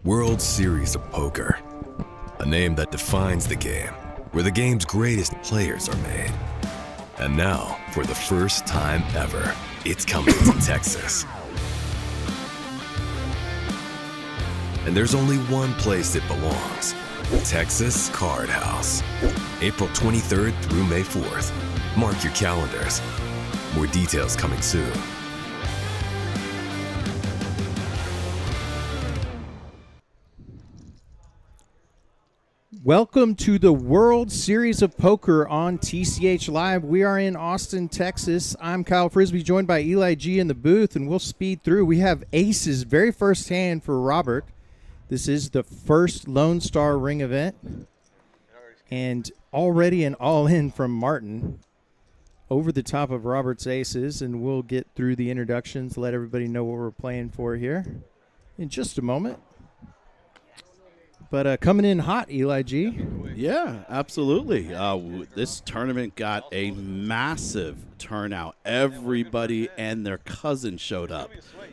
World Series of Poker. A name that defines the game, where the game's greatest players are made. And now, for the first time ever, it's coming to Texas. And there's only one place it belongs. Texas Card House. April 23rd through May 4th. Mark your calendars. More details coming soon. Welcome to the World Series of Poker on TCH Live. We are in Austin, Texas. I'm Kyle Frisbee, joined by Eli G in the booth, and we'll speed through. We have aces, very first hand for Robert. This is the first Lone Star Ring event. And already an all-in from Martin over the top of Robert's aces, and we'll get through the introductions, let everybody know what we're playing for here in just a moment. But coming in hot, Eli G. Yeah, absolutely. This tournament got a massive turnout. Everybody and their cousin showed up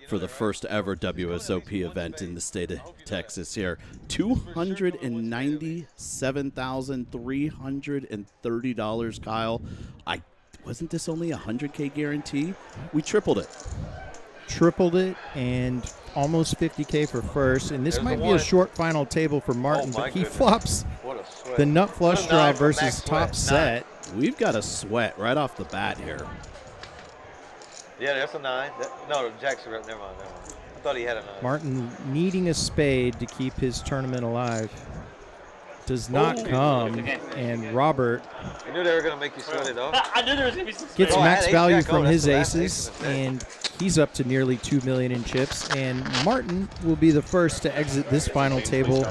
for the first ever WSOP event in the state of Texas here. $297,330, Kyle. Wasn't this only a $100K guarantee? We tripled it. And almost $50K for first, and this might be a short final table for Martin, but he flops the nut flush draw versus top set. We've got a sweat right off the bat here. Yeah, that's a 9. No, Jackson, never mind. I thought he had a 9. Martin needing a spade to keep his tournament alive. Does not come, and Robert I knew they were going to make you sweat it off. I knew there was going to be some gets max value from his that's aces, and he's up to nearly $2 million in chips. And Martin will be the first to exit this final table.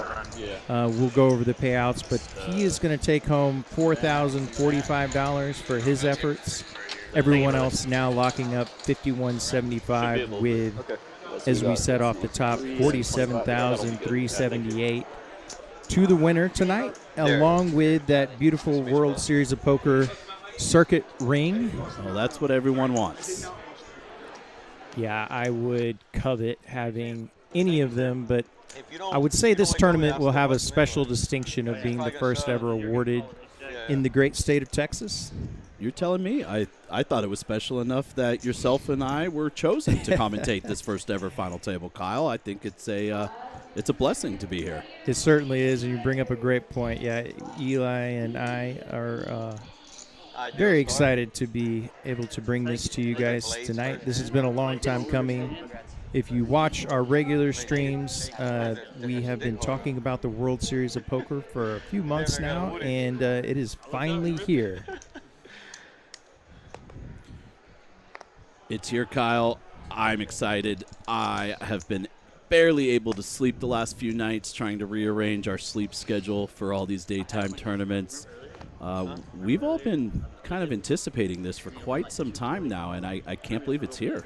We'll go over the payouts, but he is going to take home $4,045 for his efforts. Everyone else now locking up $5,175 with, as we said off the top, $47,378 to the winner tonight, along with that beautiful World Series of Poker circuit ring. Well, that's what everyone wants. Yeah, I would covet having any of them, but I would say this tournament will have a special distinction of being the first ever awarded in the great state of Texas. You're telling me? I thought it was special enough that yourself and I were chosen to commentate this first ever final table, Kyle. I think it's a blessing to be here. It certainly is, and you bring up a great point. Yeah, Eli and I are very excited to be able to bring this to you guys tonight. This has been a long time coming. If you watch our regular streams, we have been talking about the World Series of Poker for a few months now, and it is finally here. It's here, Kyle. I'm excited. I have been barely able to sleep the last few nights trying to rearrange our sleep schedule for all these daytime tournaments. We've all been kind of anticipating this for quite some time now, and I can't believe it's here.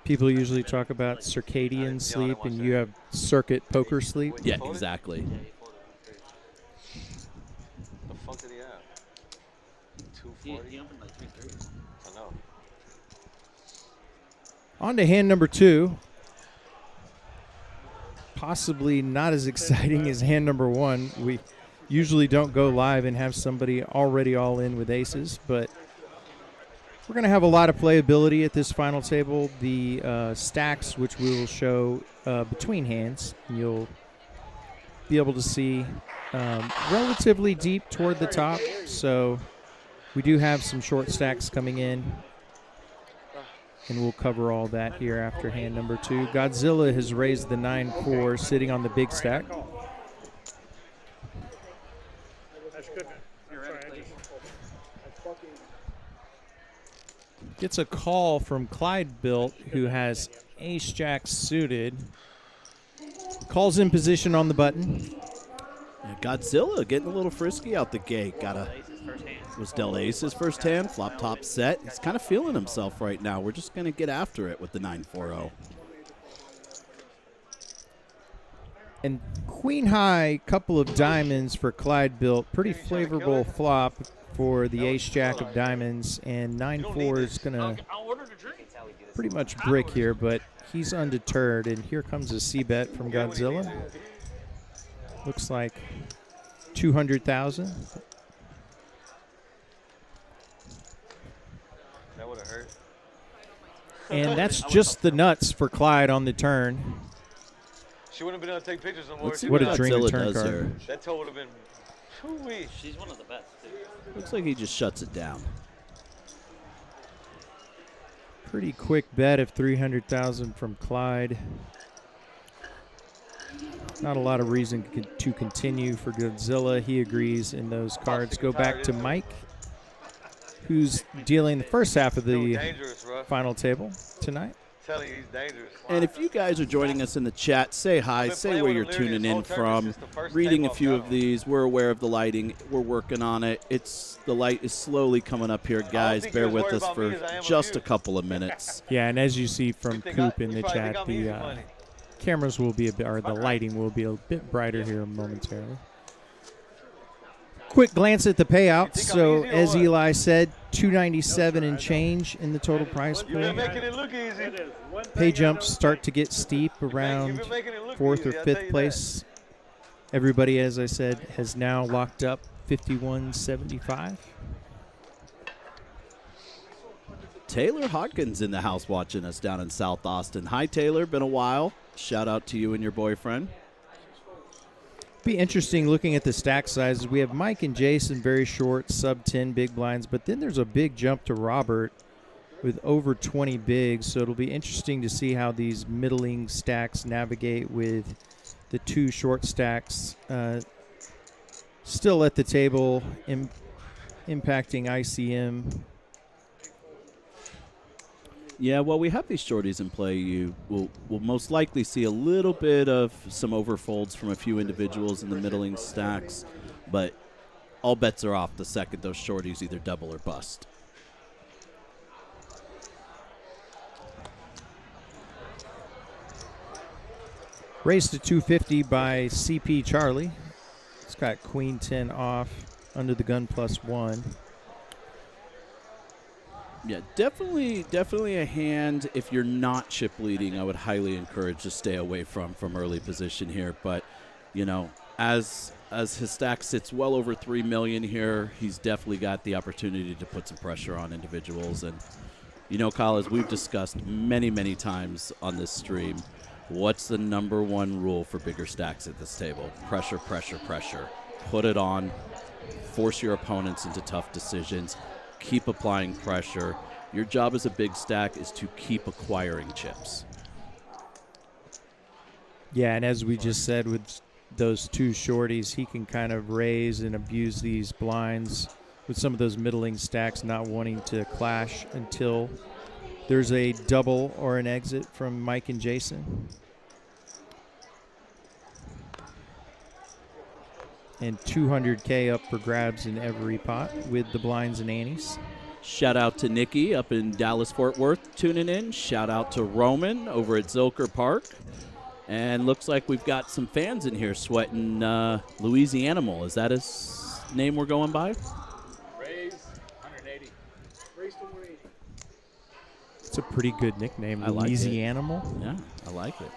People usually talk about circadian sleep, and you have circuit poker sleep. Yeah, exactly. The fuck did he have? 240? I know. On to hand number 2. Possibly not as exciting as hand number 1. We usually don't go live and have somebody already all in with aces, but we're going to have a lot of playability at this final table. The stacks, which we will show between hands, you'll be able to see relatively deep toward the top, so we do have some short stacks coming in. And we'll cover all that here after hand number 2. Godzilla has raised the 9-4, sitting on the big stack. Gets a call from Clyde Built, who has ace-jack suited. Calls in position on the button. Yeah, Godzilla getting a little frisky out the gate. Was dealt aces first hand, flop top set. He's kind of feeling himself right now. We're just going to get after it with the 9-4-0. And queen high, couple of diamonds for Clyde Built. Pretty favorable flop for the ace-jack of diamonds. And 9-4 is going to pretty much brick here, but he's undeterred. And here comes a C-bet from Godzilla. Looks like 200,000. That would have hurt. And that's just the nuts for Clyde on the turn. She wouldn't have been able to take pictures no more. Let's see What what a dream Godzilla return does card. here. That toe would have been too-wee. She's one of the best, too. Looks like he just shuts it down. Pretty quick bet of 300,000 from Clyde. Not a lot of reason to continue for Godzilla. He agrees, and those cards go back to Mike, who's dealing the first half of the Dangerous, bro. final table tonight. Telling you, he's dangerous. And if you guys are joining us in the chat, say hi, say where you're tuning in from. Reading a few of these, we're aware of the lighting. We're working on it. The light is slowly coming up here, guys. Bear with us for just a couple of minutes. Yeah, and as you see from Coop in the chat, the cameras will be a bit, or the lighting will be a bit brighter here momentarily. Quick glance at the payout. So as Eli said, 297 and change in the total prize You've been pool. making it look easy. Pay jumps start to get steep around fourth or fifth place. Everybody, as I said, has now locked up 51.75. Taylor Hodkins in the house watching us down in South Austin. Hi, Taylor. Been a while. Shout out to you and your boyfriend. Be interesting looking at the stack sizes. We have Mike and Jason very short, sub 10 big blinds, but then there's a big jump to Robert with over 20 bigs. So it'll be interesting to see how these middling stacks navigate with the two short stacks still at the table, impacting ICM. Yeah, well, we have these shorties in play. You will most likely see a little bit of some overfolds from a few individuals in the middling stacks, but all bets are off the second those shorties either double or bust. Raised to 250 by CP Charlie. It's got Queen 10 off under the gun +1. Yeah, definitely a hand. If you're not chip leading, I would highly encourage to stay away from early position here. But, you know, as his stack sits well over 3 million here, he's definitely got the opportunity to put some pressure on individuals. And, you know, Kyle, as we've discussed many, many times on this stream, what's the number one rule for bigger stacks at this table? Pressure, pressure, pressure. Put it on. Force your opponents into tough decisions. Keep applying pressure. Your job as a big stack is to keep acquiring chips. Yeah, and as we just said with those two shorties, he can kind of raise and abuse these blinds with some of those middling stacks not wanting to clash until there's a double or an exit from Mike and Jason. And 200K up for grabs in every pot with the blinds and antes. Shout out to Nikki up in Dallas-Fort Worth tuning in. Shout out to Roman over at Zilker Park. And looks like we've got some fans in here sweating Louisianimal. Is that his name we're going by? Raise 180. Raise to 180. It's a pretty good nickname, I like it. Louisianimal. Yeah, I like it.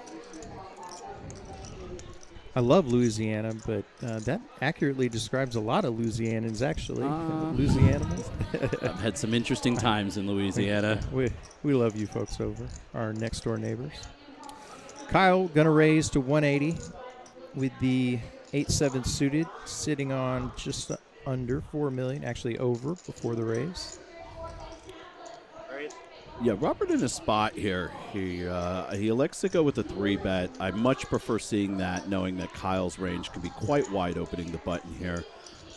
I love Louisiana, but that accurately describes a lot of Louisianans, actually. Louisianimals. I've had some interesting times in Louisiana. We love you folks over, our next-door neighbors. Kyle going to raise to 180 with the 8-7 suited, sitting on just under 4 million, actually over before the raise. Yeah, Robert in a spot here. He elects to go with a 3-bet. I much prefer seeing that, knowing that Kyle's range can be quite wide opening the button here.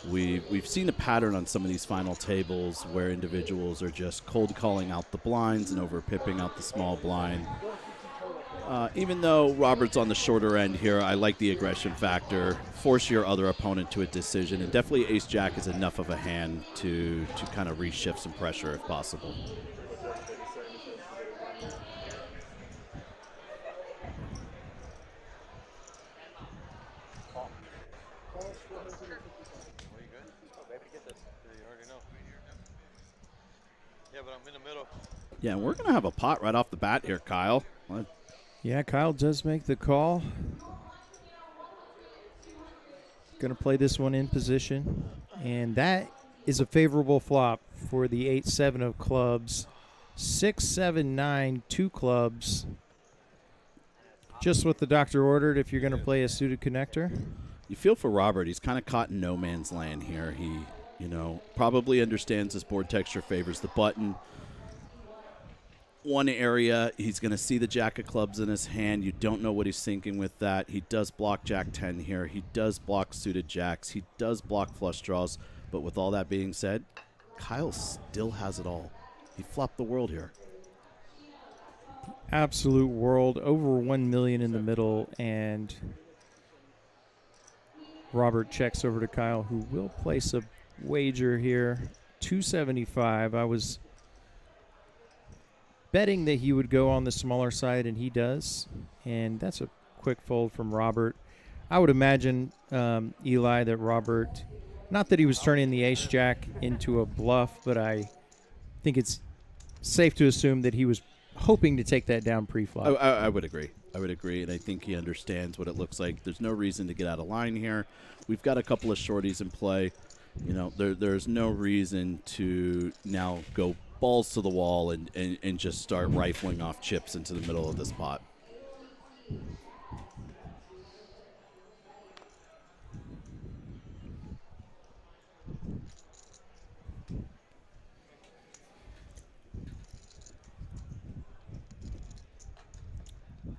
We've seen a pattern on some of these final tables where individuals are just cold calling out the blinds and over pipping out the small blind. Even though Robert's on the shorter end here, I like the aggression factor. Force your other opponent to a decision, and definitely Ace-Jack is enough of a hand to kind of reshift some pressure if possible. But I'm in the middle. Yeah, and we're going to have a pot right off the bat here, Kyle. Yeah, Kyle does make the call. Going to play this one in position. And that is a favorable flop for the 8-7 of clubs. 6-7-9, 2 clubs. Just what the doctor ordered if you're going to play a suited connector. You feel for Robert. He's kind of caught in no man's land here. He, probably understands his board texture favors the button. One area, he's going to see the jack of clubs in his hand. You don't know what he's thinking with that. He does block jack 10 here. He does block suited jacks. He does block flush draws. But with all that being said, Kyle still has it all. He flopped the world here. Absolute world, over 1 million in the middle, and Robert checks over to Kyle, who will place a wager here. 275. I was betting that he would go on the smaller side, and he does. And that's a quick fold from Robert. I would imagine, Eli, that Robert, not that he was turning the ace-jack into a bluff, but I think it's safe to assume that he was hoping to take that down pre-flop. I would agree. And I think he understands what it looks like. There's no reason to get out of line here. We've got a couple of shorties in play. There's no reason to now go balls to the wall and just start rifling off chips into the middle of this pot.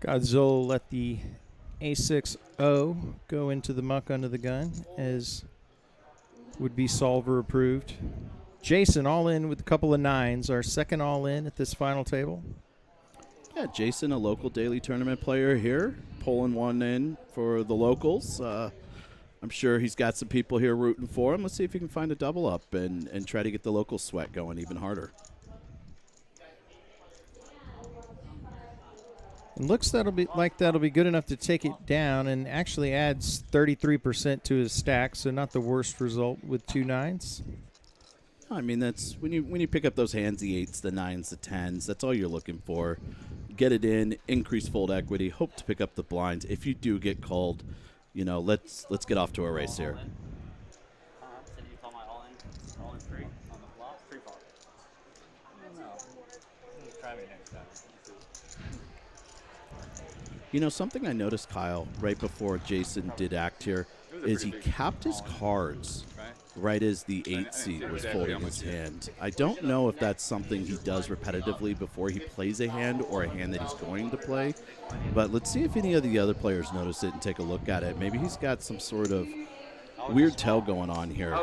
Godzilla let the A6-0 go into the muck under the gun, as would be solver approved. Jason all in with a couple of 9s, our second all in at this final table. Yeah, Jason, a local daily tournament player here, pulling one in for the locals. I'm sure he's got some people here rooting for him. Let's see if he can find a double up and try to get the local sweat going even harder. And looks that'll be good enough to take it down, and actually adds 33% to his stack, so not the worst result with 2 9s. I mean, that's when you pick up those hands, the 8s, the 9s, the 10s. That's all you're looking for. Get it in, increase fold equity, hope to pick up the blinds. If you do get called, let's get off to a race here. Did you call my all in 3 on the flop? 3 flop. I don't know. Try me next time. Something I noticed, Kyle, right before Jason did act here, is he capped his cards right as the 8 seat was folding his hand. I don't know if that's something he does repetitively before he plays a hand or a hand that he's going to play, but let's see if any of the other players notice it and take a look at it. Maybe he's got some sort of weird tell going on here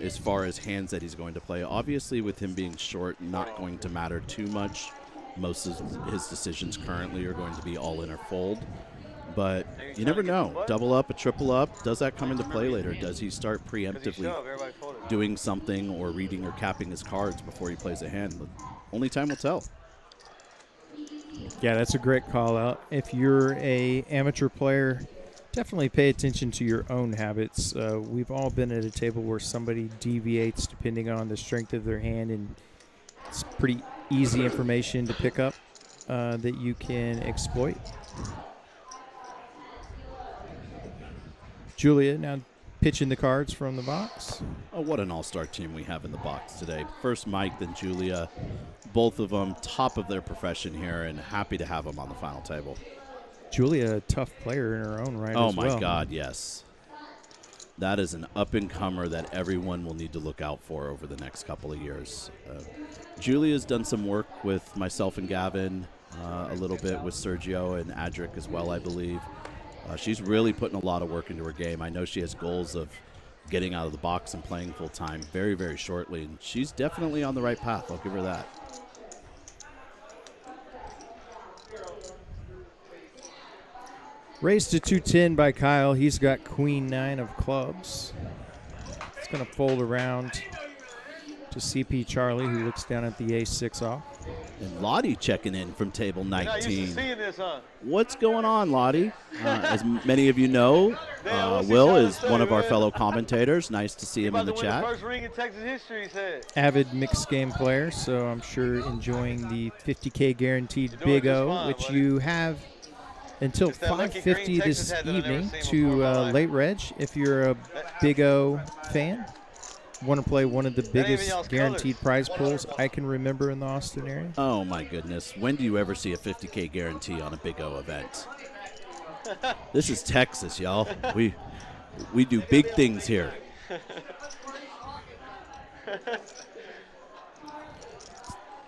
as far as hands that he's going to play. Obviously, with him being short, not going to matter too much. Most of his decisions currently are going to be all in or fold. But you never know. Double up, a triple up. Does that come into play later? Does he start preemptively doing something or reading or capping his cards before he plays a hand? Only time will tell. Yeah, that's a great call out. If you're a amateur player, definitely pay attention to your own habits. We've all been at a table where somebody deviates depending on the strength of their hand, and it's pretty easy information to pick up that you can exploit. Julia now pitching the cards from the box. Oh, what an all-star team we have in the box today. First Mike, then Julia. Both of them top of their profession here, and happy to have them on the final table. Julia, a tough player in her own right Oh, as well. my God, yes. That is an up-and-comer that everyone will need to look out for over the next couple of years. Julia's done some work with myself and Gavin, a little bit with Sergio and Adric as well, I believe. She's really putting a lot of work into her game. I know she has goals of getting out of the box and playing full-time very, very shortly, and she's definitely on the right path. I'll give her that. Raised to 210 by Kyle. He's got queen 9 of clubs. It's going to fold around to CP Charlie, who looks down at the ace-6 off. And Lottie checking in from table You're not used 19. to seeing this, huh? What's going on, Lottie? As many of you know, Will is one of our fellow commentators. Nice to see him in the chat. First ring in Texas history, he said. Avid mixed game player, so I'm sure enjoying the 50K guaranteed You're doing Big just O, fine, which buddy. you have until It's that lucky 5:50 green Texas this hat that I've never evening seen to before in my life. Late Reg. If you're a Big O fan, want to play one of the That ain't even biggest y'all's guaranteed colors. prize pools I can remember in the Austin area. Oh my goodness. When do you ever see a 50K guarantee on a Big O event? This is Texas, y'all. We do big things here.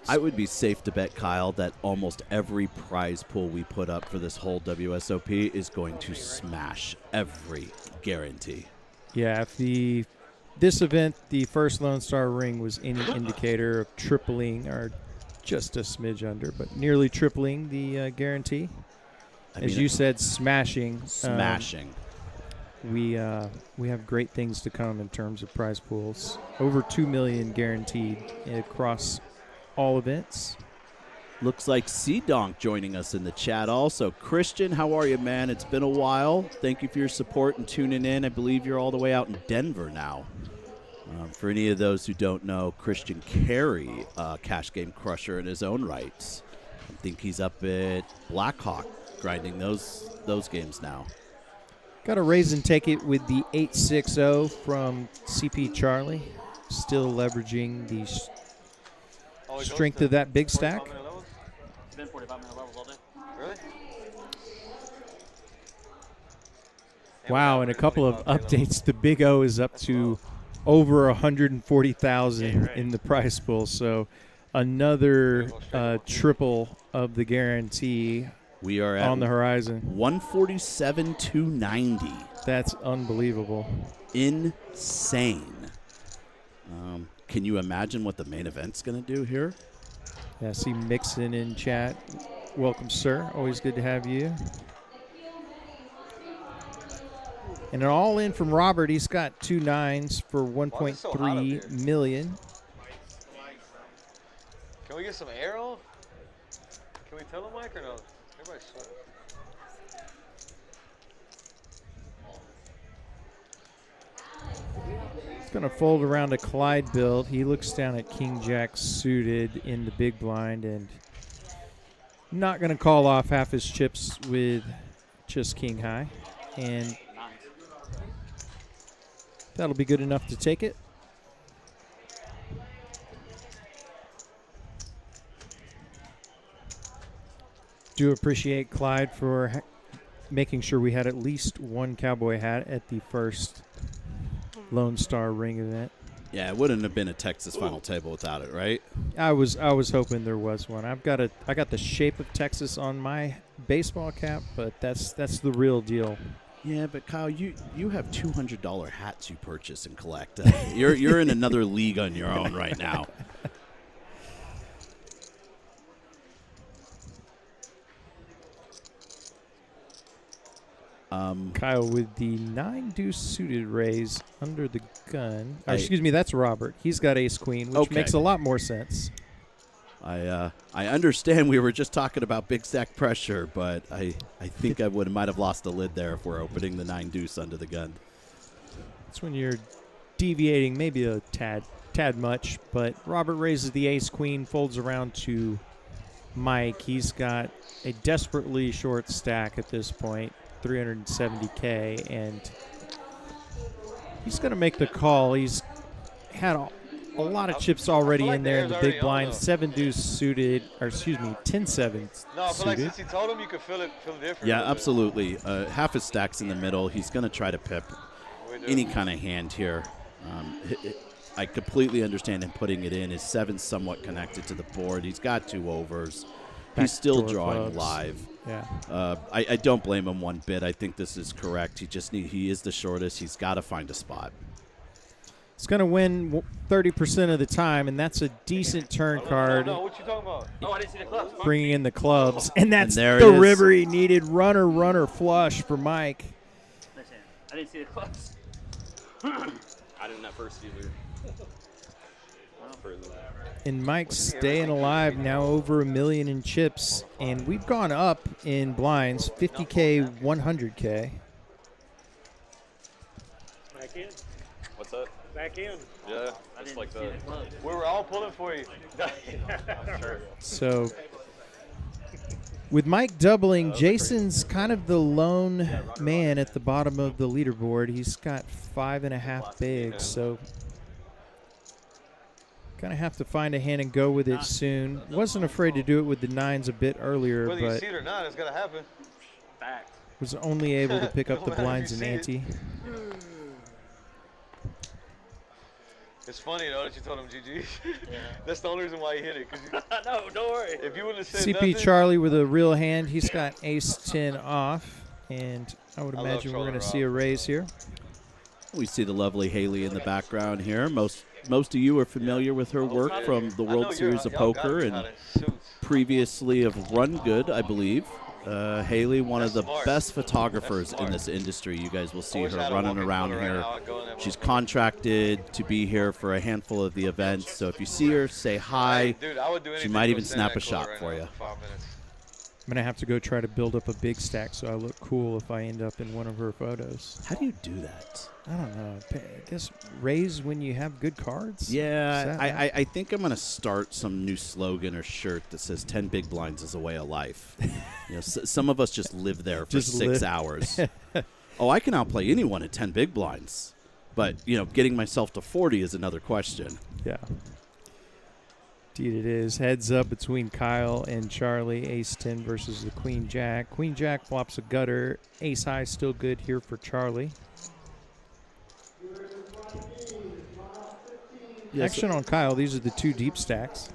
I would be safe to bet, Kyle, that almost every prize pool we put up for this whole WSOP is going to smash every guarantee. Yeah, if this event, the first Lone Star ring, was any indicator of tripling or just a smidge under, but nearly tripling the guarantee. As you said, smashing. Smashing. We have great things to come in terms of prize pools. Over 2 million guaranteed across all events. Looks like C-Donk joining us in the chat also. Christian, how are you, man? It's been a while. Thank you for your support and tuning in. I believe you're all the way out in Denver now. For any of those who don't know, Christian Carey, cash game crusher in his own rights. I think he's up at Blackhawk grinding those games now. Got a raise and take it with the 860 from CP Charlie. Still leveraging the strength of that big stack. It's been 45-minute levels all day. Really? Wow, and a couple of updates. The Big O is up to over 140,000 in the prize pool. So another triple of the guarantee We are at on the horizon. 147,290. That's unbelievable. Insane. Can you imagine what the main event's going to do here? Yeah, I see Mixon in chat. Welcome, sir. Always good to have you. And an all-in from Robert. He's got 2 9s for 1.3 million. Can we get some air on? Can we tell them, Mike, or no? Everybody's sweating. Going to fold around a Clyde build. He looks down at King Jack suited in the big blind and not going to call off half his chips with just King High. And that'll be good enough to take it. Do appreciate Clyde for making sure we had at least one cowboy hat at the first Lone Star ring event. Yeah, it wouldn't have been a Texas final table without it, right? I was hoping there was one. I got the shape of Texas on my baseball cap, but that's the real deal. Yeah, but Kyle, you have $200 hats you purchase and collect. You're in another league on your own right now. Kyle with the 9 deuce suited raise under the gun. Excuse me, that's Robert. He's got ace queen, which makes a lot more sense. I understand we were just talking about big stack pressure, but I think I might have lost a lid there if we're opening the 9 deuce under the gun. That's when you're deviating maybe a tad much, but Robert raises the ace queen, folds around to Mike. He's got a desperately short stack at this point. 370K, and he's going to make the call. He's had a lot of chips already in there in the big blind. 7 deuce suited, or excuse me, 10-7 No, I feel like suited. since he told him, you could feel it different. Yeah, absolutely. Half his stack's in the middle. He's going to try to pip any kind of hand here. I completely understand him putting it in. His 7's somewhat connected to the board. He's got 2 overs. He's still drawing clubs. live. Yeah. I don't blame him one bit. I think this is correct. He is the shortest. He's got to find a spot. He's going to win 30% of the time, and that's a decent turn card. No, what you talking about? Oh, I didn't see the clubs. Bringing in the clubs, and that's there the it is. river he needed. Runner flush for Mike. Listen, I didn't see the clubs. I didn't at first either. And Mike's staying alive, now over 1 million in chips. And we've gone up in blinds, 50K, 100K. Back in. What's up? Back in. Yeah, I just didn't like see that. the clubs. We were all pulling for you. I'm sure. So With Mike doubling, Jason's kind of the lone man at the bottom of the leaderboard. He's got 5.5 bigs, so gonna have to find a hand and go with it soon. Wasn't afraid to do it with the 9s a bit earlier, Whether you but see it or not, it's gonna happen. Fact. was only able to pick up the No matter if blinds you and see it. ante. It's funny though that you told him GG. That's the only reason why he hit it. 'Cause No, don't worry. if you wouldn't have said CP nothing, Charlie with a real hand. He's got ace-10 off, and I would I love imagine we're trolling going to her see a off. raise here. We see the lovely Haley in the background here. Most of you are familiar with her work from the I know World you're- Series of y'all gotta Poker be and hot in suits. previously of Run Good, I believe. Haley, one of the That's smart. best photographers That's in smart. this industry. You guys will see I her wish I had a running walk-in around photo right here. now. I'd go in that She's motherfucker. contracted to be here for a handful of the events. So if you see her, say hi. Dude, I would do She anything might to even go snap stand a in that shot cooler for right you. now for 5 minutes. I'm going to have to go try to build up a big stack so I look cool if I end up in one of her photos. How do you do that? I don't know. I guess raise when you have good cards? Yeah, Is that I think I'm going to start some new slogan or shirt that says 10 big blinds is a way of life. Some of us just live there for Just 6 live. hours. Oh, I can outplay anyone at 10 big blinds. But, getting myself to 40 is another question. Yeah. Indeed it is. Heads up between Kyle and Charlie. Ace-10 versus the Queen-Jack. Queen-Jack flops a gutter. Ace-high still good here for Charlie. Action on Kyle. These are the 2 deep stacks.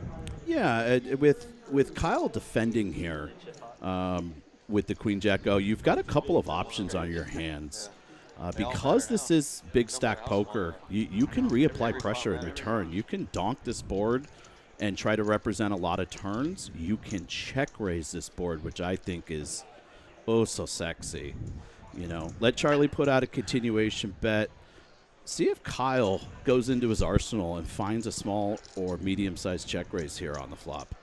Yeah, with Kyle defending here with the Queen Jack O, you've got a couple of options on your hands. Because this is big stack poker, you can reapply pressure in return. You can donk this board and try to represent a lot of turns. You can check raise this board, which I think is oh so sexy. Let Charlie put out a continuation bet. See if Kyle goes into his arsenal and finds a small or medium-sized check raise here on the flop.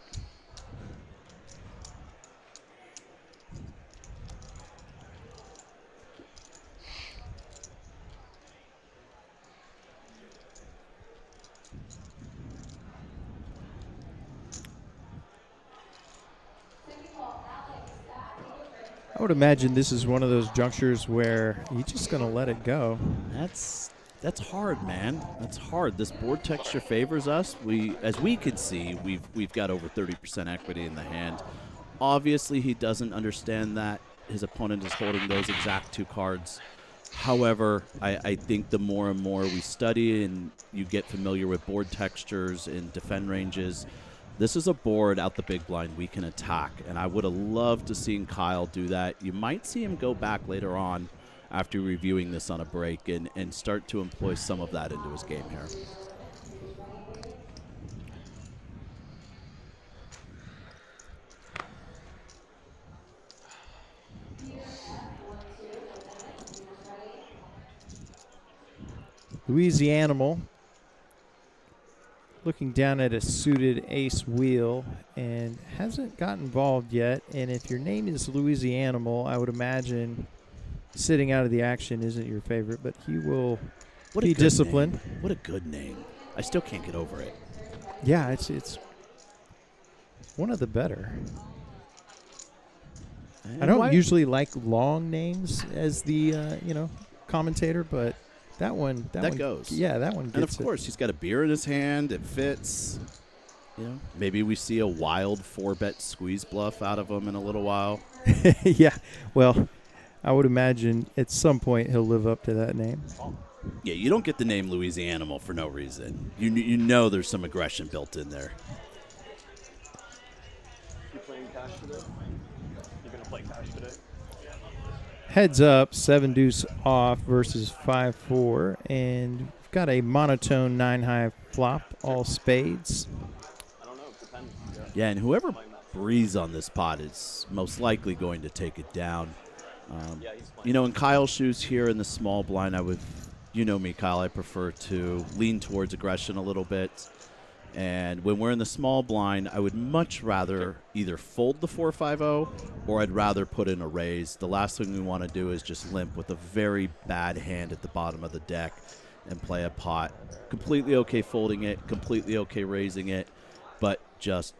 I would imagine this is one of those junctures where you're just going to let it go. That's hard, man. That's hard. This board texture favors us. As we can see, we've got over 30% equity in the hand. Obviously, he doesn't understand that his opponent is holding those exact 2 cards. However, I think the more and more we study and you get familiar with board textures and defend ranges, this is a board out the big blind we can attack, and I would have loved to seen Kyle do that. You might see him go back later on after reviewing this on a break and start to employ some of that into his game here. Louisianimal looking down at a suited ace wheel and hasn't got involved yet. And if your name is Louisianimal, I would imagine sitting out of the action isn't your favorite, but he will be disciplined. Name. What a good name. I still can't get over it. Yeah, it's one of the better. I don't usually like long names as the commentator, but that one goes. Yeah, that one gets And of course, he's got a beer in his hand. It fits. Maybe we see a wild 4-bet squeeze bluff out of him in a little while. Yeah, well, I would imagine at some point he'll live up to that name. Yeah, you don't get the name Louisianimal for no reason. You know there's some aggression built in there. You playing cash today? You gonna play cash today? Heads up, 7-deuce off versus 5-4, and we've got a monotone 9-high flop, all spades. I don't know. It depends. Yeah, and whoever breathes on this pot is most likely going to take it down. Yeah, he's playing. In Kyle's shoes here in the small blind, I would, me, Kyle, I prefer to lean towards aggression a little bit. And when we're in the small blind, I would much rather either fold the 4-5-0 or I'd rather put in a raise. The last thing we want to do is just limp with a very bad hand at the bottom of the deck and play a pot. Completely okay folding it, completely okay raising it, but just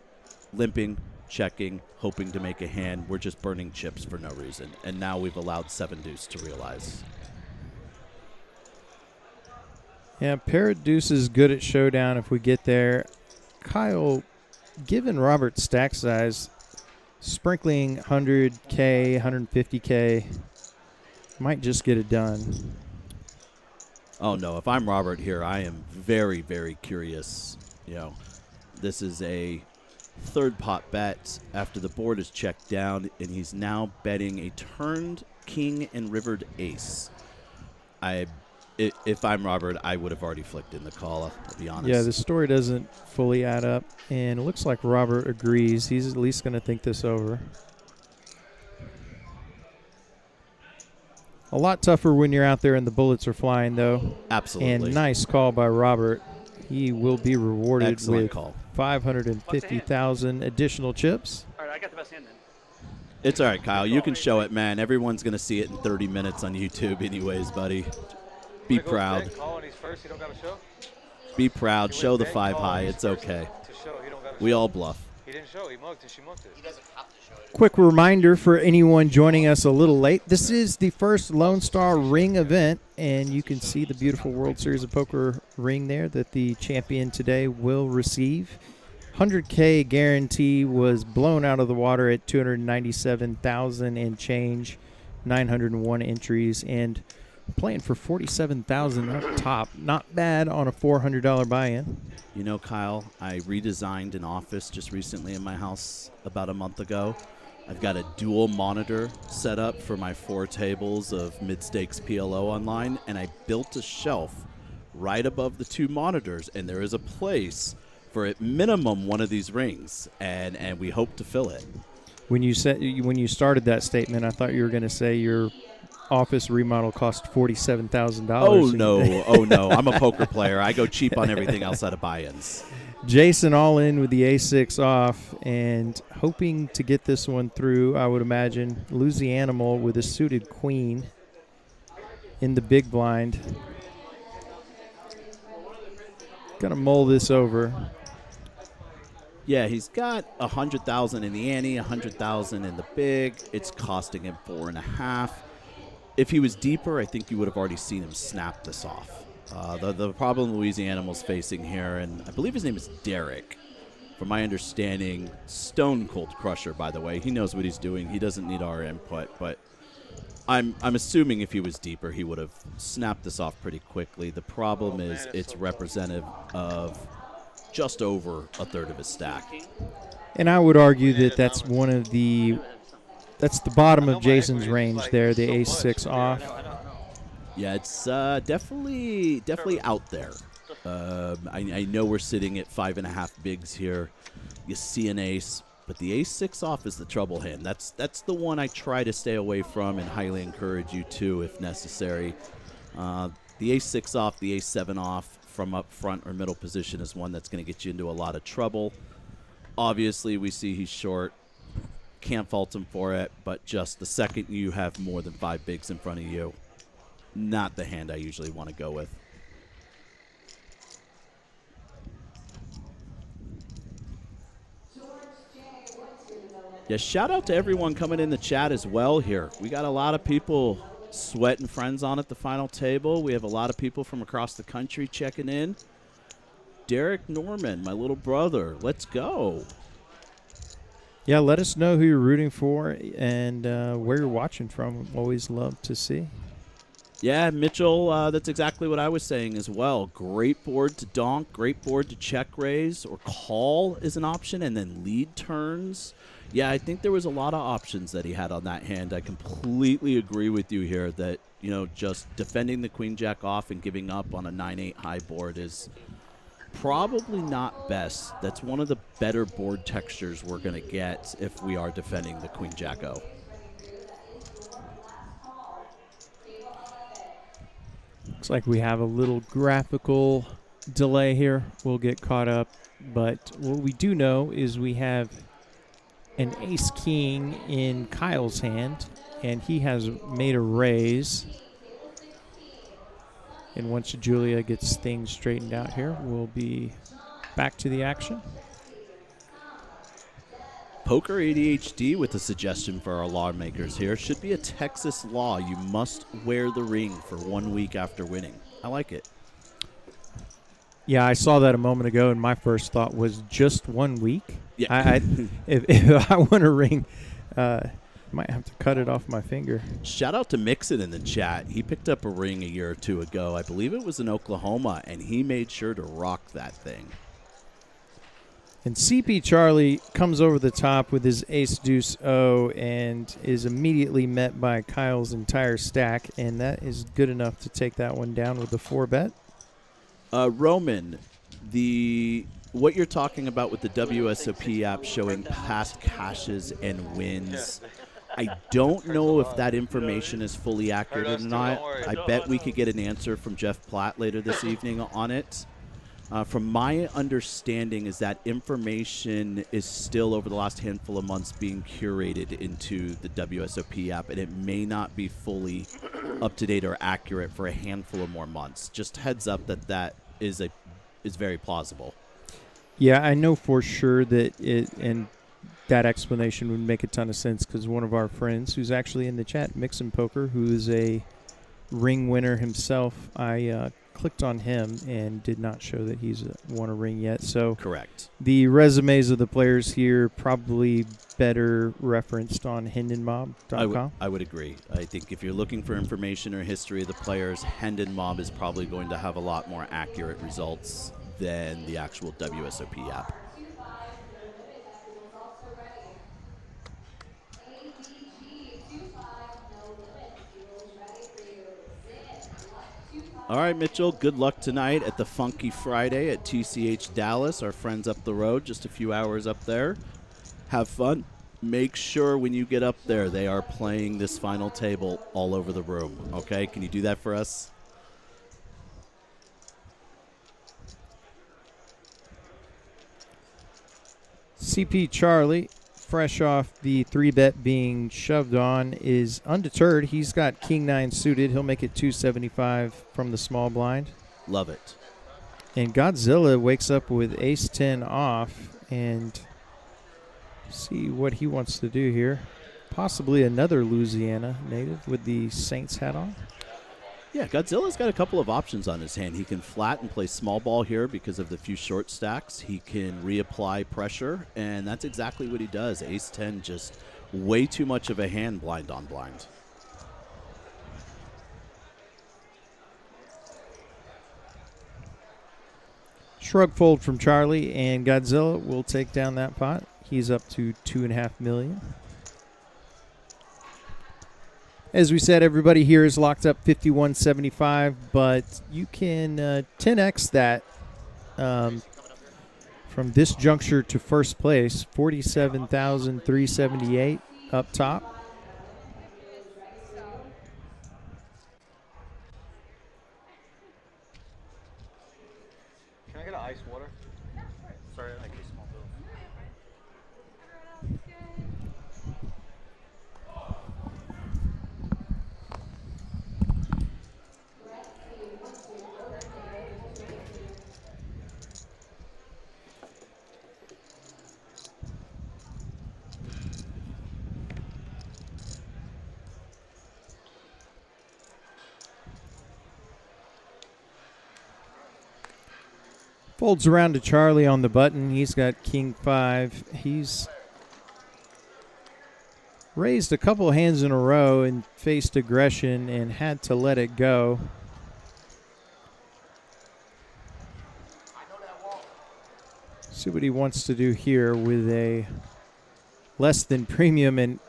limping checking, hoping to make a hand. We're just burning chips for no reason. And now we've allowed 7 deuce to realize. Yeah, pair of deuces good at showdown if we get there. Kyle, given Robert's stack size, sprinkling 100K, 150K might just get it done. Oh, no. If I'm Robert here, I am very, very curious. You know, this is a third pot bet after the board is checked down, and he's now betting a turned king and rivered ace. If I'm Robert, I would have already flicked in the call, to be honest. Yeah, the story doesn't fully add up, and it looks like Robert agrees. He's at least going to think this over. A lot tougher when you're out there and the bullets are flying, though. Absolutely. And nice call by Robert. He will be rewarded Excellent with call. 550,000 additional chips. All right, I got the best hand then. It's all right, Kyle. You can show it, man. Everyone's going to see it in 30 minutes on YouTube anyways, buddy. Be proud. Be proud. Show the 5 high. It's okay. We all bluff. He didn't show. He mugged it. She mugged it. He doesn't have to show it. Quick reminder for anyone joining us a little late. This is the first Lone Star Ring event, and you can see the beautiful World Series of Poker ring there that the champion today will receive. 100K guarantee was blown out of the water at 297,000 and change, 901 entries, and playing for 47,000 up top. Not bad on a $400 buy-in. You know, Kyle, I redesigned an office just recently in my house about a month ago. I've got a dual monitor set up for my 4 tables of mid-stakes PLO online, and I built a shelf right above the 2 monitors, and there is a place for at minimum one of these rings, and we hope to fill it. When you started that statement, I thought you were going to say your office remodel cost $47,000. Oh no! I'm a poker player. I go cheap on everything else out of buy-ins. Jason all in with the A6 off and hoping to get this one through, I would imagine. Lose the animal with a suited queen in the big blind. Gonna mull this over. Yeah, he's got 100,000 in the ante, 100,000 in the big. It's costing him 4.5. If he was deeper, I think you would have already seen him snap this off. The problem Louisiana's facing here, and I believe his name is Derek. From my understanding, stone cold crusher, by the way. He knows what he's doing. He doesn't need our input, but I'm assuming if he was deeper, he would have snapped this off pretty quickly. The problem is it's representative of just over a third of his stack. And I would argue that that's the bottom of Jason's range there, the ace-6 off. Yeah, it's definitely out there. I know we're sitting at 5.5 bigs here. You see an ace, but the ace-6 off is the trouble hand. That's the one I try to stay away from and highly encourage you to if necessary. The ace-6 off, the ace-7 off from up front or middle position is one that's going to get you into a lot of trouble. Obviously, we see he's short. Can't fault him for it, but just the second you have more than 5 bigs in front of you, not the hand I usually want to go with. Yeah, shout out to everyone coming in the chat as well here. We got a lot of people sweating friends on at the final table. We have a lot of people from across the country checking in. Derek Norman, my little brother, let's go. Yeah, let us know who you're rooting for and where you're watching from. Always love to see. Yeah, Mitchell, that's exactly what I was saying as well. Great board to donk, great board to check raise, or call is an option, and then lead turns. Yeah, I think there was a lot of options that he had on that hand. I completely agree with you here that, you know, just defending the queen-jack off and giving up on a 9-8 high board is probably not best. That's one of the better board textures we're going to get if we are defending the queen-jack-o. Looks like we have a little graphical delay here. We'll get caught up. But what we do know is we have an ace-king in Kyle's hand, and he has made a raise. And once Julia gets things straightened out here, we'll be back to the action. Poker ADHD with a suggestion for our lawmakers here. Should be a Texas law. You must wear the ring for 1 week after winning. I like it. Yeah, I saw that a moment ago, and my first thought was just 1 week. Yeah. If I want a ring, might have to cut it off my finger. Shout out to Mixon in the chat. He picked up a ring a year or two ago. I believe it was in Oklahoma, and he made sure to rock that thing. And CP Charlie comes over the top with his ace-deuce-o and is immediately met by Kyle's entire stack, and that is good enough to take that one down with the 4-bet. Roman, what you're talking about with the WSOP app showing past caches and wins, I don't know if that information is fully accurate or not. I bet we could get an answer from Jeff Platt later this evening on it. From my understanding is that information is still over the last handful of months being curated into the WSOP app, and it may not be fully up to date or accurate for a handful of more months. Just heads up that is very plausible. Yeah, I know for sure that and that explanation would make a ton of sense because one of our friends who's actually in the chat, Mixon Poker, who is a ring winner himself, I clicked on him and did not show that he's won a ring yet. So correct. The resumes of the players here probably better referenced on HendonMob.com. I would agree. I think if you're looking for information or history of the players, Hendon Mob is probably going to have a lot more accurate results than the actual WSOP app. All right, Mitchell, good luck tonight at the Funky Friday at TCH Dallas, our friends up the road, just a few hours up there. Have fun. Make sure when you get up there they are playing this final table all over the room, okay? Can you do that for us? CP Charlie, fresh off the 3-bet being shoved on, is undeterred. He's got King-9 suited. He'll make it 275 from the small blind. Love it. And Godzilla wakes up with ace-10 off and see what he wants to do here. Possibly another Louisiana native with the Saints hat on. Yeah, Godzilla's got a couple of options on his hand. He can flat and play small ball here because of the few short stacks. He can reapply pressure, and that's exactly what he does. Ace-10, just way too much of a hand blind on blind. Shrug fold from Charlie, and Godzilla will take down that pot. He's up to $2.5 million. As we said, everybody here is locked up 51.75, but you can 10x that from this juncture to first place, 47,378 up top. Can I get an ice water? Sorry, I get small bill. Folds around to Charlie on the button. He's got King-5. He's raised a couple hands in a row and faced aggression and had to let it go. See what he wants to do here with a less than premium. And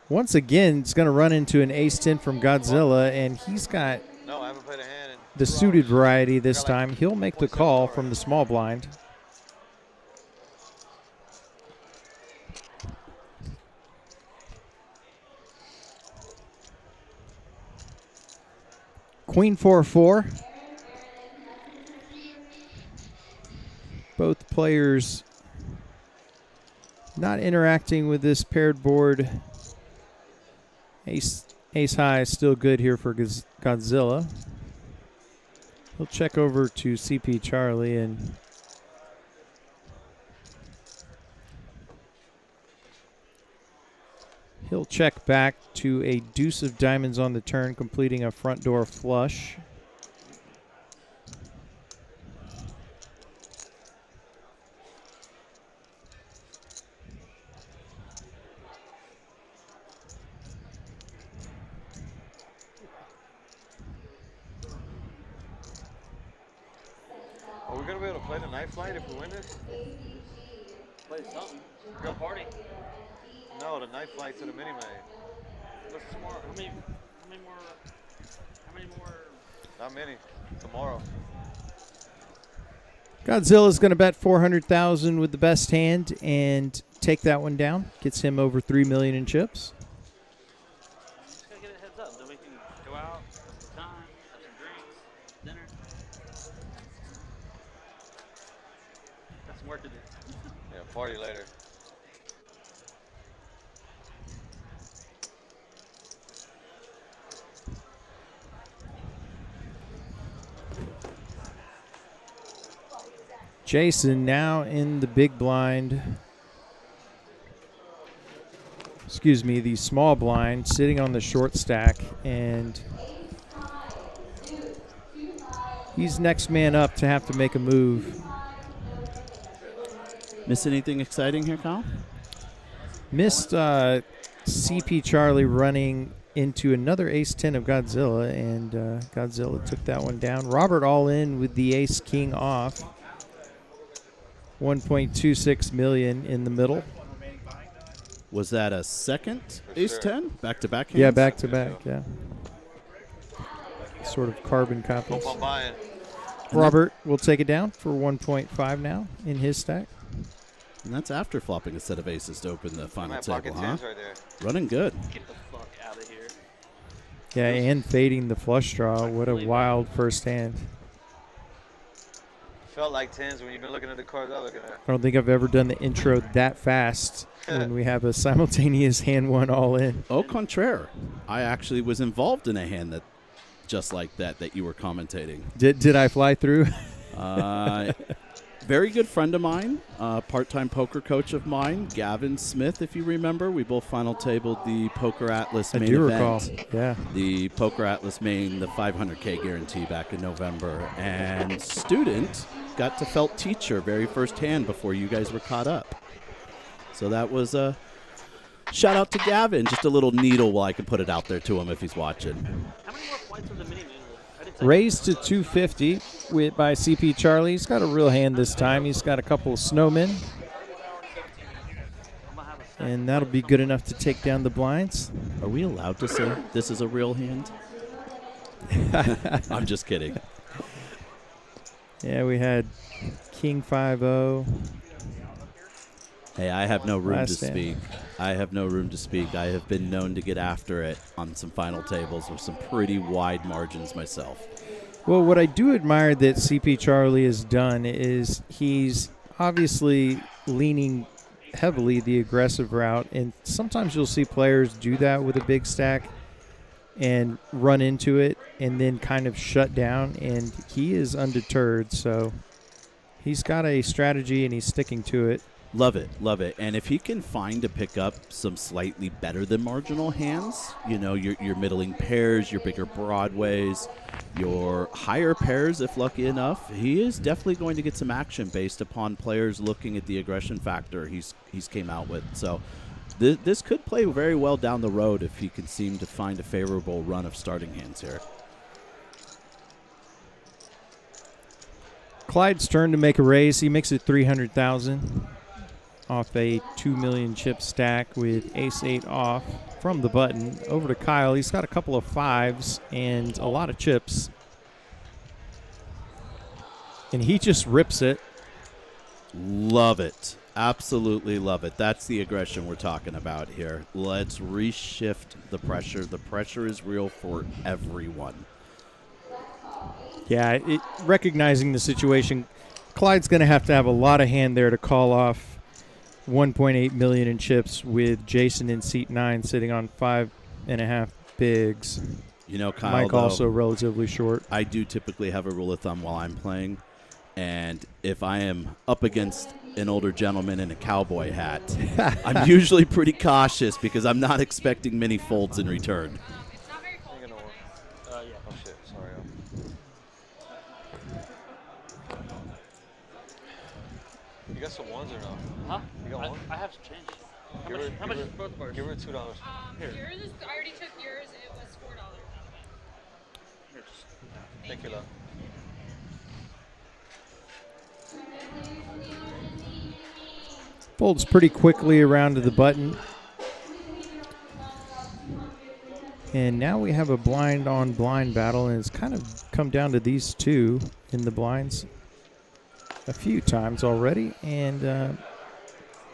once again, it's going to run into an ace-10 from Godzilla, and he's got No, I haven't played a hand in the suited variety this time. He'll make the call from the small blind. Queen 4-4. Both players not interacting with this paired board. Ace high is still good here for Godzilla. He'll check over to CP Charlie and He'll check back to a deuce of diamonds on the turn, completing a front door flush. Are we gonna be able to play the night flight if we win this? Play something. Go party. No, the night flight to the mini main. What's tomorrow? How many more? Not many. Tomorrow. Godzilla's going to bet 400,000 with the best hand and take that one down. Gets him over 3 million in chips. Just gotta get a heads up. Then we can go out, have some time, have some drinks, dinner. Got some work to do. Yeah, party later. Jason now in the big blind. Excuse me, the small blind, sitting on the short stack, and he's next man up to have to make a move. Miss anything exciting here, Kyle? Missed CP Charlie running into another ace-10 of Godzilla, and Godzilla took that one down. Robert all in with the ace-king off. 1.26 million in the middle. Was that a second ace 10? Back-to-back hands? Yeah, back-to-back, yeah. Sort of carbon copies. Hope I'm buying. Robert will take it down for 1.5 now in his stack. And that's after flopping a set of aces to open the I'm final at table, pocket huh? tens right there. Running good. Get the fuck out of here. Yeah, and fading the flush draw. What a wild first hand. Felt like tens when you've been looking at the cards I'm looking at. I don't think I've ever done the intro that fast when we have a simultaneous hand one all in. Au contraire. I actually was involved in a hand that just like that you were commentating. Did I fly through? Very good friend of mine, part-time poker coach of mine, Gavin Smith, if you remember. We both final tabled the Poker Atlas I main do event. recall. Yeah. The Poker Atlas main, the 500K guarantee back in November. And student got to felt teacher very first hand before you guys were caught up. So that was a shout out to Gavin. Just a little needle while I can put it out there to him if he's watching. How many more flights of the mini man? I didn't take Raised to 250 by CP Charlie. He's got a real hand this time. He's got a couple of snowmen. I'm gonna have a stack. And that'll be good enough to take down the blinds. Are we allowed to say this is a real hand? I'm just kidding. Yeah, we had King 5-0. Hey, I have no room to Last hand. speak. I have no room to speak. I have been known to get after it on some final tables with some pretty wide margins myself. Well, what I do admire that CP Charlie has done is he's obviously leaning heavily the aggressive route, and sometimes you'll see players do that with a big stack and run into it and then kind of shut down, and he is undeterred, so he's got a strategy and he's sticking to it. Love it, love it. And if he can find to pick up some slightly better than marginal hands, you know, your middling pairs, your bigger broadways, your higher pairs, if lucky enough, he is definitely going to get some action based upon players looking at the aggression factor he's came out with. So this could play very well down the road if he can seem to find a favorable run of starting hands here. Clyde's turn to make a raise. He makes it 300,000 off a 2 million chip stack with ace-8 off from the button. Over to Kyle. He's got a couple of fives and a lot of chips. And he just rips it. Love it. Absolutely love it. That's the aggression we're talking about here. Let's reshift the pressure. The pressure is real for everyone. Yeah, recognizing the situation, Clyde's going to have a lot of hand there to call off 1.8 million in chips with Jason in seat 9 sitting on 5.5 bigs. You know, Kyle, Mike though, also relatively short. I do typically have a rule of thumb while I'm playing, And if I am up against an older gentleman in a cowboy hat, I'm usually pretty cautious because I'm not expecting many folds in return. You're gonna work. Yeah. Oh shit, sorry. You got some ones or no? Huh? You got one? I have to change. How much is both bars? Give her $2. Yours is, I already took yours. It was $4. Here, just Thank you, love. Folds pretty quickly around to the button. And now we have a blind on blind battle, and it's kind of come down to these two in the blinds a few times already. And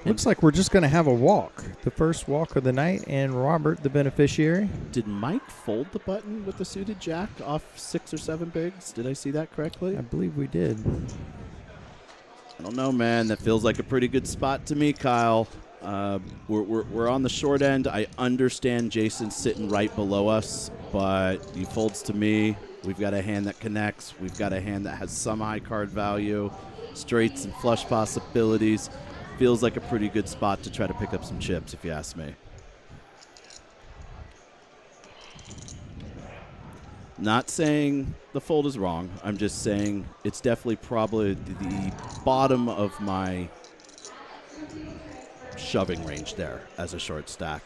looks like we're just going to have a walk, the first walk of the night, and Robert, the beneficiary. Did Mike fold the button with the suited jack off 6 or 7 bigs? Did I see that correctly? I believe we did. I don't know, man. That feels like a pretty good spot to me, Kyle. We're on the short end. I understand Jason's sitting right below us, but he folds to me. We've got a hand that connects. We've got a hand that has some high card value, straights and flush possibilities. Feels like a pretty good spot to try to pick up some chips, if you ask me. Not saying the fold is wrong. I'm just saying it's definitely probably the bottom of my shoving range there as a short stack.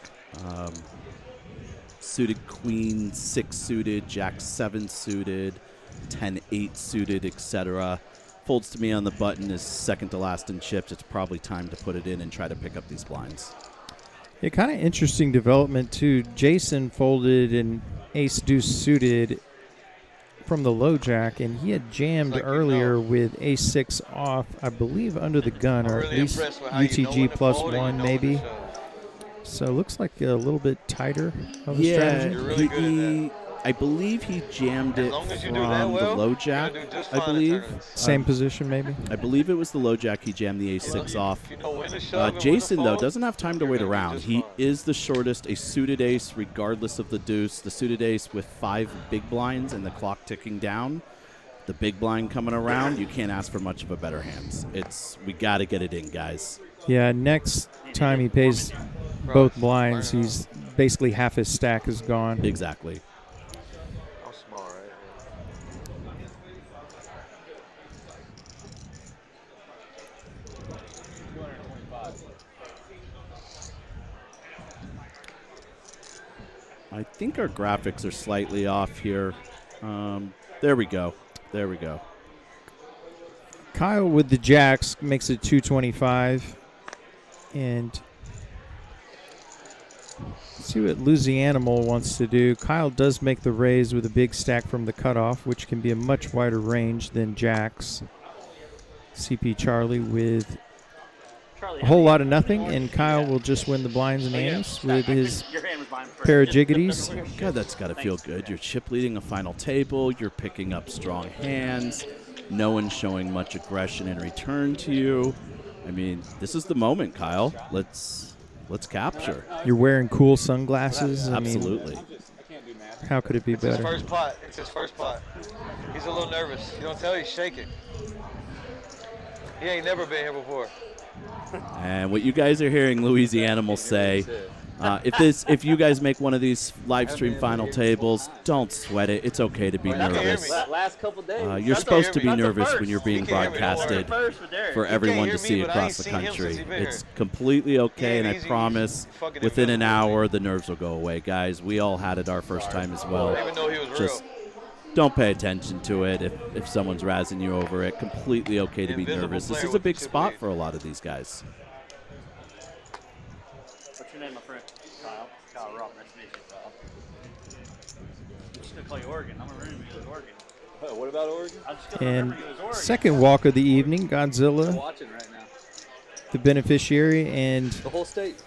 Suited queen, 6 suited, jack 7 suited, 10-8 suited, etc. Folds to me on the button is second to last in chips. It's probably time to put it in and try to pick up these blinds. Yeah, kind of interesting development, too. Jason folded an ace-deuce suited from the low jack, and he had jammed earlier with ace-6 off, I believe, under the gun, or at least UTG +1 maybe. So it looks like a little bit tighter of a strategy. You're really good at that. I believe he jammed it long as you from do that the well, low you're jack, gonna do just I fine in believe. tournaments. Same position, maybe? I believe it was the low jack he jammed the ace-6 off. You know when to shove and when to Jason, though, fold, doesn't have time to you're wait gonna do around. just He fine. is the shortest, a suited ace regardless of the deuce. The suited ace with 5 big blinds and the clock ticking down. The big blind coming around, you can't ask for much of a better hand. We got to get it in, guys. Yeah, next time he pays both blinds, he's basically half his stack is gone. Exactly. I'm small, right? I think our graphics are slightly off here. There we go. There we go. Kyle with the jacks makes it 225. And see what Louisianimal wants to do. Kyle does make the raise with a big stack from the cutoff, which can be a much wider range than jacks. CP Charlie with a whole lot of nothing, and Kyle will just win the blinds and ace with his pair of jiggities. God, that's got to feel good. You're chip leading a final table. You're picking up strong hands. No one's showing much aggression in return to you. I mean, this is the moment, Kyle. Let's capture. You're wearing cool sunglasses. Absolutely. I mean, how could it be It's his better? first pot. It's his first pot. He's a little nervous. You don't tell, he's shaking. He ain't never been here before. And what you guys are hearing Louisianimal say, if you guys make one of these live stream final tables, don't sweat it. It's okay to be nervous. Last couple days. You're supposed to be That's a nervous first. when you're being He can't hear me, don't worry. broadcasted for everyone hear to me, see but I across ain't the seen him since country. he been It's here. completely okay, and I He's promise fucking within an invisible. hour the nerves will go away, guys. We all had it our first time as well. I didn't even know he was Just real. don't pay attention to it if someone's razzing you over it. Completely okay to be Invisible nervous. This player is a with big the chip spot lead. for a lot of these guys. What's your name, my friend? Kyle. Kyle Rock. Nice to meet you, Kyle. I'm just going to call you Oregon. I'm remembering you as Oregon. What about Oregon? I'm just going to And remember you as Oregon. second walk of the evening, I'm Godzilla, watching right now. the beneficiary, and The whole state.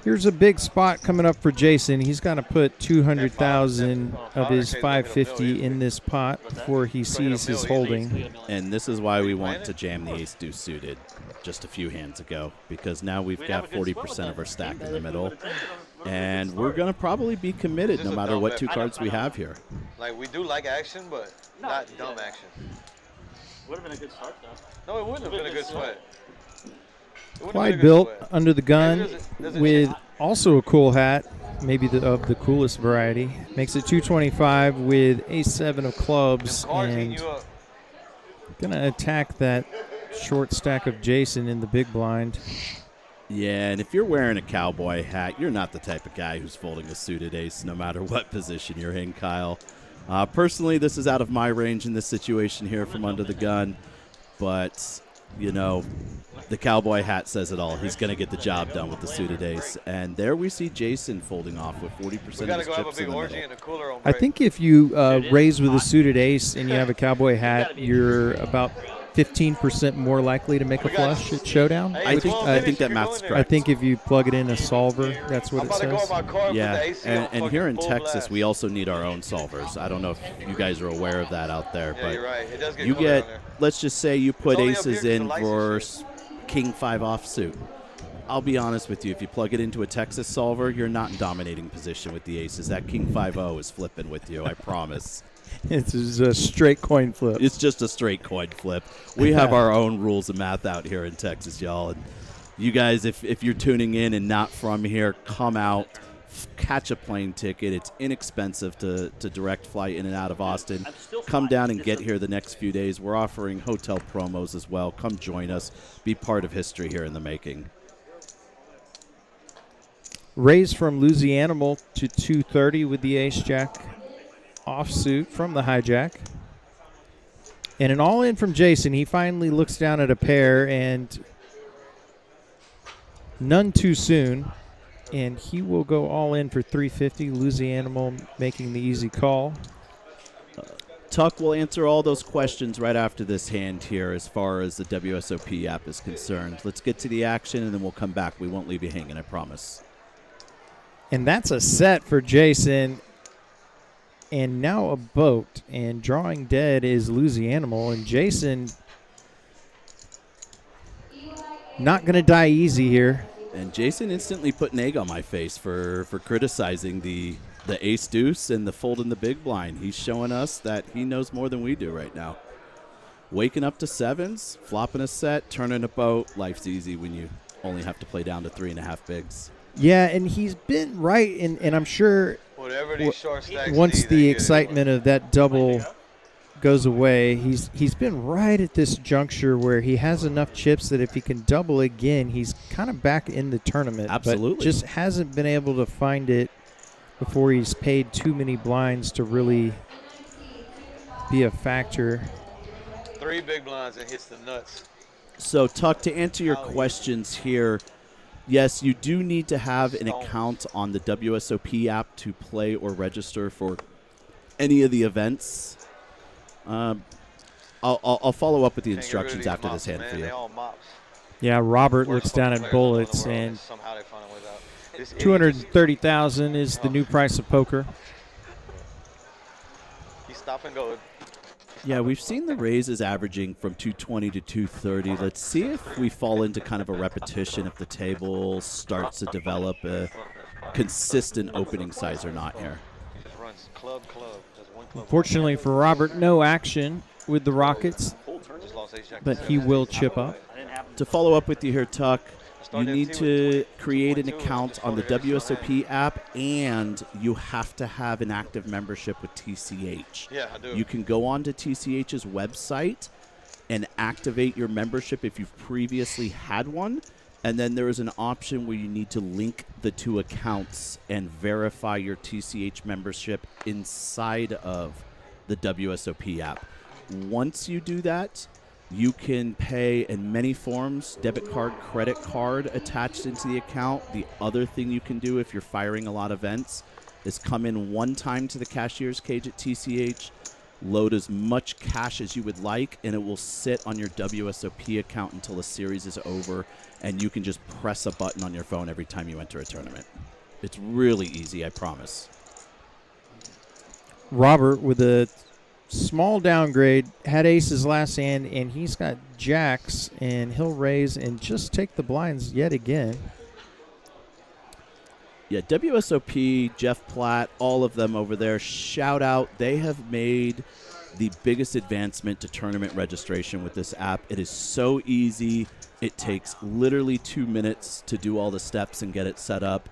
here's a big spot coming up for Jason. He's got to put 200,000 of his 550 in this pot before he sees his holding. And this is why we want to jam the ace deuce suited just a few hands ago, because now we've got 40% of our stack in the middle, and we're going to probably be committed no matter what two cards we have here. Like, we do like action, but not dumb action. Would have been a good start, though. No, it wouldn't have been a good sweat. Clyde built under the gun There's a with also a cool hat, maybe of the coolest variety. Makes it 225 with ace-7 of clubs, cards eating and you up. gonna attack that short stack of Jason in the big blind. Yeah, and if you're wearing a cowboy hat, you're not the type of guy who's folding a suited ace no matter what position you're in, Kyle. Personally, this is out of my range in this situation here from under the gun, but, you know, the cowboy hat says it all. He's going to get the job done with the suited ace. And there we see Jason folding off with 40% of his chips in the middle. I think if you raise with a suited ace and you have a cowboy hat, you're about 15% more likely to make a flush at showdown. I think that math's correct. I think if you plug it in a solver, that's what it says. Yeah, and here in Texas, we also need our own solvers. I don't know if you guys are aware of that out there, but you get, let's just say you put aces in for king 5 offsuit. I'll be honest with you, if you plug it into a Texas solver, you're not in dominating position with the aces. That king 5-0 is flipping with you, I promise. It's a straight coin flip. It's just a straight coin flip. We have our own rules of math out here in Texas, y'all. And you guys, if you're tuning in and not from here, come out, catch a plane ticket. It's inexpensive to direct fly in and out of Austin. Come down and get here the next few days. We're offering hotel promos as well. Come join us. Be part of history here in the making. Raise from Louisianimal to 230 with the ace-jack offsuit from the hijack. And an all-in from Jason. He finally looks down at a pair, and none too soon. And he will go all in for 350. Louisianimal making the easy call. Tuck will answer all those questions right after this hand here as far as the WSOP app is concerned. Let's get to the action, and then we'll come back. We won't leave you hanging, I promise. And that's a set for Jason. And now a boat. And drawing dead is Louisianimal. And Jason not going to die easy here. And Jason instantly put an egg on my face for criticizing the ace-deuce and the fold in the big blind. He's showing us that he knows more than we do right now. Waking up to sevens, flopping a set, turning a boat. Life's easy when you only have to play down to 3.5 bigs. Yeah, and he's been right, and I'm sure once the excitement of that double goes away, he's been right at this juncture where he has enough chips that if he can double again, he's kind of back in the tournament. Absolutely. But just hasn't been able to find it before he's paid too many blinds to really be a factor. 3 big blinds and hits the nuts. So, Tuck, to answer your questions here, yes, you do need to have an account on the WSOP app to play or register for any of the events. I'll follow up with the instructions after this hand for you. Yeah, Robert looks down at bullets, and 230,000 is the new price of poker. He's stop and go. Yeah, we've seen the raises averaging from 220 to 230. Let's see if we fall into kind of a repetition if the table starts to develop a consistent opening size or not here. He just runs club. Unfortunately for Robert, no action with the Rockets, but he will chip up. To follow up with you here, Tuck, you need to create an account on the WSOP app, and you have to have an active membership with TCH. Yeah, I do. You can go on to TCH's website and activate your membership if you've previously had one, and then there is an option where you need to link the 2 accounts and verify your TCH membership inside of the WSOP app. Once you do that, you can pay in many forms, debit card, credit card attached into the account. The other thing you can do if you're firing a lot of events is come in one time to the cashier's cage at TCH, load as much cash as you would like, and it will sit on your WSOP account until the series is over, and you can just press a button on your phone every time you enter a tournament. It's really easy, I promise. Robert with a small downgrade, had aces last hand, and he's got jacks, and he'll raise and just take the blinds yet again. Yeah, WSOP, Jeff Platt, all of them over there, shout out. They have made the biggest advancement to tournament registration with this app. It is so easy. It takes literally 2 minutes to do all the steps and get it set up.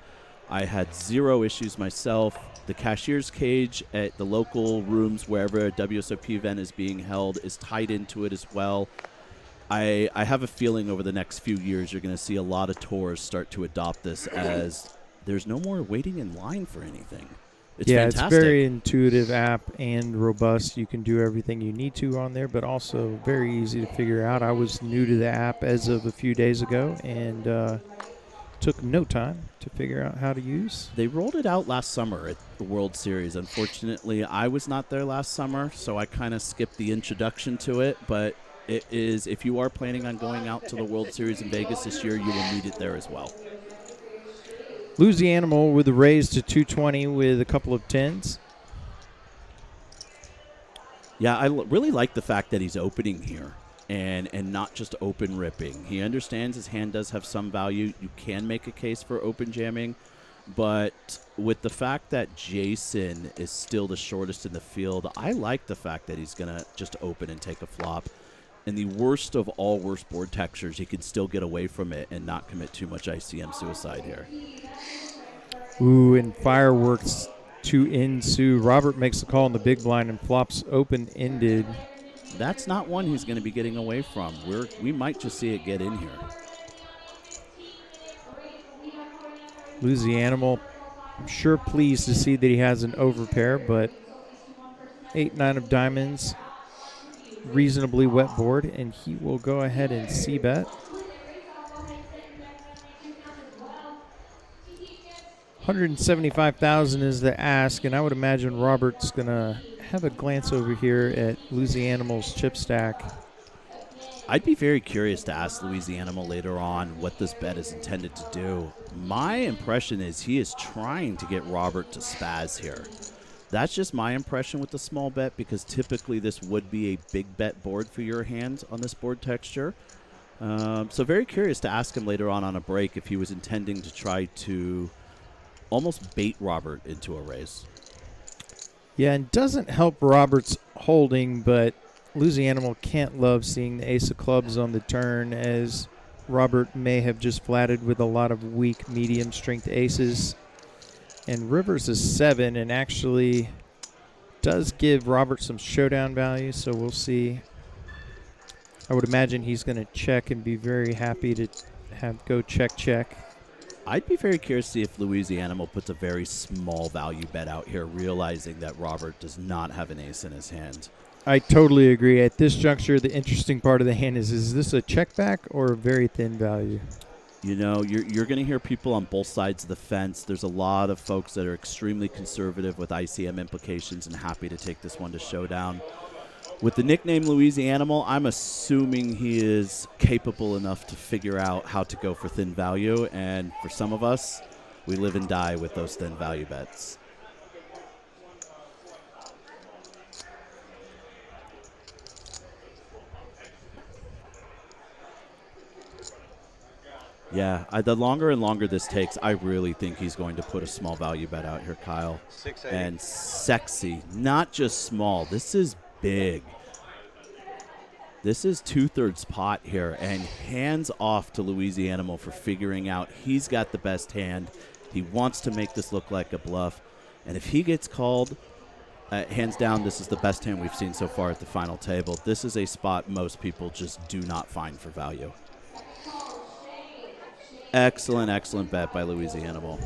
I had 0 issues myself. The cashier's cage at the local rooms wherever a WSOP event is being held is tied into it as well. I have a feeling over the next few years you're going to see a lot of tours start to adopt this, as there's no more waiting in line for anything. It's fantastic. It's a very intuitive app and robust. You can do everything you need to on there, but also very easy to figure out. I was new to the app as of a few days ago, and took no time to figure out how to use. They rolled it out last summer at the World Series. Unfortunately, I was not there last summer, so I kind of skipped the introduction to it, but it is, if you are planning on going out to the World Series in Vegas this year, you will need it there as well. Lose the Animal with a raise to 220 with a couple of 10s. Yeah, I really like the fact that he's opening here and not just open ripping. He understands his hand does have some value. You can make a case for open jamming, but with the fact that Jason is still the shortest in the field, I like the fact that he's going to just open and take a flop. In the worst of all worst board textures, he can still get away from it and not commit too much ICM suicide here. Ooh, and fireworks to ensue. Robert makes the call on the big blind and flops open-ended. That's not one he's going to be getting away from. We might just see it get in here. Lose the Animal. I'm sure pleased to see that he has an overpair, but 8-9 of diamonds. Reasonably wet board, and he will go ahead and c-bet. 175,000 is the ask, and I would imagine Robert's going to have a glance over here at Lose the Animal's chip stack. I'd be very curious to ask Lose the Animal later on what this bet is intended to do. My impression is he is trying to get Robert to spaz here. That's just my impression with the small bet, because typically this would be a big bet board for your hand on this board texture. So very curious to ask him later on a break if he was intending to try to almost bait Robert into a raise. Yeah, and doesn't help Robert's holding, but Lose the Animal can't love seeing the ace of clubs on the turn, as Robert may have just flatted with a lot of weak medium strength aces. And Rivers is 7 and actually does give Robert some showdown value, so we'll see. I would imagine he's going to check and be very happy to have go check. I'd be very curious to see if Lose the Animal puts a very small value bet out here, realizing that Robert does not have an ace in his hand. I totally agree. At this juncture, the interesting part of the hand is this a check back or a very thin value? You know, you're going to hear people on both sides of the fence. There's a lot of folks that are extremely conservative with ICM implications and happy to take this one to showdown. With the nickname Lose the Animal, I'm assuming he is capable enough to figure out how to go for thin value, and for some of us, we live and die with those thin value bets. Yeah, the longer and longer this takes, I really think he's going to put a small value bet out here, Kyle. 680. And sexy, not just small. This is big. This is 2/3 pot here, and hands off to Lose the Animal for figuring out he's got the best hand. He wants to make this look like a bluff, and if he gets called, hands down, this is the best hand we've seen so far at the final table. This is a spot most people just do not find for value. Excellent, excellent bet by Lose the Animal.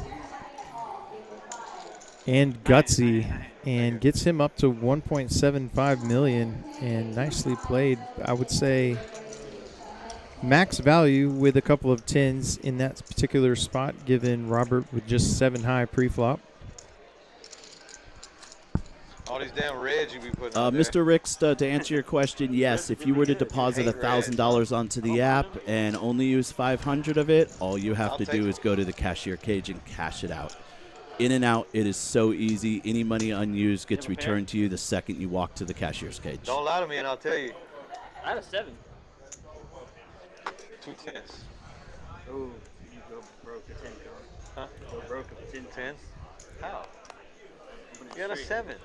And gutsy, and gets him up to 1.75 million, and nicely played. I would say max value with a couple of 10s in that particular spot, given Robert with just 7 high pre-flop. All these damn reds you be putting on there. Mr. Ricks, to answer your question, yes, if you were to deposit $1,000 onto the app and only use 500 of it, all you have to do is go to the cashier cage and cash it out. In and out, it is so easy. Any money unused gets returned to you the second you walk to the cashier's cage. Don't lie to me and I'll tell you. I had a 7. 2 10s. Oh, you go broke a 10 card. Huh? Go broke a 10 10s? How? You got a 7.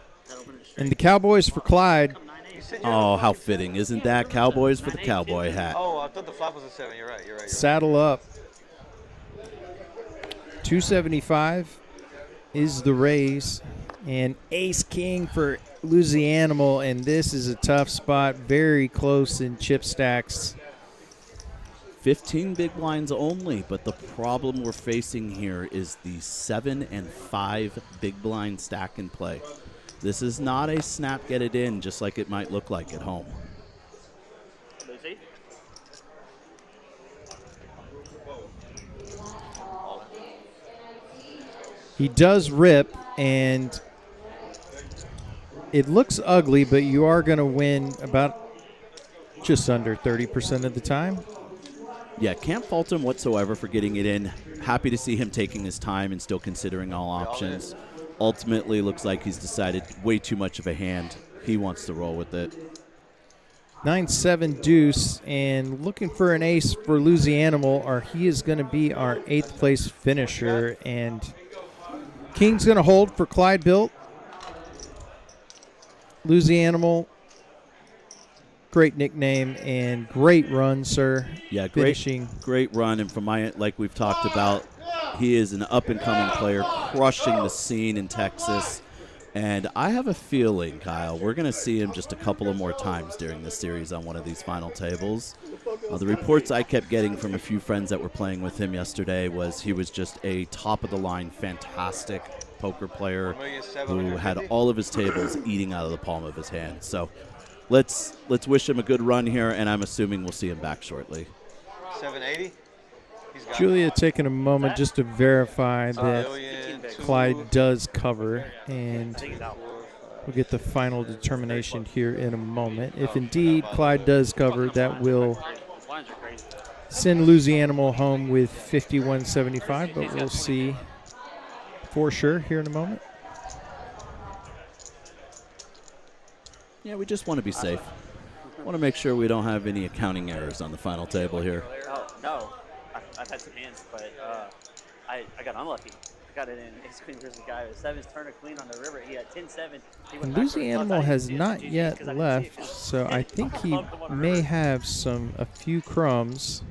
And the Cowboys for Clyde said Oh, how fitting. Isn't that Cowboys for the cowboy hat? Oh, I thought the flop was a 7. You're right. You're right. Saddle up. 275 is the raise. And ace-king for Louisianimal, and this is a tough spot. Very close in chip stacks. 15 big blinds only, but the problem we're facing here is the 7 and 5 big blind stack in play. This is not a snap get it in just like it might look like at home. Lucy? He does rip, and it looks ugly, but you are going to win about just under 30% of the time. Yeah, can't fault him whatsoever for getting it in. Happy to see him taking his time and still considering all options. Ultimately, looks like he's decided way too much of a hand. He wants to roll with it. 9-7 deuce, and looking for an ace for Louisianimal, or he is going to be our 8th place finisher. And King's going to hold for Clyde Built. Louisianimal, great nickname and great run, sir. Yeah, great run. And from like we've talked about, he is an up-and-coming player, crushing the scene in Texas. And I have a feeling, Kyle, we're going to see him just a couple of more times during this series on one of these final tables. The reports I kept getting from a few friends that were playing with him yesterday was he was just a top-of-the-line, fantastic poker player who had all of his tables eating out of the palm of his hand. So let's wish him a good run here, and I'm assuming we'll see him back shortly. 780. Julia taking a moment just to verify that Clyde does cover, and we'll get the final determination here in a moment. If indeed Clyde does cover, that will send Louisianimal home with 51.75, but we'll see for sure here in a moment. Yeah, we just want to be safe. Want to make sure we don't have any accounting errors on the final table here. Oh, no. I've had some hands, but I got unlucky. I got it in ace queen versus a guy with 7's turn of queen on the river. He had 10-7. And Louisianimal has not yet left, so I think he may have a few crumbs.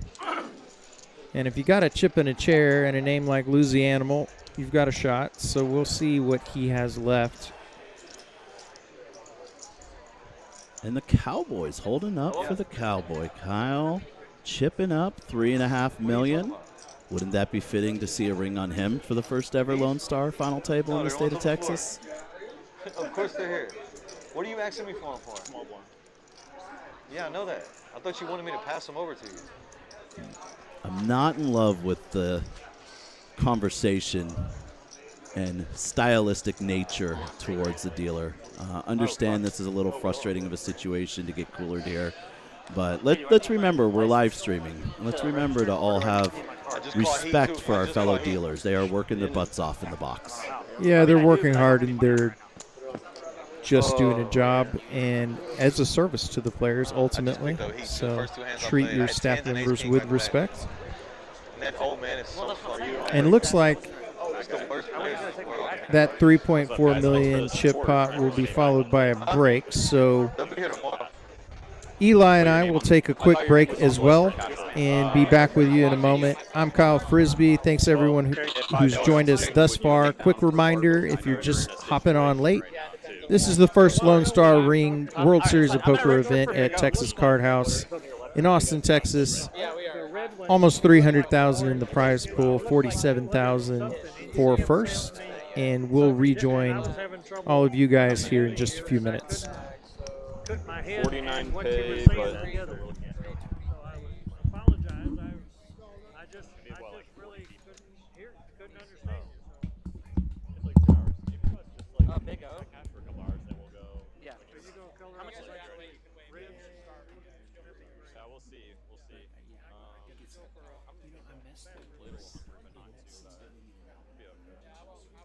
And if you got a chip in a chair and a name like Louisianimal, you've got a shot. So we'll see what he has left. And the Cowboys holding up for the Cowboy. Kyle chipping up $3.5 million. Wouldn't that be fitting to see a ring on him for the first ever Lone Star final table in the state of Texas? Of course they're here. What are you asking me for? Small blind. Yeah, I know that. I thought you wanted me to pass them over to you. I'm not in love with the conversation and stylistic nature towards the dealer. Understand this is a little frustrating of a situation to get cooler here, but let's remember we're live streaming. Let's remember to all have respect for our fellow dealers. They are working their butts off in the box. Yeah, they're working hard, and they're just doing a job and as a service to the players ultimately. So treat your staff members with respect. And looks like that 3.4 million chip pot will be followed by a break. So Eli and I will take a quick break as well and be back with you in a moment. I'm Kyle Frisbee. Thanks everyone who's joined us thus far. Quick reminder, if you're just hopping on late, this is the first Lone Star Ring World Series of Poker event at Texas Card House in Austin, Texas. Almost 300,000 in the prize pool, 47,000 for first, and we'll rejoin all of you guys here in just a few minutes. 49 pay, but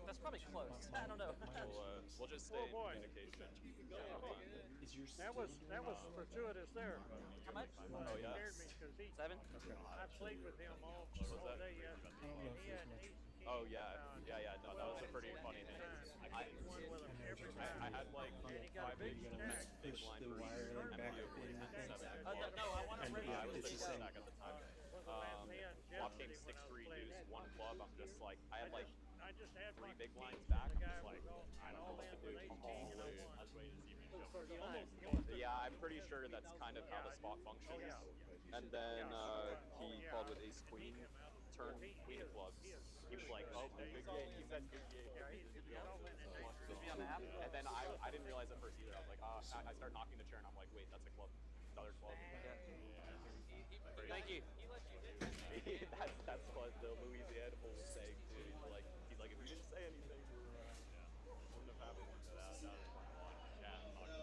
That's probably close. I don't know. we'll just stay in communication. That was fortuitous there. How much? Oh, yeah. Scared me because he. 7? I played with him all day yesterday. He had 8. Oh, yeah. No, that was a pretty funny thing. I won with him every time. I had like And he got 5 big blind. What'd you say? Stack at the time. Flop king 6-3 deuce, one club. I'm just like, I had like I just had 3 my big blinds the back. I'm guy just like, was all- I don't know all what in to with do. 18 and I won. I was waiting to see if you show He almost Yeah, I'm pretty sure that's kind of how the spot functions. And then he called with ace queen, turned queen of clubs. He was like, oh, good game. He said good game. And then I didn't realize at first either. I was like, I started knocking the chair and I'm like, wait, that's a club. Another club. Thank you. That's what the Louisiana bull was saying too. He's like, if you didn't say anything, wouldn't have happened. That was fun to watch. Chat and talk to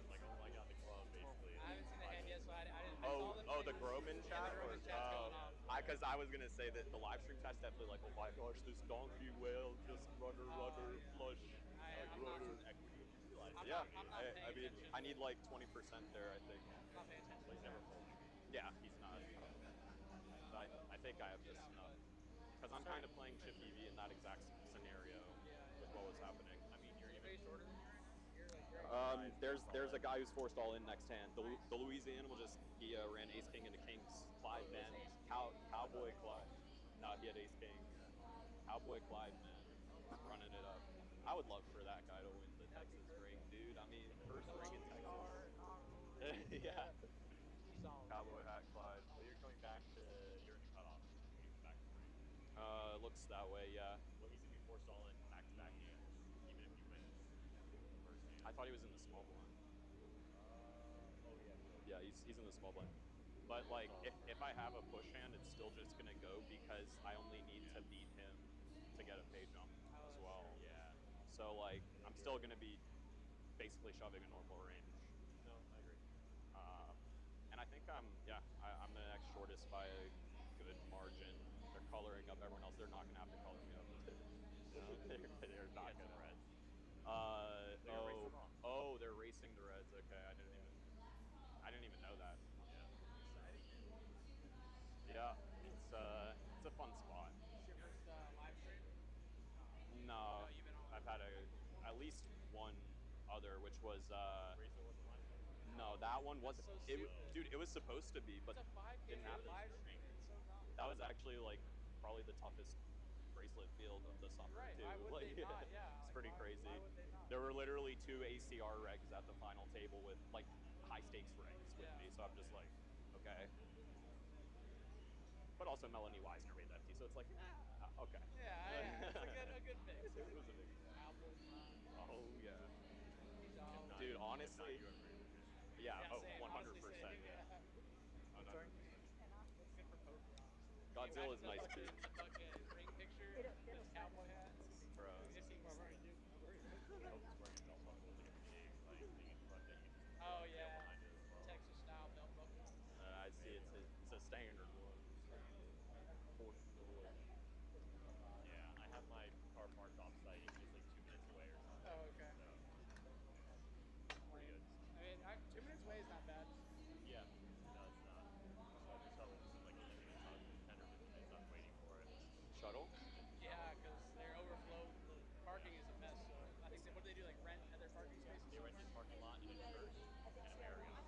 like, oh my god, the club basically. I haven't seen the hand yet, so I didn't. Oh, the Groman chat? The Groman chat's going on. Because I was gonna say that the live stream chat's definitely like, oh my gosh, this donkey whale just runner, flush. I'm not runner. equity. I'm not I mean, attention. I need like 20% there, I think. I'm not paying attention. He's never full. Yeah, he's not. I think I have just enough. Because I'm kind of playing chip EV in that exact scenario with what was happening. I mean, you're even shorter than there's a guy who's forced all in next hand. The Louisiana will just he ran ace king into kings. Clyde man, cowboy Clyde. No, he had ace king. Cowboy Clyde man, running it up. I would love for that guy to win the Texas ring, dude. I mean, first ring in Texas. Yeah. Cowboy hat Clyde. So you're coming back to you're in the cutoff. You're back to three. Looks that way, yeah. Well, he's gonna be forced all in back-to-back hands, even if he wins the first hand. I thought he was in the small blind. Oh yeah. Yeah, he's in the small blind. But like, if I have a push hand, it's still just gonna go because I only need to beat him to get a pay jump as well. Yeah. So like, I'm still gonna be basically shoving a normal range. No, I agree. And I think I'm the next shortest by a good margin. They're coloring up everyone else. They're not gonna have to color me up. they're not gonna. Reds. They're racing the reds. Okay, I didn't even know that. Yeah, it's a fun spot. Is your first live stream? No, I've had at least one other, which was no, that one wasn't. Dude, it was supposed to be, but didn't happen. That was actually like probably the toughest bracelet field of the summer too. It's pretty crazy. There were literally 2 ACR regs at the final table with like high stakes regs with me, so I'm just like, okay. But also Melanie Weisner made that tee, so it's like, okay. Yeah, it's a good mix. It was a big Oh yeah. Dude, honestly, yeah, 100%. Yeah. Godzilla's nice too. The fucking ring picture, this cowboy hat. Bro. Oh yeah, Texas style belt buckle. I see it's a standard one. Yeah, I have my car parked off site. It's just like 2 minutes away or something. Oh, okay. So, pretty good. I mean, 2 minutes away is not bad. Yeah, no, it's not. So the shuttle is like 10 or 15 minutes. I'm waiting for it. Shuttle? Yeah, because they're overflow. The parking is a mess. So I think what do they do? Like rent other parking spaces? They rent this parking lot in Church in America.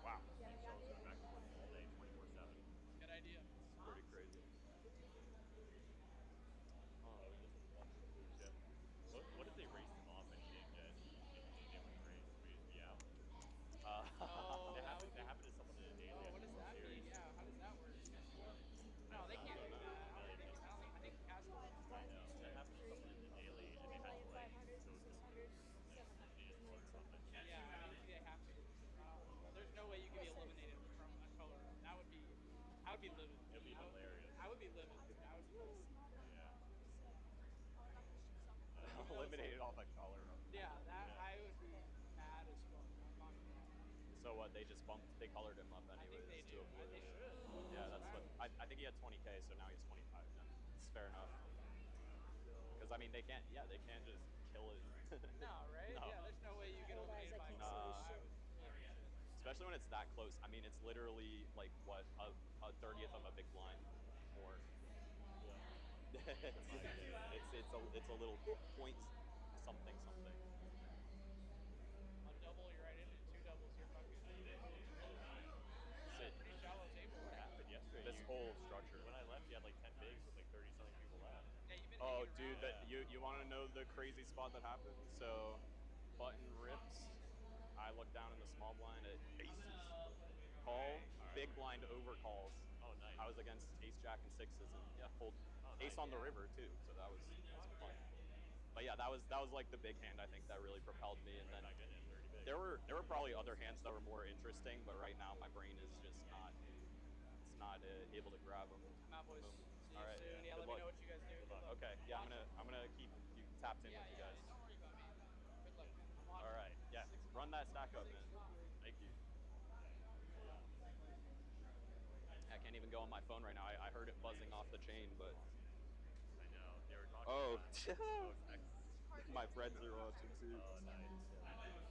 Wow. And shuttles go back and forth all day, 24/7. Good idea. It's pretty crazy. What if they raced him off and he didn't get raced? Would he be out? That happened to someone in a daily. What does that mean? Yeah, how does that work? No, they can't do that. I think Castle. I know. That happened to someone in the daily and they had to like go to something. Yeah, I mean, they have to. There's no way you can be eliminated from a color. I would be livid. It'd be hilarious. I would be livid. Yeah. Eliminated off a color. Yeah, I would be mad as fuck. So what? They just they colored him up anyways. I think they do. They should. Yeah, that's what. I think he had 20K, so now he has 25. Yeah, it's fair enough. Because I mean, they can't just kill it. No, right? No. Yeah, there's no way you get eliminated by Especially when it's that close. I mean, it's literally like what a 30th of a big blind more. it's a little point something. A double, you're right into 2 doubles, you're fucking. Oh, dude, you want to know the crazy spot that happened? So, button rips. I look down in the small blind at aces. Call, big blind over calls. Oh, nice. I was against ace, jack, and sixes, and yeah, fold ace on the river too. So that was fun. But yeah, that was like the big hand I think that really propelled me. And then there were probably other hands that were more interesting, but right now my brain is just not able to grab them. I'm out, boys. See you All right. soon. Yeah, let me know what you guys do. Okay. Yeah, I'm gonna keep you tapped in with you guys. Don't worry about me. Good luck, man. I'm watching. All right. Yeah. Run that stack up, man. Thank you. I can't even go on my phone right now. I heard it buzzing off the chain, but I know. They were talking oh, about my friends are watching too. Oh, nice. Yeah, there's a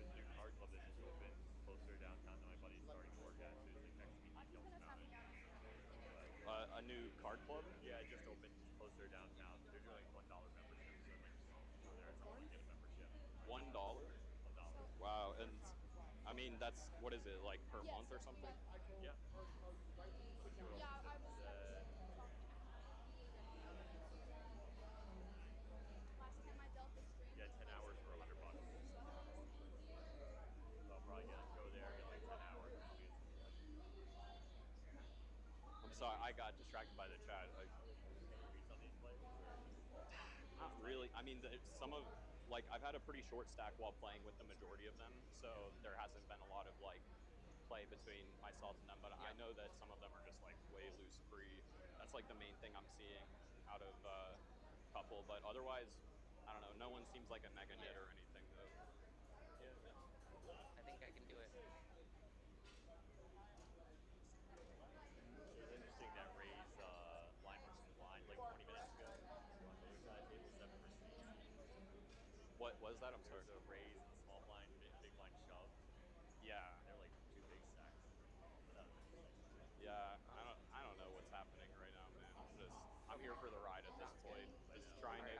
new card club that just opened closer downtown that my buddy's starting to work at. So he's like texting me details about it. A new card club? Yeah, it just opened closer downtown. They're doing like $1 membership, so I might just go there at some point and get a membership. $1? $1. Wow, and I mean that's what is it like per month or something? Yeah. Which you also said. Yeah, 10 hours for $100. So I'll probably go there, get like 10 hours, and probably get some clubs. I'm sorry, I got distracted by the chat. Like, Can you read some of these plays, or not really. I mean, some of like I've had a pretty short stack while playing with the majority of them, so there hasn't been a lot of like play between myself and them. But I know that some of them are just like way loose free. That's like the main thing I'm seeing out of couple. But otherwise, I don't know. No one seems like a mega nit or anything though. I think I can do it. It's interesting that Ray's line was blind like 20 minutes ago on the other side, table 7 versus 18. What was that? I'm sorry. So Rays and small blind, big blind shove. Yeah. They're like 2 big stacks. So that was interesting. Yeah. I don't know what's happening right now, man. I'm here for the ride at this point. Just trying to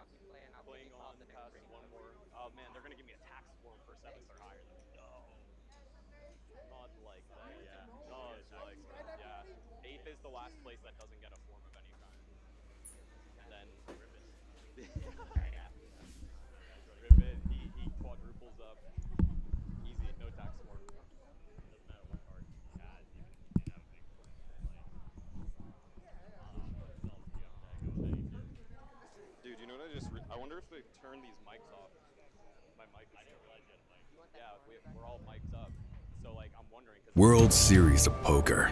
cling on past one more. Oh man, they're gonna give me a tax score for 7th or higher. No. Not like that. Yeah. Not like that. Yeah. 8th is the last place that doesn't get a form of any kind. And then Ribbit. Ribbit, he quadruples up. Easy, no tax score. Doesn't matter what card he has, even if he didn't have a big form. Dude, you know what I wonder if they turn these mics off. My mic is. I didn't realize you had a mic. Yeah, we're all mic'd up. So like I'm wondering. World Series of Poker,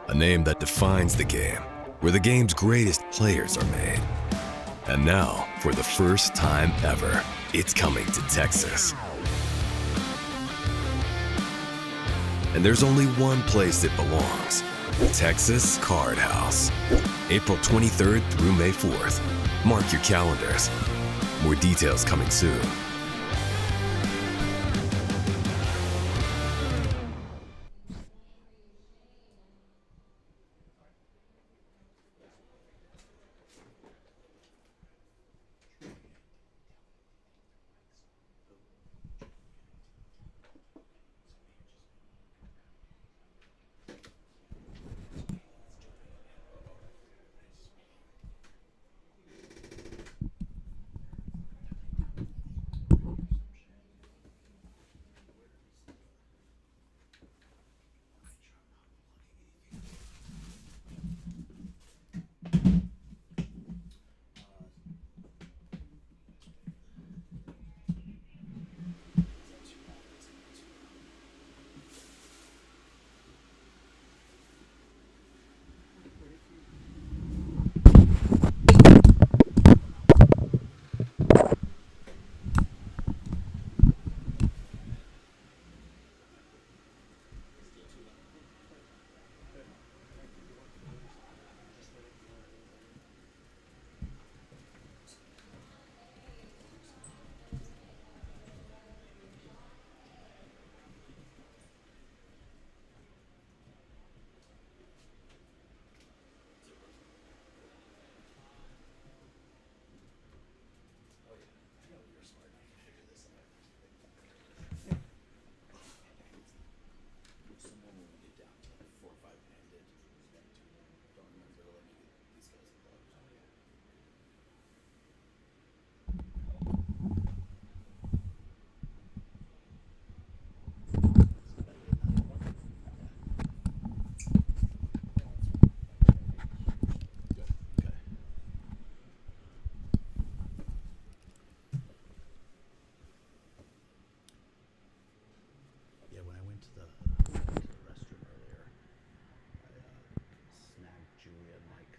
a name that defines the game, where the game's greatest players are made. And now, for the first time ever, it's coming to Texas. And there's only one place it belongs: Texas Card House. April 23rd through May 4th. Mark your calendars. More details coming soon.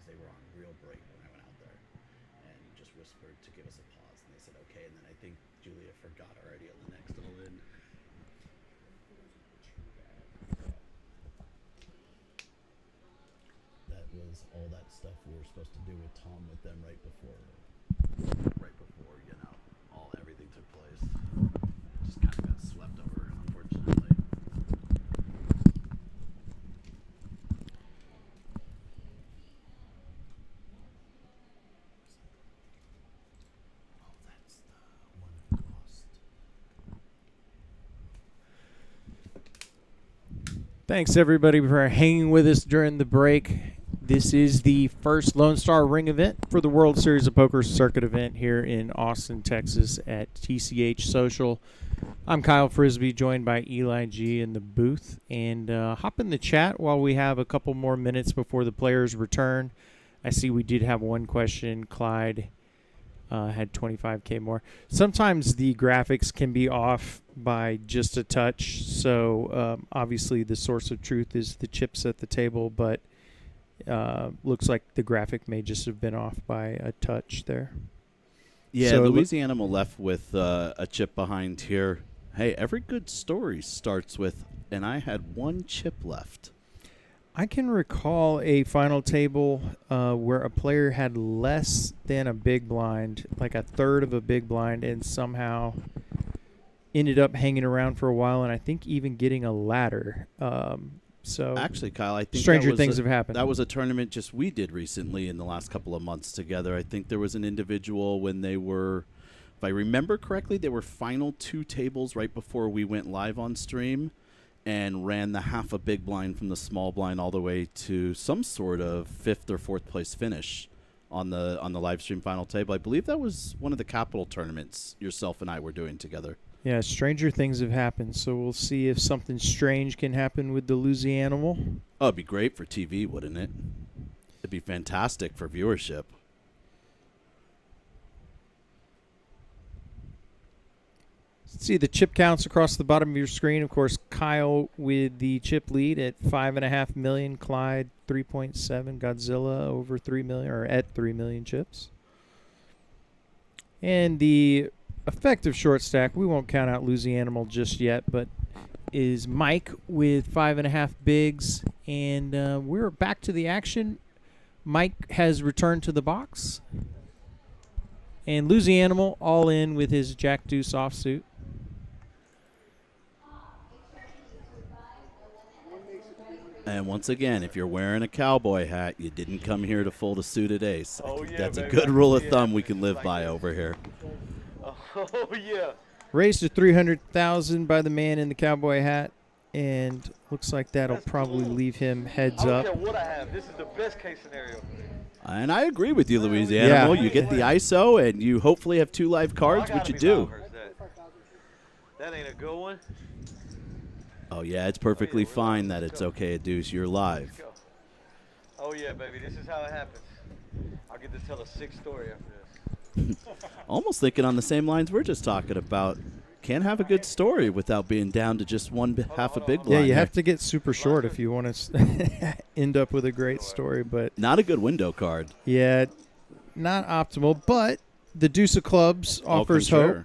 they were on real break when I went out there, and just whispered to give us a pause, and they said okay, and then I think Julia forgot already on the next all-in. That was all that stuff we were supposed to do with Tom with them right before everything took place. Just kind of got swept over, unfortunately. Oh, that's the one we lost. Thanks, everybody, for hanging with us during the break. This is the first Lone Star Ring event for the World Series of Poker Circuit event here in Austin, Texas at TCH Social. I'm Kyle Frisbee, joined by Eli G in the booth. And hop in the chat while we have a couple more minutes before the players return. I see we did have one question. Clyde had 25K more. Sometimes the graphics can be off by just a touch. So obviously the source of truth is the chips at the table, but looks like the graphic may just have been off by a touch there. Yeah, so Louisiana left with a chip behind here. Hey, every good story starts with, and I had one chip left. I can recall a final table where a player had less than a big blind, like a third of a big blind, and somehow ended up hanging around for a while, and I think even getting a ladder. So actually, Kyle, I think stranger things have happened. That was a tournament just we did recently in the last couple of months together. I think there was an individual when they were, if I remember correctly, they were final 2 tables right before we went live on stream, and ran the half a big blind from the small blind all the way to some sort of 5th or 4th place finish on the live stream final table. I believe that was one of the Capital tournaments yourself and I were doing together. Yeah, stranger things have happened, so we'll see if something strange can happen with the Louisiana. Oh, it'd be great for TV, wouldn't it? It'd be fantastic for viewership. See the chip counts across the bottom of your screen. Of course, Kyle with the chip lead at 5.5 million. Clyde 3.7. Godzilla over 3 million, or at 3 million chips. And the effective short stack, we won't count out Louisiana just yet, but is Mike with 5.5 bigs. And we're back to the action. Mike has returned to the box. And Louisiana all in with his Jack Deuce offsuit. And once again, if you're wearing a cowboy hat, you didn't come here to fold a suited ace. I think that's a good rule of thumb we can live by over here. Oh, yeah. Raised to 300,000 by the man in the cowboy hat, and looks like that'll probably leave him heads up. I don't care what I have. This is the best case scenario. And I agree with you, Louisiana. Yeah. You get the ISO, and you hopefully have 2 live cards, which you do. That ain't a good one. Oh, yeah, it's perfectly fine that it's okay at deuce. You're live. Oh, yeah, baby. This is how it happens. I'll get to tell a sick story after this. Almost thinking on the same lines we're just talking about. Can't have a good story without being down to just half a big blind. Yeah, you have to get super short if you want to end up with a great story. But not a good window card. Yeah, not optimal, but the deuce of clubs offers hope.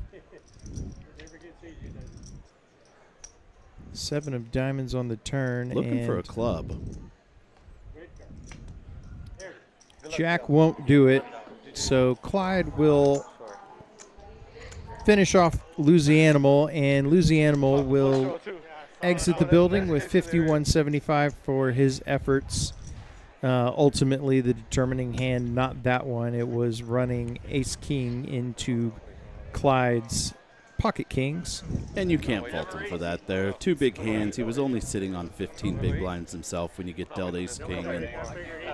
7 of diamonds on the turn. Looking for a club. Jack won't do it, so Clyde will finish off Louisiana, and Louisiana will exit the building with 51.75 for his efforts. Ultimately, the determining hand, not that one. It was running ace-king into Clyde's pocket kings. And you can't fault him for that. They're 2 big hands. He was only sitting on 15 big blinds himself when you get dealt ace-king. And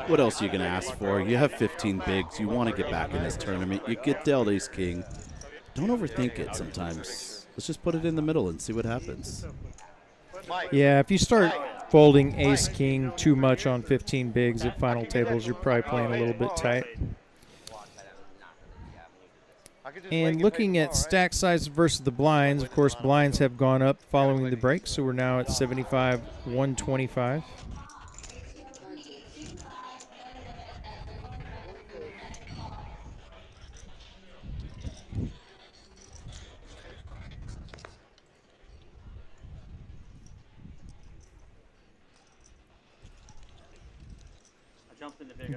what else are you going to ask for? You have 15 bigs. You want to get back in this tournament. You get dealt ace-king. Don't overthink it sometimes. Let's just put it in the middle and see what happens. Yeah, if you start folding ace-king too much on 15 bigs at final tables, you're probably playing a little bit tight. And looking at stack size versus the blinds, of course, blinds have gone up following the break, so we're now at 75, 125.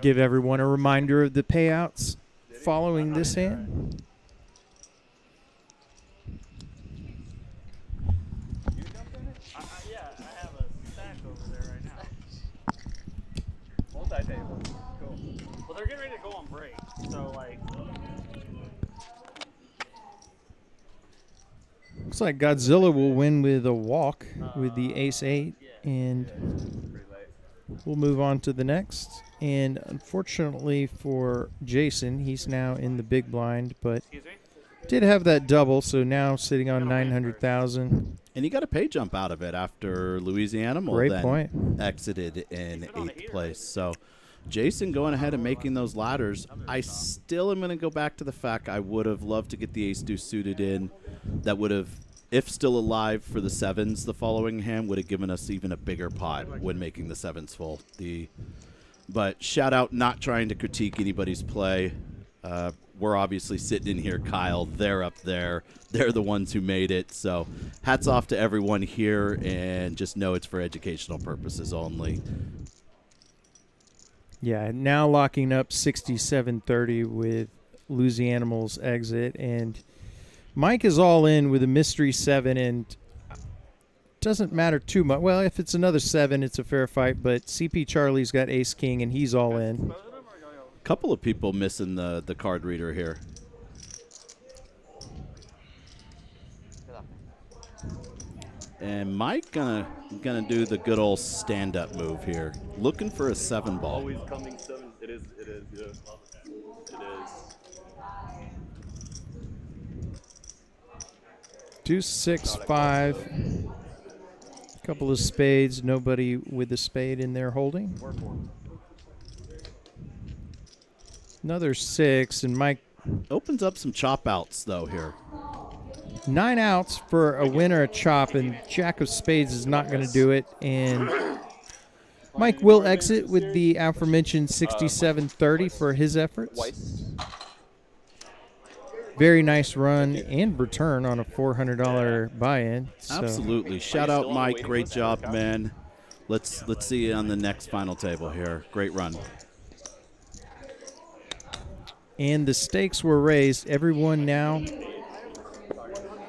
Give everyone a reminder of the payouts following this hand. Yeah, I have a stack over there right now. Multi-table. Cool. Well, they're getting ready to go on break, so like. Looks like Godzilla will win with a walk with the ace-8, and we'll move on to the next. And unfortunately for Jason, he's now in the big blind, but did have that double, so now sitting on 900,000. And he got a pay jump out of it after Louisiana Great then point. exited in 8th place. So Jason going ahead and making those ladders. I still am going to go back to the fact I would have loved to get the ace-deuce suited in. That would have, if still alive for the sevens the following hand, would have given us even a bigger pot when making the sevens full. But shout out, not trying to critique anybody's play. We're obviously sitting in here, Kyle. They're up there. They're the ones who made it. So hats off to everyone here, and just know it's for educational purposes only. Yeah, now locking up 67-30 with Louisiana's exit, and Mike is all in with a mystery 7, and doesn't matter too much. Well, if it's another 7, it's a fair fight, but CP Charlie's got ace-king, and he's all in. Couple of people missing the card reader here. And Mike gonna do the good old stand-up move here, looking for a 7 ball. Always coming 7. It is, yeah. It is. Deuce 6 5. Couple of spades. Nobody with a spade in there holding. Another 6, and Mike opens up some chop outs though here. 9 outs for a winner, a chop, and Jack of Spades is not going to do it. And Mike will exit with the aforementioned 67-30 for his efforts. Very nice run and return on a $400 buy-in. So. Absolutely. Shout out, Mike. Great job, man. Let's see you on the next final table here. Great run. And the stakes were raised. Everyone now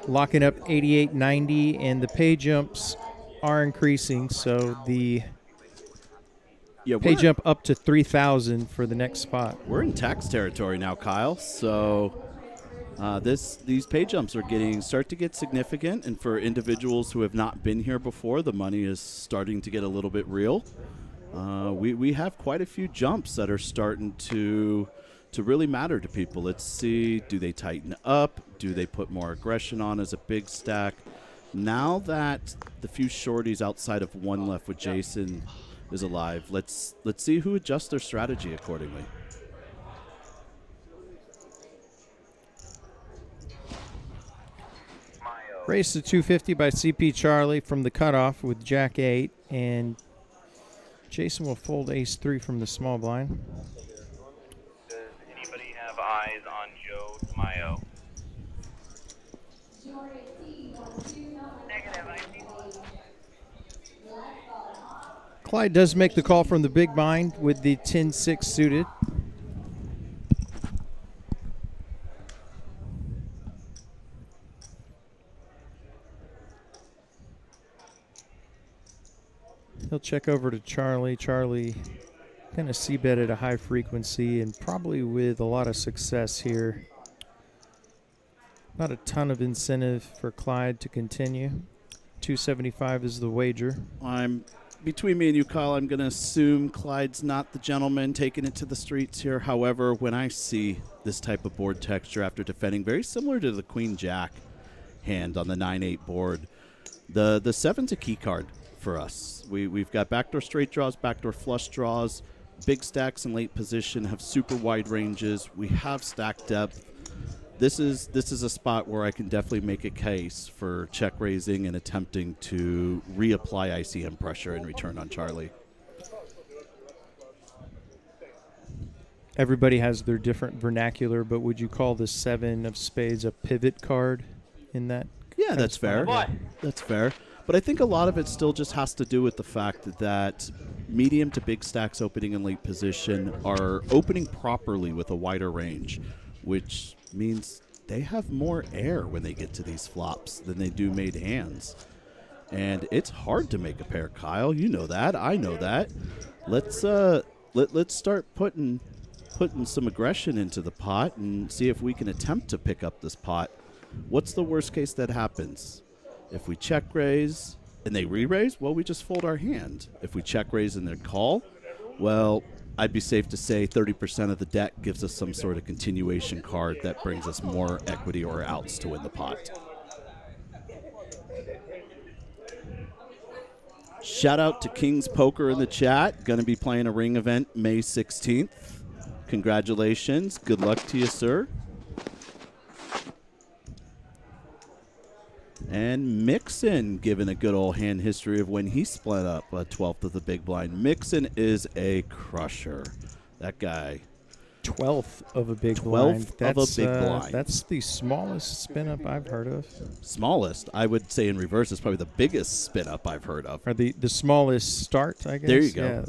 locking up 88.90, and the pay jumps are increasing. So the pay jump up to 3,000 for the next spot. We're in tax territory now, Kyle. So these pay jumps are start to get significant, and for individuals who have not been here before, the money is starting to get a little bit real. We have quite a few jumps that are starting to really matter to people. Let's see, do they tighten up? Do they put more aggression on as a big stack? Now that the few shorties outside of one left with Jason is alive, let's see who adjusts their strategy accordingly. Race to 250 by CP Charlie from the cutoff with Jack 8, and Jason will fold ace 3 from the small blind. Does anybody have eyes on Joe Tamayo? Clyde does make the call from the big blind with the 10-6 suited. He'll check over to Charlie. Charlie kind of c-bet at a high frequency and probably with a lot of success here. Not a ton of incentive for Clyde to continue. 275 is the wager. Between me and you, Kyle, I'm going to assume Clyde's not the gentleman taking it to the streets here. However, when I see this type of board texture after defending, very similar to the Queen-Jack hand on the 9-8 board, the 7's a key card for us. We've got backdoor straight draws, backdoor flush draws, big stacks in late position, have super wide ranges. We have stack depth. This is a spot where I can definitely make a case for check raising and attempting to reapply ICM pressure in return on Charlie. Everybody has their different vernacular, but would you call the 7 of spades a pivot card in that? Yeah, that's fair. That's fair. But I think a lot of it still just has to do with the fact that medium to big stacks opening in late position are opening properly with a wider range, which means they have more air when they get to these flops than they do made hands. And it's hard to make a pair, Kyle. You know that. I know that. Let's start putting some aggression into the pot and see if we can attempt to pick up this pot. What's the worst case that happens? If we check raise and they re-raise, well, we just fold our hand. If we check raise and they call, well, I'd be safe to say 30% of the deck gives us some sort of continuation card that brings us more equity or outs to win the pot. Shout out to King's Poker in the chat. Going to be playing a ring event May 16th. Congratulations. Good luck to you, sir. And Mixon giving a good old hand history of when he split up a 12th of the big blind. Mixon is a crusher. That guy. 12th of a big blind. 12th of a big blind. That's the smallest spin up I've heard of. Smallest, I would say in reverse, is probably the biggest spin up I've heard of. Or the smallest start, I guess. There you go.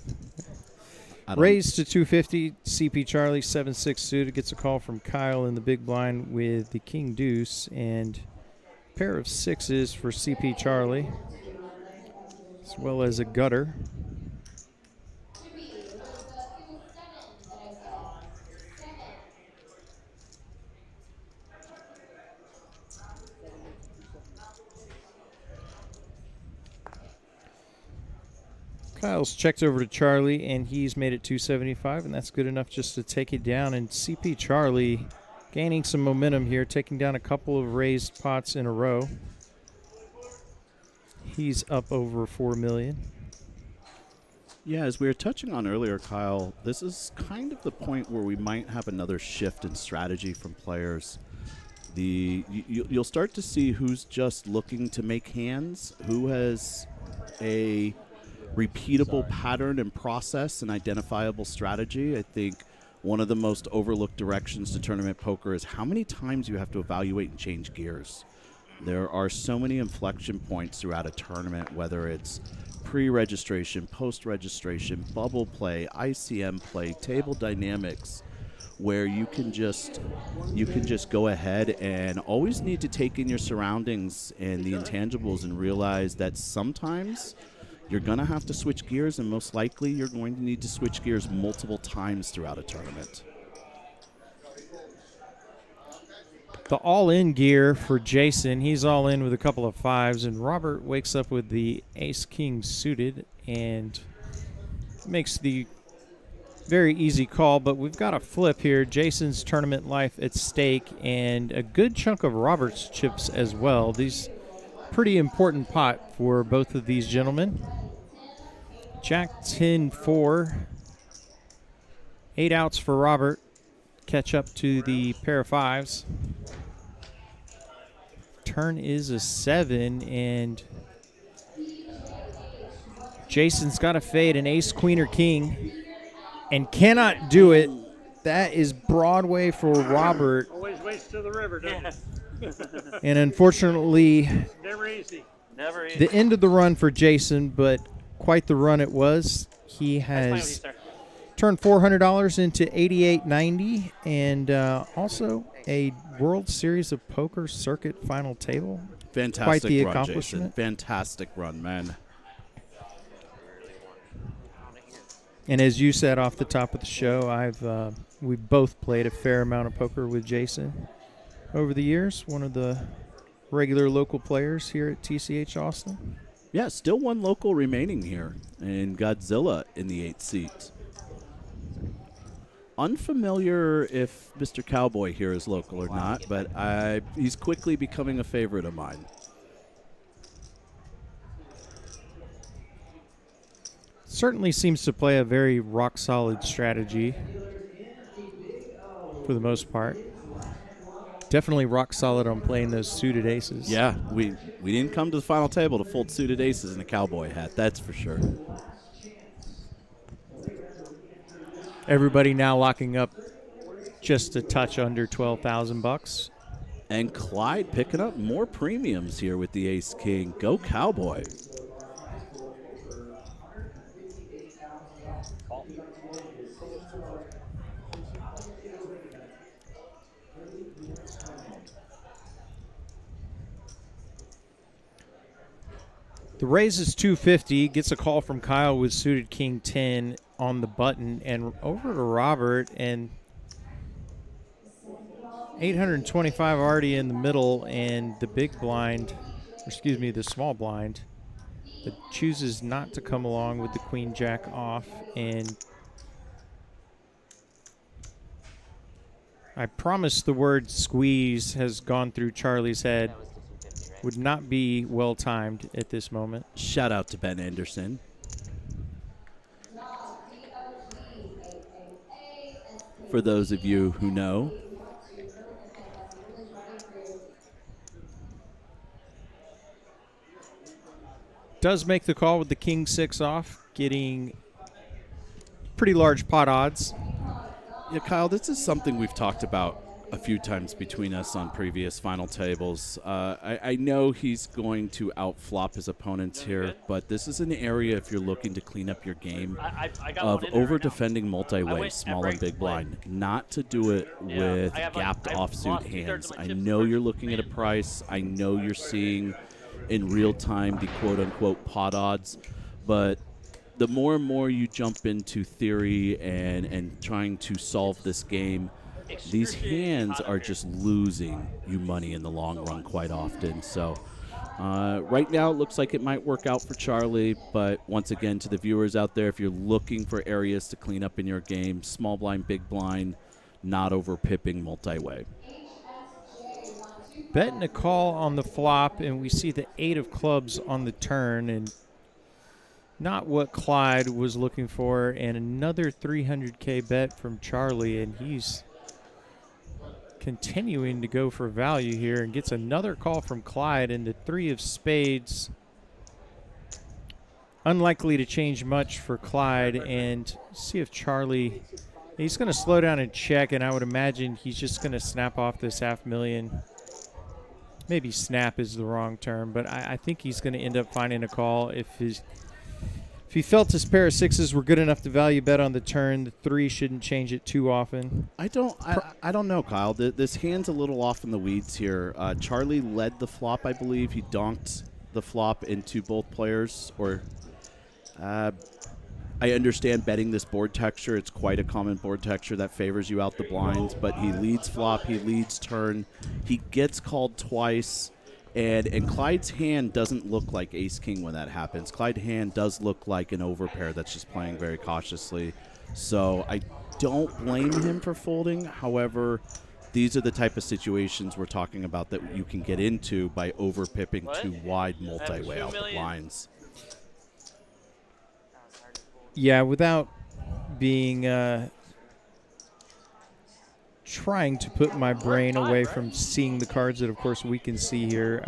Yeah. Raised to 250. CP Charlie 7-6 suited gets a call from Kyle in the big blind with the king deuce and pair of sixes for CP Charlie, as well as a gutter. Kyle's checked over to Charlie, and he's made it 275, and that's good enough just to take it down. And CP Charlie gaining some momentum here, taking down a couple of raised pots in a row. He's up over 4 million. Yeah, as we were touching on earlier, Kyle, this is kind of the point where we might have another shift in strategy from players. You'll start to see who's just looking to make hands, who has a repeatable pattern and process and identifiable strategy. I think one of the most overlooked directions to tournament poker is how many times you have to evaluate and change gears. There are so many inflection points throughout a tournament, whether it's pre-registration, post-registration, bubble play, ICM play, table dynamics, where you can just go ahead and always need to take in your surroundings and the intangibles and realize that sometimes you're going to have to switch gears, and most likely you're going to need to switch gears multiple times throughout a tournament. The all-in gear for Jason, he's all in with a couple of fives, and Robert wakes up with the ace-king suited and makes the very easy call, but we've got a flip here. Jason's tournament life at stake, and a good chunk of Robert's chips as well. These pretty important pot for both of these gentlemen. Jack 10-4. 8 outs for Robert. Catch up to the pair of fives. Turn is a 7, and Jason's got to fade an ace, queen, or king, and cannot do it. That is Broadway for Robert. Always waits to the river, doesn't it? And unfortunately, Never easy. Never easy. the end of the run for Jason, but quite the run it was. He has turned $400 into $88.90, and also a World Series of Poker Circuit Final Table. Fantastic Quite the run, accomplishment. Jason. Fantastic run, man. And as you said off the top of the show, we've both played a fair amount of poker with Jason over the years. One of the regular local players here at TCH Austin. Yeah, still one local remaining here, and Godzilla in the 8th seat. Unfamiliar if Mr. Cowboy here is local or not, but he's quickly becoming a favorite of mine. Certainly seems to play a very rock-solid strategy for the most part. Definitely rock-solid on playing those suited aces. Yeah, we didn't come to the final table to fold suited aces in a cowboy hat, that's for sure. Everybody now locking up just a touch under $12,000. And Clyde picking up more premiums here with the ace-king. Go Cowboy. The raise is 250. Gets a call from Kyle with suited king 10 on the button, and over to Robert, and 825 already in the middle, and the big blind, excuse me, the small blind, that chooses not to come along with the queen jack off. And I promise the word squeeze has gone through Charlie's head. Would not be well timed at this moment. Shout out to Ben Anderson. For those of you who know, does make the call with the king 6 off, getting pretty large pot odds. Yeah, Kyle, this is something we've talked about a few times between us on previous final tables. I know he's going to outflop his opponents here, but this is an area, if you're looking to clean up your game, of over-defending multi-way, small and big blind. Not to do it with gapped offsuit hands. I know you're looking at a price. I know you're seeing in real time the quote-unquote pot odds, but the more and more you jump into theory and trying to solve this game, these hands are just losing you money in the long run quite often. So right now it looks like it might work out for Charlie, but once again, to the viewers out there, if you're looking for areas to clean up in your game, small blind, big blind, not over pipping multi-way. Betting a call on the flop, and we see the 8 of clubs on the turn, and not what Clyde was looking for, and another 300K bet from Charlie, and he's continuing to go for value here and gets another call from Clyde, and the 3 of spades. Unlikely to change much for Clyde, and see if Charlie, he's going to slow down and check, and I would imagine he's just going to snap off this $500,000. Maybe snap is the wrong term, but I think he's going to end up finding a call. If he felt his pair of sixes were good enough to value bet on the turn, the 3 shouldn't change it too often. I don't know, Kyle. This hand's a little off in the weeds here. Charlie led the flop, I believe. He donked the flop into both players, or I understand betting this board texture. It's quite a common board texture that favors you out the blinds, but he leads flop, he leads turn, he gets called twice, and Clyde's hand doesn't look like ace-king when that happens. Clyde's hand does look like an overpair that's just playing very cautiously, so I don't blame him for folding. However, these are the type of situations we're talking about that you can get into by over-pipping too wide multi-way out the blinds. Yeah, without being trying to put my brain away from seeing the cards that, of course, we can see here.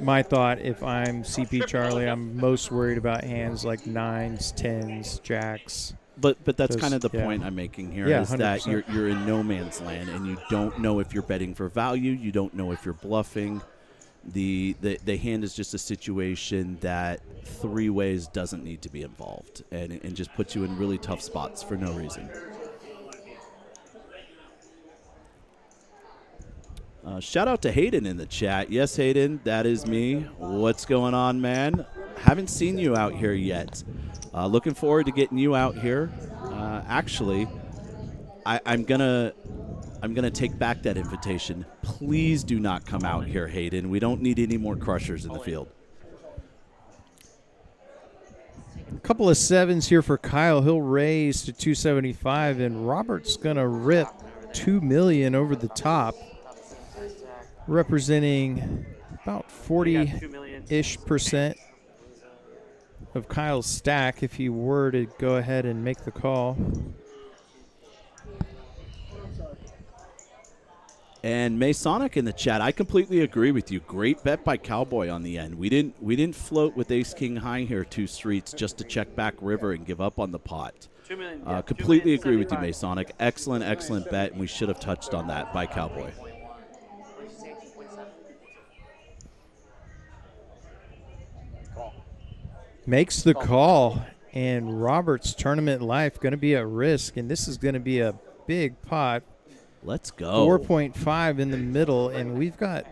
My thought, if I'm CP Charlie, I'm most worried about hands like 9s, 10s, jacks. But that's kind of the point I'm making here, is 100%. That you're in no man's land, and you don't know if you're betting for value. You don't know if you're bluffing. The hand is just a situation that 3 ways doesn't need to be involved, and just puts you in really tough spots for no reason. Shout out to Hayden in the chat. Yes, Hayden, that is me. What's going on, man? Haven't seen you out here yet. Looking forward to getting you out here. Actually, I'm gonna take back that invitation. Please do not come out here, Hayden. We don't need any more crushers in the field. A couple of 7s here for Kyle. He'll raise to 275, and Robert's going to rip $2 million over the top, representing about 40-ish% of Kyle's stack if he were to go ahead and make the call. And Masonic in the chat, I completely agree with you. Great bet by Cowboy on the end. We didn't float with ace king high here 2 streets just to check back river and give up on the pot. Completely agree with you, Masonic. Excellent bet, and we should have touched on that by Cowboy. Makes the call, and Robert's tournament life going to be at risk, and this is going to be a big pot. Let's go. 4.5 in the middle, and we've got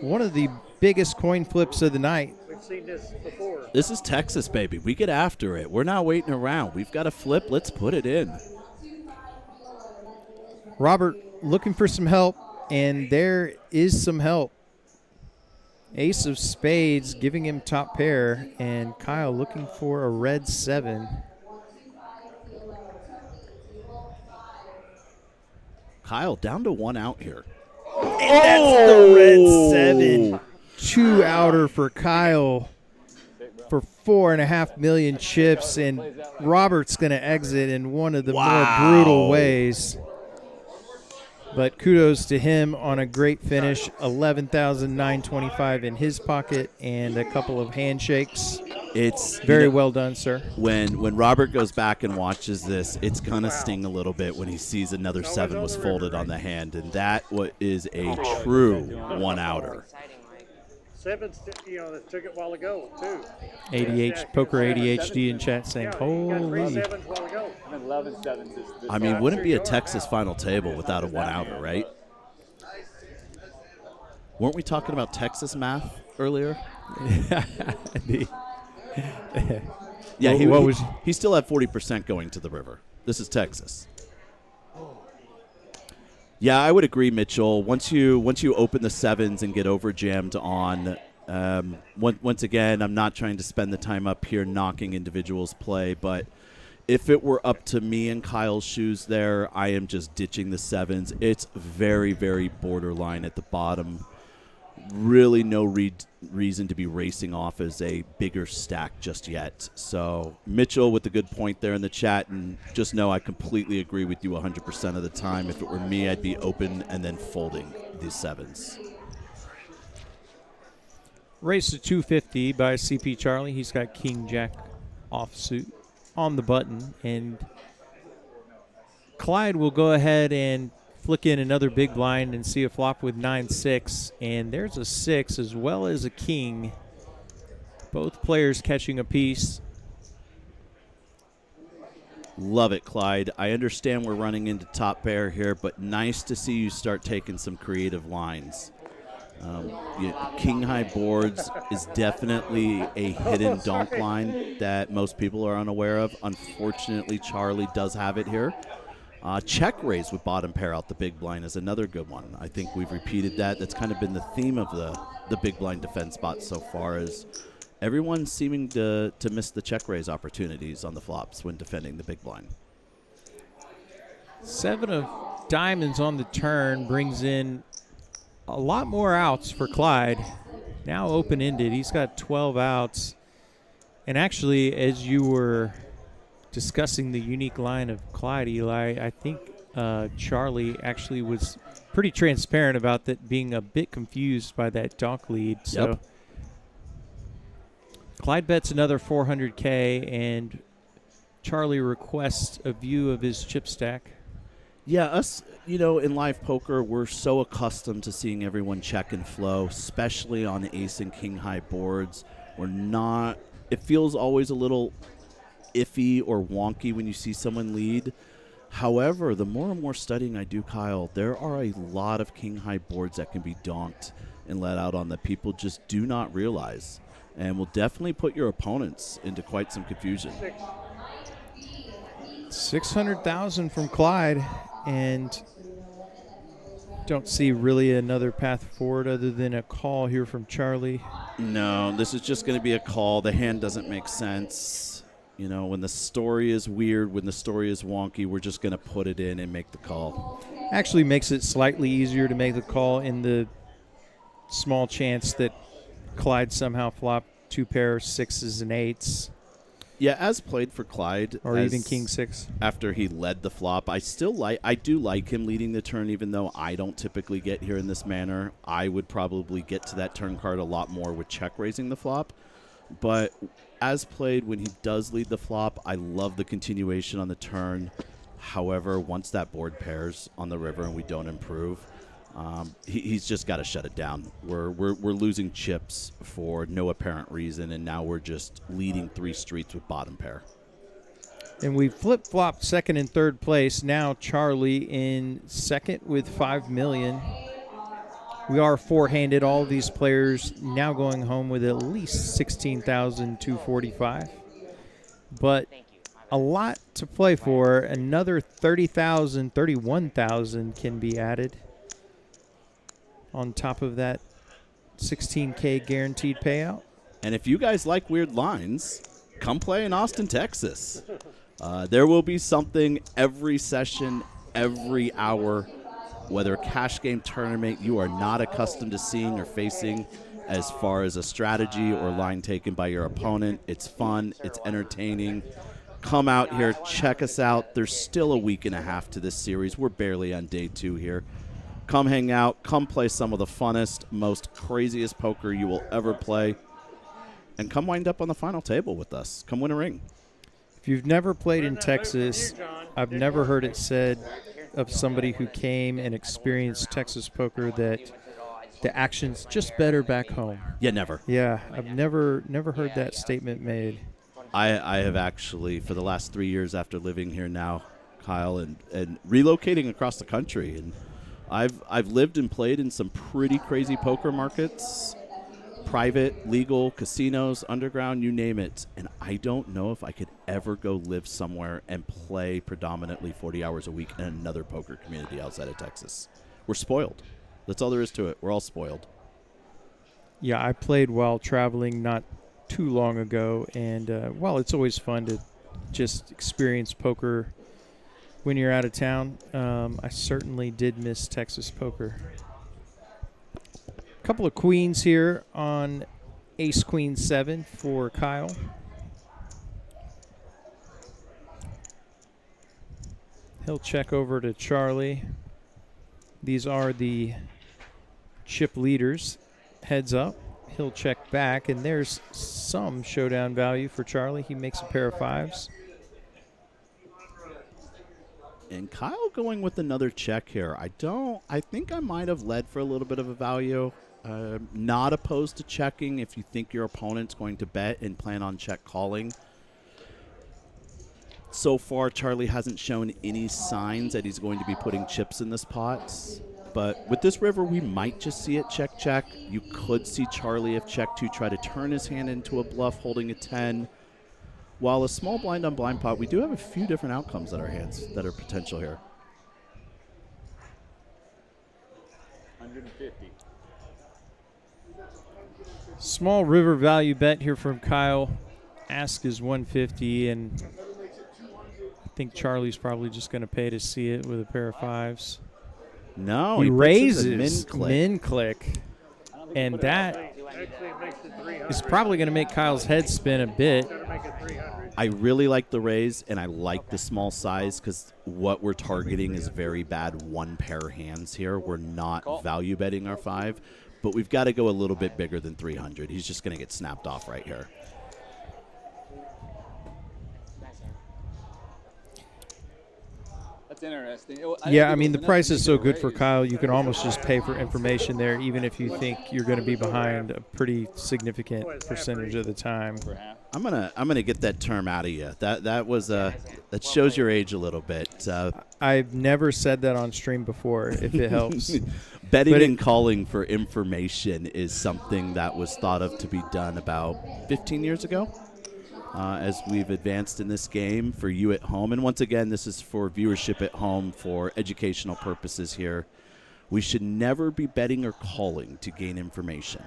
one of the biggest coin flips of the night We've seen this before. This is Texas, baby. We get after it. We're not waiting around. We've got a flip. Let's put it in. Robert looking for some help, and there is some help. Ace of spades giving him top pair, and Kyle looking for a red 7. Kyle down to 1 out here. And that's the red 7. 2 outer for Kyle for 4.5 million chips, and Robert's going to exit in one of the more brutal ways. But kudos to him on a great finish. 11,925 in his pocket and a couple of handshakes. It's very well done, sir. When Robert goes back and watches this, it's gonna sting a little bit when he sees another 7 was folded on the hand, and that is a true 1 outer. 7's, that took it a while ago too. ADH Poker ADHD in chat saying, "Holy!" I mean, wouldn't be a Texas final table without a 1 outer, right? Weren't we talking about Texas math earlier? Yeah, he still had 40% going to the river. This is Texas. Yeah, I would agree, Mitchell. Once you open the 7s and get over jammed on, once again, I'm not trying to spend the time up here knocking individuals' play, but if it were up to me in Kyle's shoes there, I am just ditching the 7s. It's very, very borderline at the bottom. Really no reason to be racing off as a bigger stack just yet. So Mitchell with a good point there in the chat, and just know I completely agree with you 100% of the time. If it were me, I'd be open and then folding these 7s. Race to 250 by CP Charlie. He's got King Jack offsuit on the button, and Clyde will go ahead and flick in another big blind and see a flop with 9-6, and there's a 6 as well as a king. Both players catching a piece. Love it, Clyde. I understand we're running into top pair here, but nice to see you start taking some creative lines. King high boards is definitely a hidden donk line that most people are unaware of. Unfortunately, Charlie does have it here. Check raise with bottom pair out the big blind is another good one. I think we've repeated that. That's kind of been the theme of the big blind defense spot so far, is everyone's seeming to miss the check raise opportunities on the flops when defending the big blind. 7 of diamonds on the turn brings in a lot more outs for Clyde. Now open-ended. He's got 12 outs. And actually, as you were discussing the unique line of Clyde, Eli, I think Charlie actually was pretty transparent about that, being a bit confused by that donk lead. So Yep. Clyde bets another 400K, and Charlie requests a view of his chip stack. Yeah, us, in live poker, we're so accustomed to seeing everyone check and flow, especially on ace and king high boards. It feels always a little iffy or wonky when you see someone lead. However, the more and more studying I do, Kyle, there are a lot of king high boards that can be donked and let out on that people just do not realize, and will definitely put your opponents into quite some confusion. 600,000 from Clyde, and don't see really another path forward other than a call here from Charlie. No, this is just going to be a call. The hand doesn't make sense. When the story is weird, when the story is wonky, we're just going to put it in and make the call. Actually makes it slightly easier to make the call in the small chance that Clyde somehow flopped 2 pair 6s and 8s. Yeah, as played for Clyde. Or even king 6. After he led the flop, I do like him leading the turn, even though I don't typically get here in this manner. I would probably get to that turn card a lot more with check raising the flop. But as played, when he does lead the flop, I love the continuation on the turn. However, once that board pairs on the river and we don't improve, he's just got to shut it down. We're losing chips for no apparent reason, and now we're just leading 3 streets with bottom pair. And we flip-flopped second and third place. Now Charlie in second with 5 million. We are four-handed. All of these players now going home with at least 16,245. But a lot to play for. Another 30,000, 31,000 can be added on top of that 16K guaranteed payout. And if you guys like weird lines, come play in Austin, Texas. There will be something every session, every hour, whether cash game tournament you are not accustomed to seeing or facing as far as a strategy or line taken by your opponent. It's fun. It's entertaining. Come out here. Check us out. There's still a week and a half to this series. We're barely on day 2 here. Come hang out. Come play some of the funnest, most craziest poker you will ever play. And come wind up on the final table with us. Come win a ring. If you've never played in Texas, I've never heard it said of somebody who came and experienced Texas poker that the action's just better back home. Yeah, never. Yeah, I've never heard that statement made. I have actually, for the last 3 years after living here now, Kyle, and relocating across the country, and I've lived and played in some pretty crazy poker markets, private, legal, casinos, underground, you name it. And I don't know if I could ever go live somewhere and play predominantly 40 hours a week in another poker community outside of Texas. We're spoiled. That's all there is to it. We're all spoiled. Yeah, I played while traveling not too long ago, and while it's always fun to just experience poker when you're out of town, I certainly did miss Texas poker. A couple of queens here on Ace Queen 7 for Kyle. He'll check over to Charlie. These are the chip leaders. Heads up. He'll check back, and there's some showdown value for Charlie. He makes a pair of fives. And Kyle going with another check here. I think I might have led for a little bit of a value. Not opposed to checking if you think your opponent's going to bet and plan on check calling. So far, Charlie hasn't shown any signs that he's going to be putting chips in this pot. But with this river, we might just see it check. You could see Charlie, if check 2, try to turn his hand into a bluff holding a 10. While a small blind on blind pot, we do have a few different outcomes at our hands that are potential here. 150. Small river value bet here from Kyle. Ask is 150, and I think Charlie's probably just going to pay to see it with a pair of fives. No, he he raises min click. And that is probably going to make Kyle's head spin a bit. I really like the raise, and I like the small size because what we're targeting is very bad one-pair hands here. We're not value betting our 5, but we've got to go a little bit bigger than 300. He's just going to get snapped off right here. That's interesting. Yeah, I mean, the price is so good for Kyle, you can almost just pay for information there, even if you think you're going to be behind a pretty significant percentage of the time. I'm gonna get that term out of you. That shows your age a little bit. I've never said that on stream before, if it helps. Betting and calling for information is something that was thought of to be done about 15 years ago. As we've advanced in this game for you at home. And once again, this is for viewership at home for educational purposes here. We should never be betting or calling to gain information.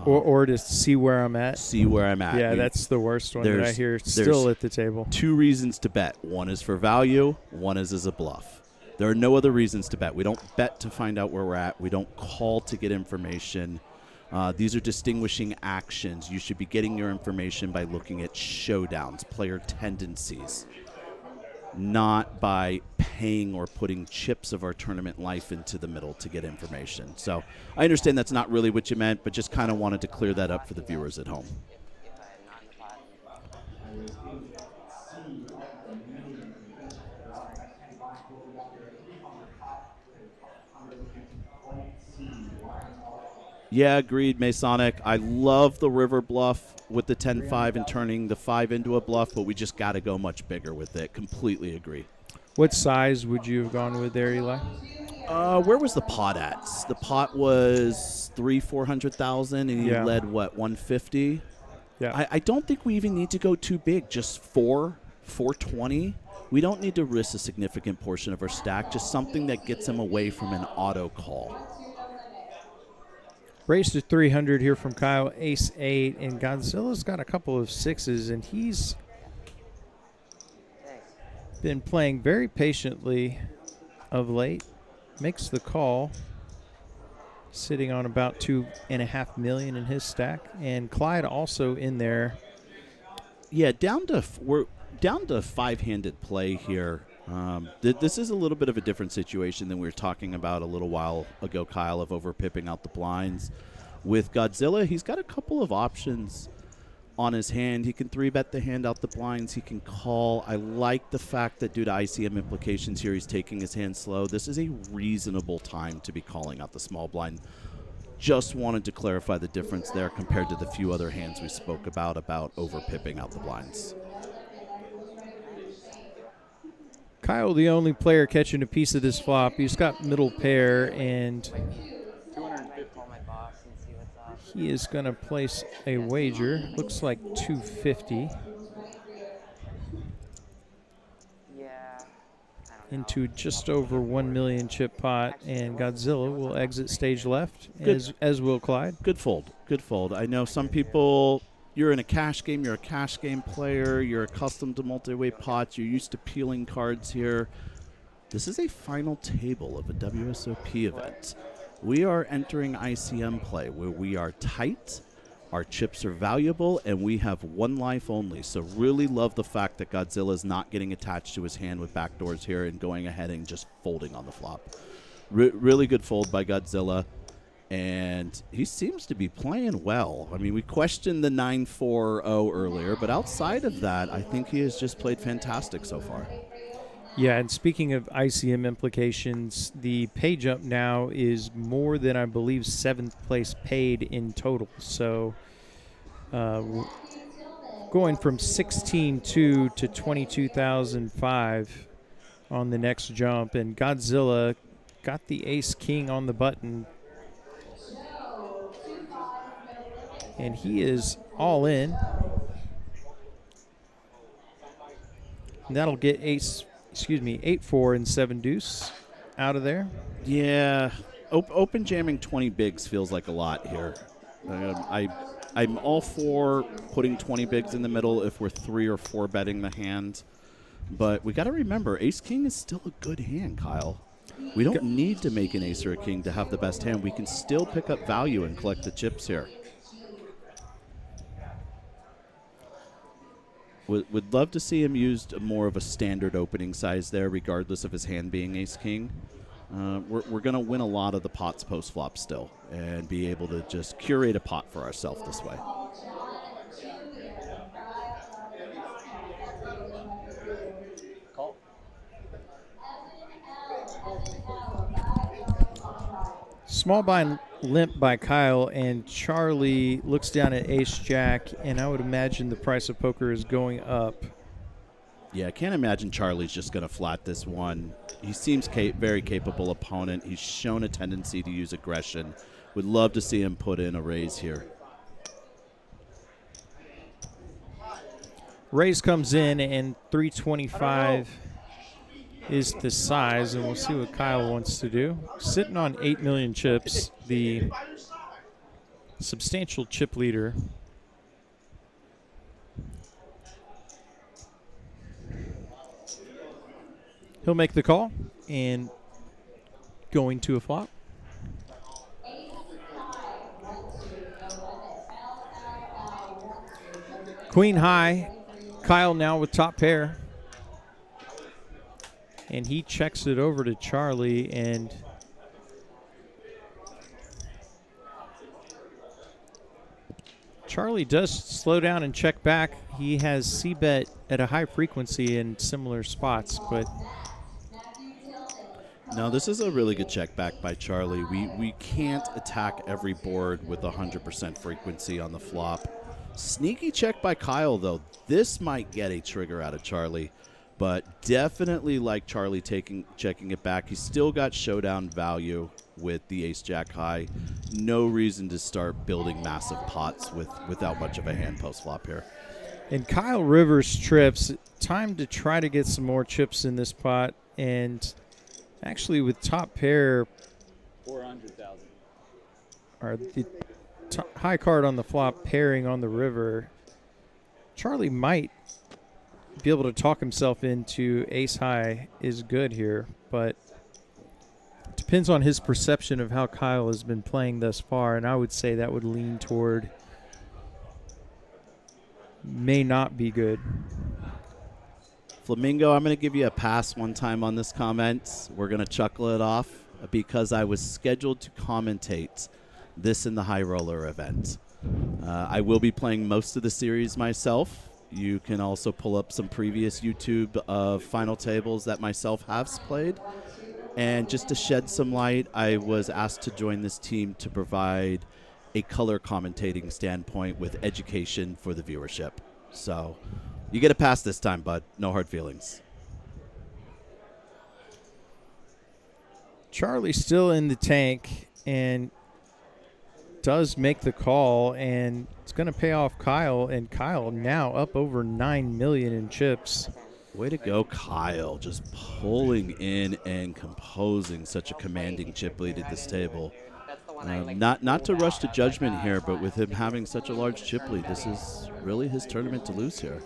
Or to see where I'm at. See where I'm at. Yeah, that's the worst one that I hear still at the table. 2 reasons to bet. One is for value. One is as a bluff. There are no other reasons to bet. We don't bet to find out where we're at. We don't call to get information. These are distinguishing actions. You should be getting your information by looking at showdowns, player tendencies, not by paying or putting chips of our tournament life into the middle to get information. So I understand that's not really what you meant, but just kind of wanted to clear that up for the viewers at home. Yeah, agreed, Masonic. I love the river bluff with the 10-5 and turning the 5 into a bluff, but we just got to go much bigger with it. Completely agree. What size would you have gone with there, Eli? Where was the pot at? The pot was 400,000, and he Yeah. led what, 150? Yeah. I don't think we even need to go too big. Just 420. We don't need to risk a significant portion of our stack. Just something that gets him away from an auto call. Raise to 300 here from Kyle, ace 8, and Godzilla's got a couple of 6s, and he's been playing very patiently of late. Makes the call, sitting on about 2.5 million in his stack, and Clyde also in there. Yeah, we're down to 5-handed play here. This is a little bit of a different situation than we were talking about a little while ago, Kyle, of over-pipping out the blinds. With Godzilla, he's got a couple of options on his hand. He can 3-bet the hand out the blinds. He can call. I like the fact that due to ICM implications here, he's taking his hand slow. This is a reasonable time to be calling out the small blind. Just wanted to clarify the difference there compared to the few other hands we spoke about over-pipping out the blinds. Kyle, the only player catching a piece of this flop. He's got middle pair, and he is going to place a wager. Looks like 250 into just over 1 million chip pot, and Godzilla will exit stage left, as will Clyde. Good fold. Good fold. I know some people, you're in a cash game, you're a cash game player, you're accustomed to multi-way pots, you're used to peeling cards here. This is a final table of a WSOP event. We are entering ICM play where we are tight, our chips are valuable, and we have one life only. So really love the fact that Godzilla is not getting attached to his hand with backdoors here and going ahead and just folding on the flop. Really good fold by Godzilla. And he seems to be playing well. I mean, we questioned the 9-4-0 earlier, but outside of that, I think he has just played fantastic so far. Yeah, and speaking of ICM implications, the pay jump now is more than, I believe, 7th place paid in total. So going from 16.2 to 22,005 on the next jump, and Godzilla got the ace-king on the button, and he is all in. And that'll get 8-4 and 7 deuce out of there. Yeah, open jamming 20 bigs feels like a lot here. I'm all for putting 20 bigs in the middle if we're 3 or 4 betting the hand. But we got to remember, ace-king is still a good hand, Kyle. We don't need to make an ace or a king to have the best hand. We can still pick up value and collect the chips here. Would love to see him used more of a standard opening size there, regardless of his hand being ace-king. We're going to win a lot of the pots post-flop still and be able to just curate a pot for ourselves this way. Small blind limp by Kyle, and Charlie looks down at ace-jack, and I would imagine the price of poker is going up. Yeah, I can't imagine Charlie's just going to flat this one. He seems very capable opponent. He's shown a tendency to use aggression. Would love to see him put in a raise here. Raise comes in, and 325 is the size, and we'll see what Kyle wants to do. Sitting on 8 million chips, the substantial chip leader. He'll make the call and going to a flop. Queen high. Kyle now with top pair. And he checks it over to Charlie, and Charlie does slow down and check back. He has C-bet at a high frequency in similar spots, but no, this is a really good check back by Charlie. We can't attack every board with 100% frequency on the flop. Sneaky check by Kyle, though. This might get a trigger out of Charlie. but definitely like Charlie checking it back. He's still got showdown value with the ace-jack high. No reason to start building massive pots without much of a hand post-flop here. And Kyle Rivers trips. Time to try to get some more chips in this pot. And actually with top pair, 400,000. Or the high card on the flop pairing on the river, Charlie might be able to talk himself into ace high is good here, but it depends on his perception of how Kyle has been playing thus far, and I would say that would lean toward may not be good. Flamingo, I'm going to give you a pass one time on this comment. We're going to chuckle it off because I was scheduled to commentate this in the High Roller event. I will be playing most of the series myself. You can also pull up some previous YouTube of final tables that myself have played. And just to shed some light, I was asked to join this team to provide a color commentating standpoint with education for the viewership. So you get a pass this time, bud. No hard feelings. Charlie's still in the tank and does make the call, and it's going to pay off Kyle, and Kyle now up over 9 million in chips. Way to go, Kyle, just pulling in and composing such a commanding chip lead at this table. Not to rush to judgment here, but with him having such a large chip lead, this is really his tournament to lose here.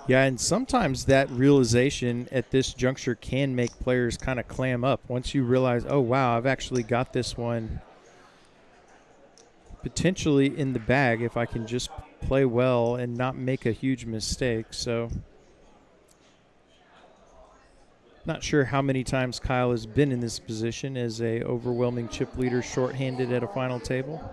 Yeah, and sometimes that realization at this juncture can make players kind of clam up. Once you realize, oh, wow, I've actually got this one potentially in the bag if I can just play well and not make a huge mistake. So not sure how many times Kyle has been in this position as a overwhelming chip leader shorthanded at a final table.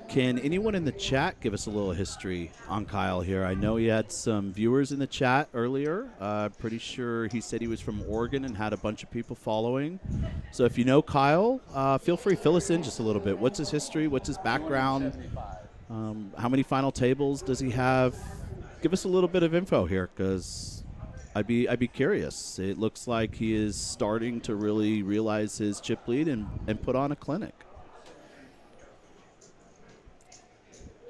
Can anyone in the chat give us a little history on Kyle here? I know he had some viewers in the chat earlier. Pretty sure he said he was from Oregon and had a bunch of people following. So if you know Kyle, feel free, fill us in just a little bit. What's his history? What's his background? How many final tables does he have? Give us a little bit of info here, because I'd be curious. It looks like he is starting to really realize his chip lead and put on a clinic.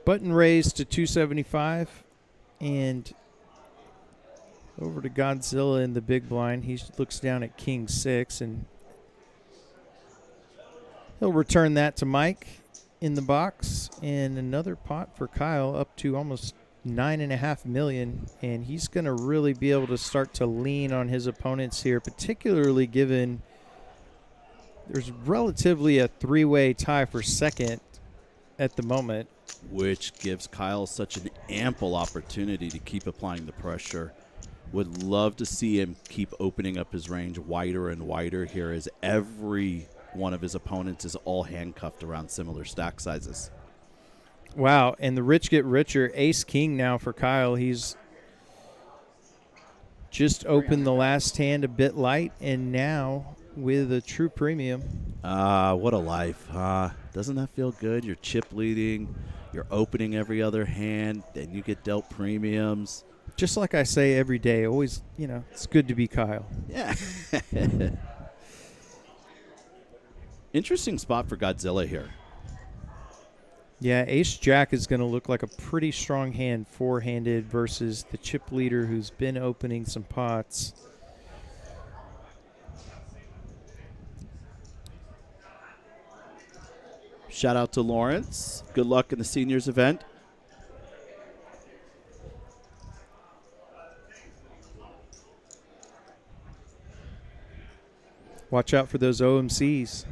Button raised to 275, and over to Godzilla in the big blind. He looks down at King 6, and he'll return that to Mike in the box. And another pot for Kyle up to almost 9.5 million, and he's going to really be able to start to lean on his opponents here, particularly given there's relatively a three-way tie for second at the moment, which gives Kyle such an ample opportunity to keep applying the pressure. Would love to see him keep opening up his range wider and wider here, as every one of his opponents is all handcuffed around similar stack sizes. Wow, and the rich get richer. Ace-king now for Kyle. He's just opened the last hand a bit light, and now with a true premium. What a life, huh? Doesn't that feel good? You're chip leading, you're opening every other hand, then you get dealt premiums. Just like I say every day, always, it's good to be Kyle. Yeah. Interesting spot for Godzilla here. Yeah, ace-jack is going to look like a pretty strong hand four-handed versus the chip leader who's been opening some pots. Shout out to Lawrence. Good luck in the seniors event. Watch out for those OMCs.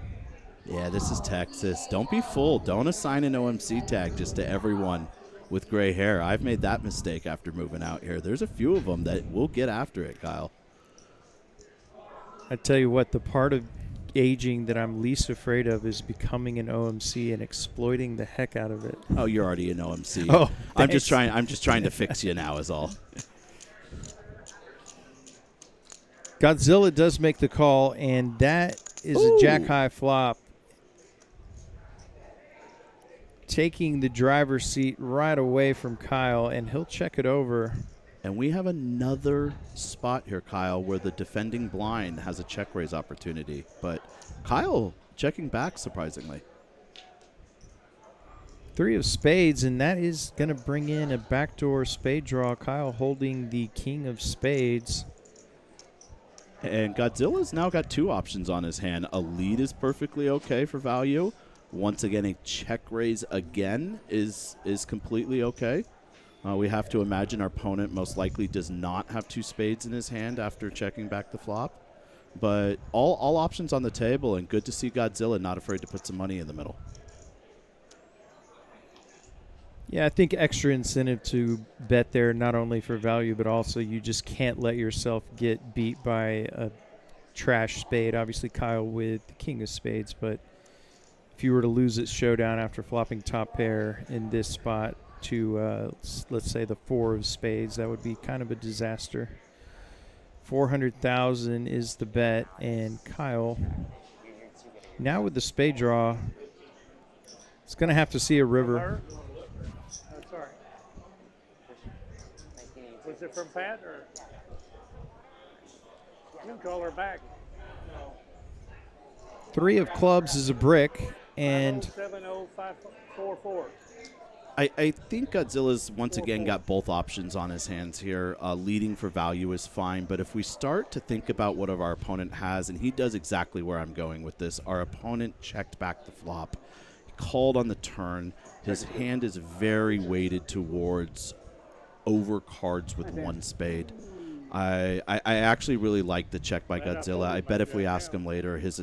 Yeah, this is Texas. Don't be fooled. Don't assign an OMC tag just to everyone with gray hair. I've made that mistake after moving out here. There's a few of them that will get after it, Kyle. I tell you what, the part of aging that I'm least afraid of is becoming an OMC and exploiting the heck out of it. Oh, you're already an OMC. Oh, I'm just trying to fix you now is all. Godzilla does make the call, and that is a jack high flop. taking the driver's seat right away from Kyle, and he'll check it over. And we have another spot here, Kyle, where the defending blind has a check raise opportunity. But Kyle checking back, surprisingly. 3 of spades, and that is going to bring in a backdoor spade draw. Kyle holding the king of spades. And Godzilla's now got 2 options on his hand. A lead is perfectly okay for value. Once again, a check raise again is completely okay. We have to imagine our opponent most likely does not have 2 spades in his hand after checking back the flop. But all options on the table, and good to see Godzilla not afraid to put some money in the middle. Yeah, I think extra incentive to bet there, not only for value, but also you just can't let yourself get beat by a trash spade. Obviously, Kyle with the king of spades, but if you were to lose at showdown after flopping top pair in this spot to, let's say, the 4 of spades, that would be kind of a disaster. 400,000 is the bet, and Kyle, now with the spade draw, is going to have to see a river. That's all right. Was it from Pat or? You can call her back. 3 of clubs is a brick, and 70544. I think Godzilla's once again got both options on his hands here. Leading for value is fine, but if we start to think about what our opponent has, and he does exactly where I'm going with this, our opponent checked back the flop. He called on the turn. His hand is very weighted towards over cards with 1 spade. I actually really like the check by Godzilla. I bet if we ask him later, his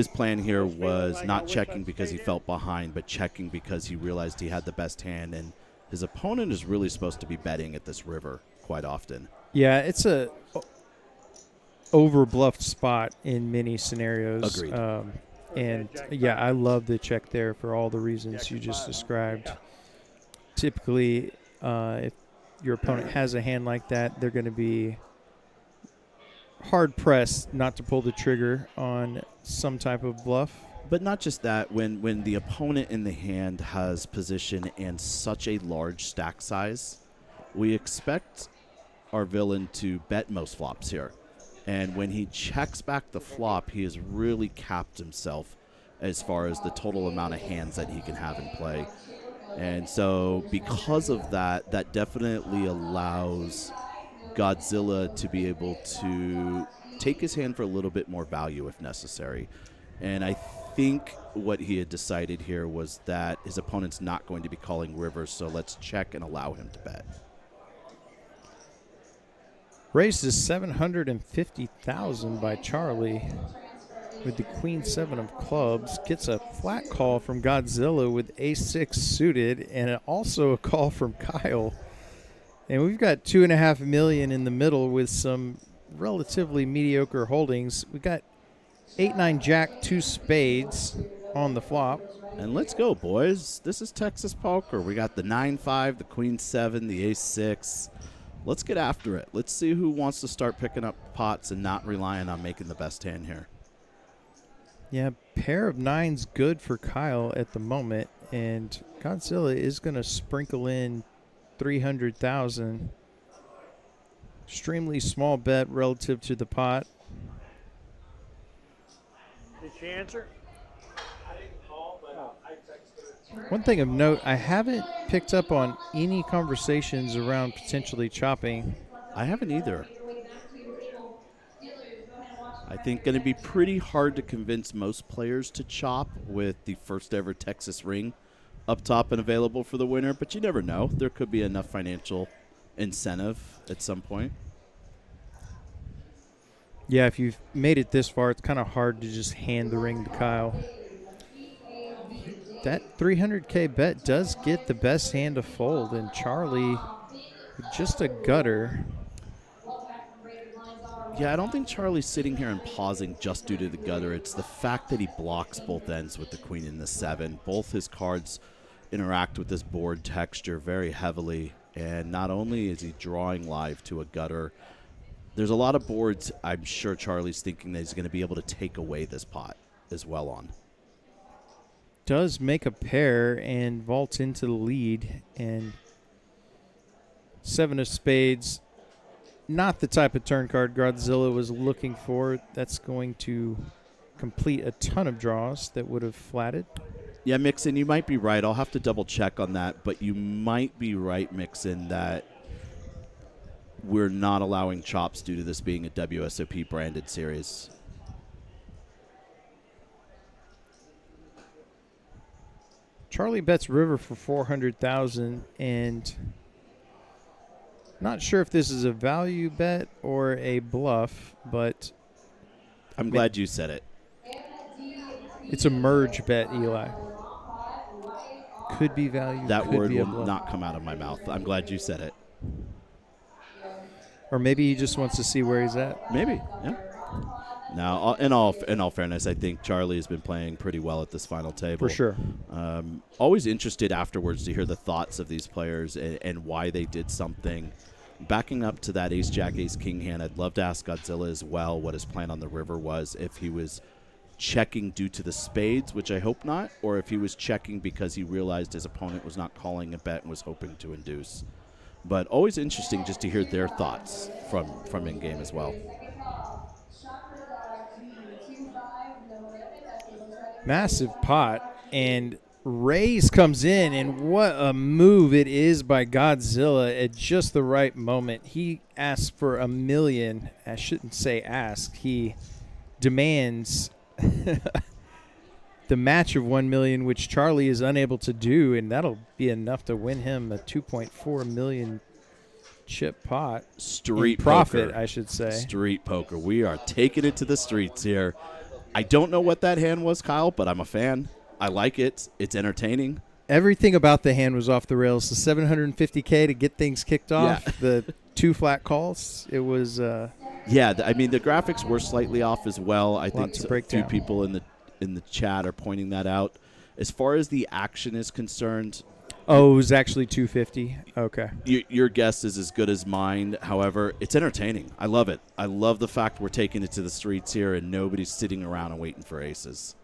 plan here was not checking because he felt behind, but checking because he realized he had the best hand, and his opponent is really supposed to be betting at this river quite often. yeah, it's a over-bluffed spot in many scenarios. Agreed. And, yeah, I love the check there for all the reasons you just described. Typically, if your opponent has a hand like that, they're going to be hard-pressed not to pull the trigger on some type of bluff. But not just that, when the opponent in the hand has position and such a large stack size, we expect our villain to bet most flops here. And when he checks back the flop, he has really capped himself as far as the total amount of hands that he can have in play. And so because of that, that definitely allows Godzilla to be able to take his hand for a little bit more value if necessary. And I think what he had decided here was that his opponent's not going to be calling rivers, so let's check and allow him to bet. Raised to 750,000 by Charlie with the queen 7 of clubs. Gets a flat call from Godzilla with ace-6 suited, and also a call from Kyle. And we've got $2.5 million in the middle with some relatively mediocre holdings. We got 8-9 jack, 2 spades on the flop. And let's go, boys. This is Texas poker. We got the 9-5, the queen 7, the ace-6. Let's get after it. Let's see who wants to start picking up pots and not relying on making the best hand here. Yeah, pair of 9's good for Kyle at the moment, and Godzilla is going to sprinkle in 300,000. Extremely small bet relative to the pot. Did she answer? One thing of note, I haven't picked up on any conversations around potentially chopping. I haven't either. I think going to be pretty hard to convince most players to chop with the first ever Texas ring up top and available for the winner, but you never know. There could be enough financial incentive at some point. Yeah, if you've made it this far, it's kind of hard to just hand the ring to Kyle. That 300K bet does get the best hand to fold, and Charlie with just a gutter. Yeah, I don't think Charlie's sitting here and pausing just due to the gutter. It's the fact that he blocks both ends with the queen and the 7. Both his cards interact with this board texture very heavily, and not only is he drawing live to a gutter, there's a lot of boards I'm sure Charlie's thinking that he's going to be able to take away this pot as well on. does make a pair and vaults into the lead. And 7 of spades, not the type of turn card Godzilla was looking for. That's going to complete a ton of draws that would have flatted. Yeah, Mixon, you might be right. I'll have to double check on that, but you might be right, Mixon, that we're not allowing chops due to this being a WSOP branded series. Charlie bets river for 400,000, and not sure if this is a value bet or a bluff, but I'm glad you said it. It's a merge bet, Eli. Could be value. That could word be a will bluff. not come out of my mouth. I'm glad you said it. Or maybe he just wants to see where he's at. Maybe, yeah. Now, in all fairness, I think Charlie has been playing pretty well at this final table. For sure. Always interested afterwards to hear the thoughts of these players and why they did something. Backing up to that ace-jack, ace-king hand, I'd love to ask Godzilla as well what his plan on the river was, if he was checking due to the spades, which I hope not, or if he was checking because he realized his opponent was not calling a bet and was hoping to induce. But always interesting just to hear their thoughts from in-game as well. Massive pot, and raise comes in, and what a move it is by Godzilla at just the right moment. He asks for $1 million. I shouldn't say ask. He demands the match of $1 million, which Charlie is unable to do, and that'll be enough to win him a $2.4 million chip pot. Street profit, poker. I should say. Street poker. We are taking it to the streets here. I don't know what that hand was, Kyle, but I'm a fan. I like it. It's entertaining. Everything about the hand was off the rails. The $750K to get things kicked off. Yeah. The 2 flat calls. It was. Yeah, I mean the graphics were slightly off as well. I think a few down. people in the chat are pointing that out. As far as the action is concerned, Oh, it was actually 250. Okay. your guess is as good as mine. However, it's entertaining. I love it. I love the fact we're taking it to the streets here and nobody's sitting around and waiting for aces.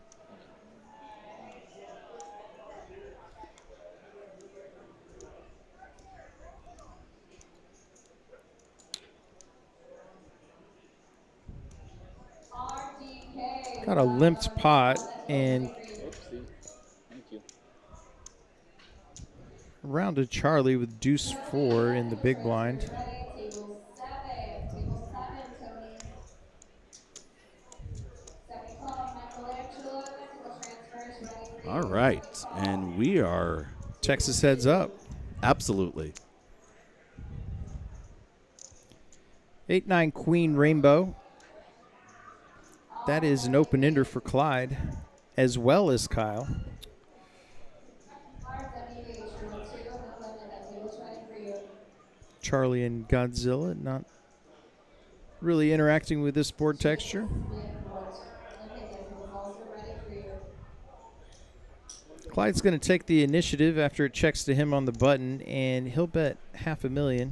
Got a limped pot, and round to Charlie with deuce 4 in the big blind. All right, and we are Texas heads up. Absolutely. 8-9 queen rainbow. That is an open ender for Clyde, as well as Kyle. Charlie and Godzilla not really interacting with this board texture. Clyde's going to take the initiative after it checks to him on the button, and he'll bet $500,000.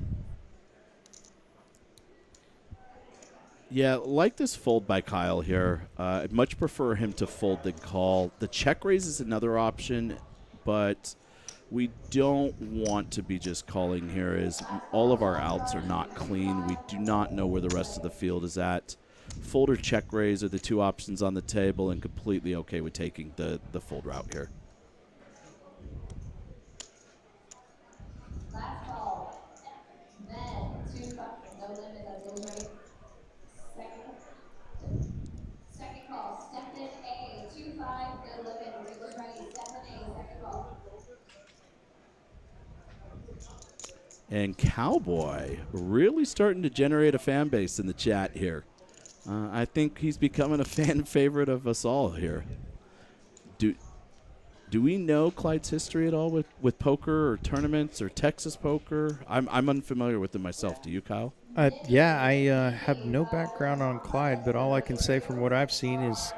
Yeah, like this fold by Kyle here. I'd much prefer him to fold than call. The check raise is another option, but we don't want to be just calling here as all of our outs are not clean. We do not know where the rest of the field is at. Fold or check raise are the two options on the table, and completely okay with taking the fold route here. Last call. Then 2 bucks. No limit. That feels right. Second call. Stephen A. 2-5. No limit. Feels right. Stephen A. Second call. And Cowboy really starting to generate a fan base in the chat here. I think he's becoming a fan favorite of us all here. Do we know Clyde's history at all with poker or tournaments or Texas poker? I'm unfamiliar with it myself. Do you, Kyle? Yeah, I have no background on Clyde, but all I can say from what I've seen is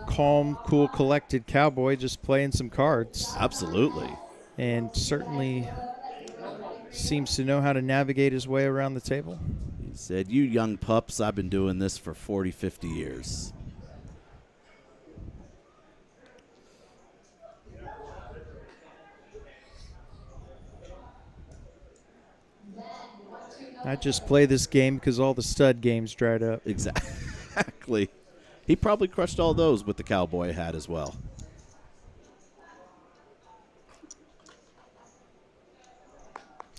calm, cool, collected cowboy just playing some cards. Absolutely. And certainly seems to know how to navigate his way around the table. He said, "You young pups, I've been doing this for 40, 50 years." I just play this game because all the stud games dried up. Exactly. He probably crushed all those with the cowboy hat as well.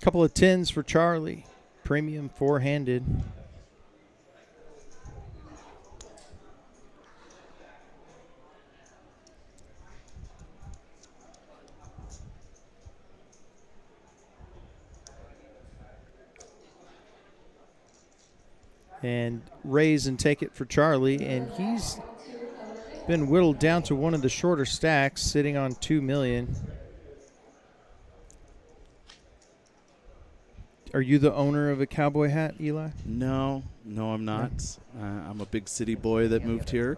Couple of 10s for Charlie. Premium four-handed. And raise and take it for Charlie, and he's been whittled down to one of the shorter stacks, sitting on 2 million. Are you the owner of a cowboy hat, Eli? No, I'm not. I'm a big city boy that moved here.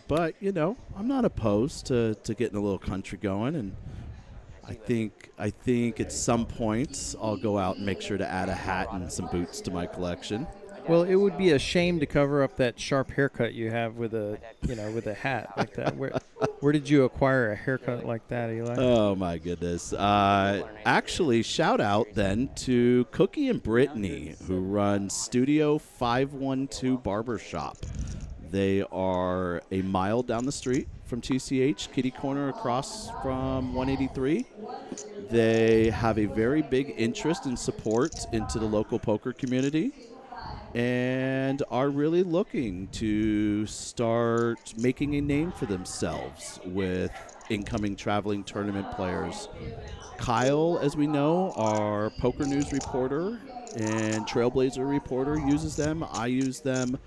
But, you know, I'm not opposed to getting a little country going, and I think at some point I'll go out and make sure to add a hat and some boots to my collection. Well, it would be a shame to cover up that sharp haircut you have with a hat like that. Where did you acquire a haircut like that, Eli? Oh my goodness! Actually, shout out then to Cookie and Brittany, who run Studio 512 Barbershop. They are a mile down the street from TCH, kitty corner across from 183. They have a very big interest and support into the local poker community, and are really looking to start making a name for themselves with incoming traveling tournament players. Kyle, as we know, our poker news reporter and Trailblazer reporter, uses them. I use them.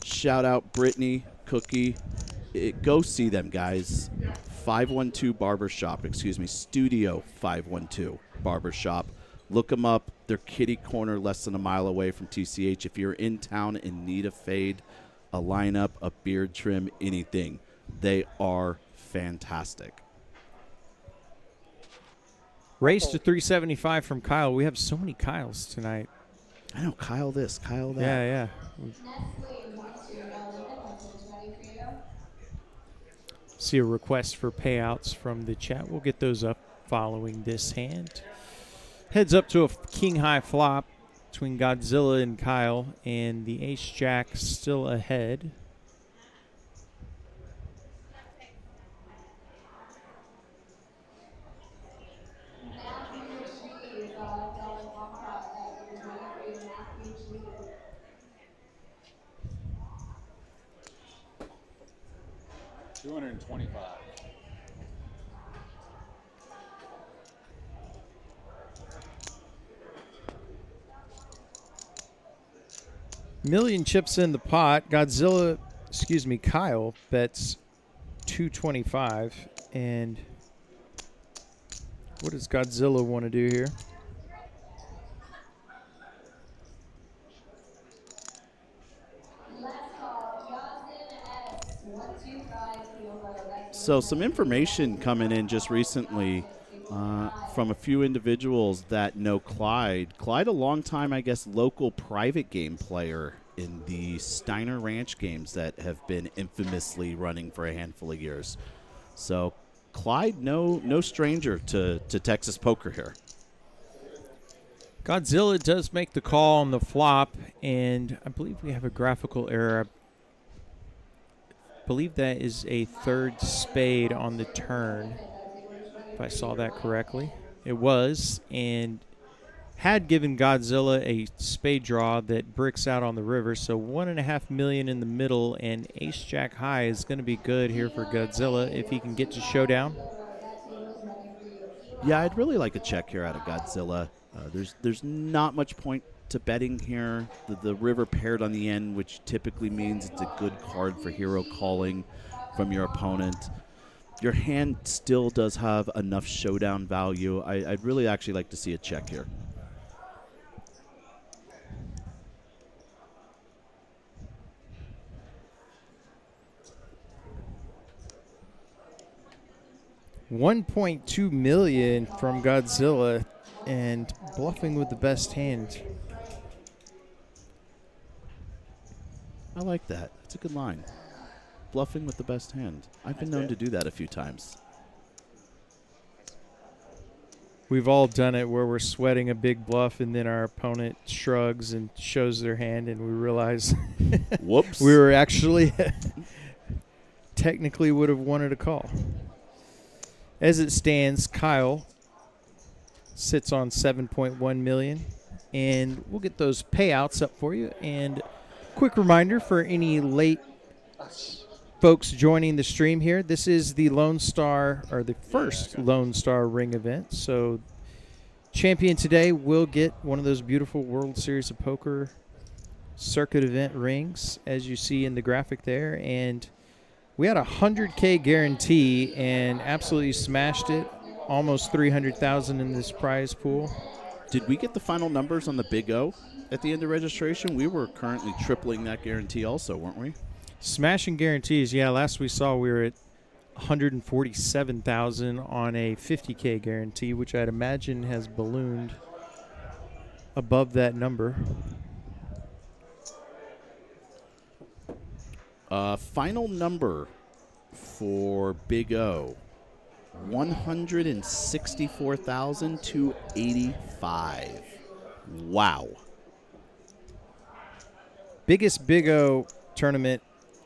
Shout out Brittany, Cookie. Go see them, guys. 512 Barbershop, Studio 512 Barbershop. Look them up. They're kitty corner, less than a mile away from TCH. If you're in town and need a fade, a lineup, a beard trim, anything, they are fantastic. Race to 375 from Kyle. We have so many Kyles tonight. I know, Kyle this, Kyle that. Yeah. See a request for payouts from the chat. We'll get those up following this hand. Heads up to a king-high flop between Godzilla and Kyle, and the ace-jack still ahead. $225. Million chips in the pot. Kyle bets 225. And what does Godzilla want to do here? So some information coming in just recently from a few individuals that know Clyde. Clyde, a long time, I guess, local private game player in the Steiner Ranch games that have been infamously running for a handful of years. So Clyde, no stranger to Texas poker here. Godzilla does make the call on the flop, and I believe we have a graphical error. I believe that is a third spade on the turn, if I saw that correctly. It was, and had given Godzilla a spade draw that bricks out on the river, so $1.5 million in the middle, and ace-jack high is going to be good here for Godzilla if he can get to showdown. Yeah, I'd really like a check here out of Godzilla. There's not much point to betting here. The river paired on the end, which typically means it's a good card for hero calling from your opponent. Your hand still does have enough showdown value. I'd really actually like to see a check here. $1.2 million from Godzilla, and bluffing with the best hand. I like that. It's a good line. Bluffing with the best hand. I've been known to do that a few times. We've all done it where we're sweating a big bluff and then our opponent shrugs and shows their hand and we realize whoops, we were actually technically would have wanted a call. As it stands, Kyle sits on 7.1 million, and we'll get those payouts up for you. And quick reminder for any late folks joining the stream here, this is the Lone Star, or the first Lone Star Ring event. So champion today will get one of those beautiful World Series of Poker circuit event rings, as you see in the graphic there. And we had a 100K guarantee and absolutely smashed it. Almost 300,000 in this prize pool. Did we get the final numbers on the Big O at the end of registration? We were currently tripling that guarantee also, weren't we? Smashing guarantees, yeah. Last we saw, we were at 147,000 on a 50K guarantee, which I'd imagine has ballooned above that number. Final number for Big O, 164,285. Wow. Biggest Big O tournament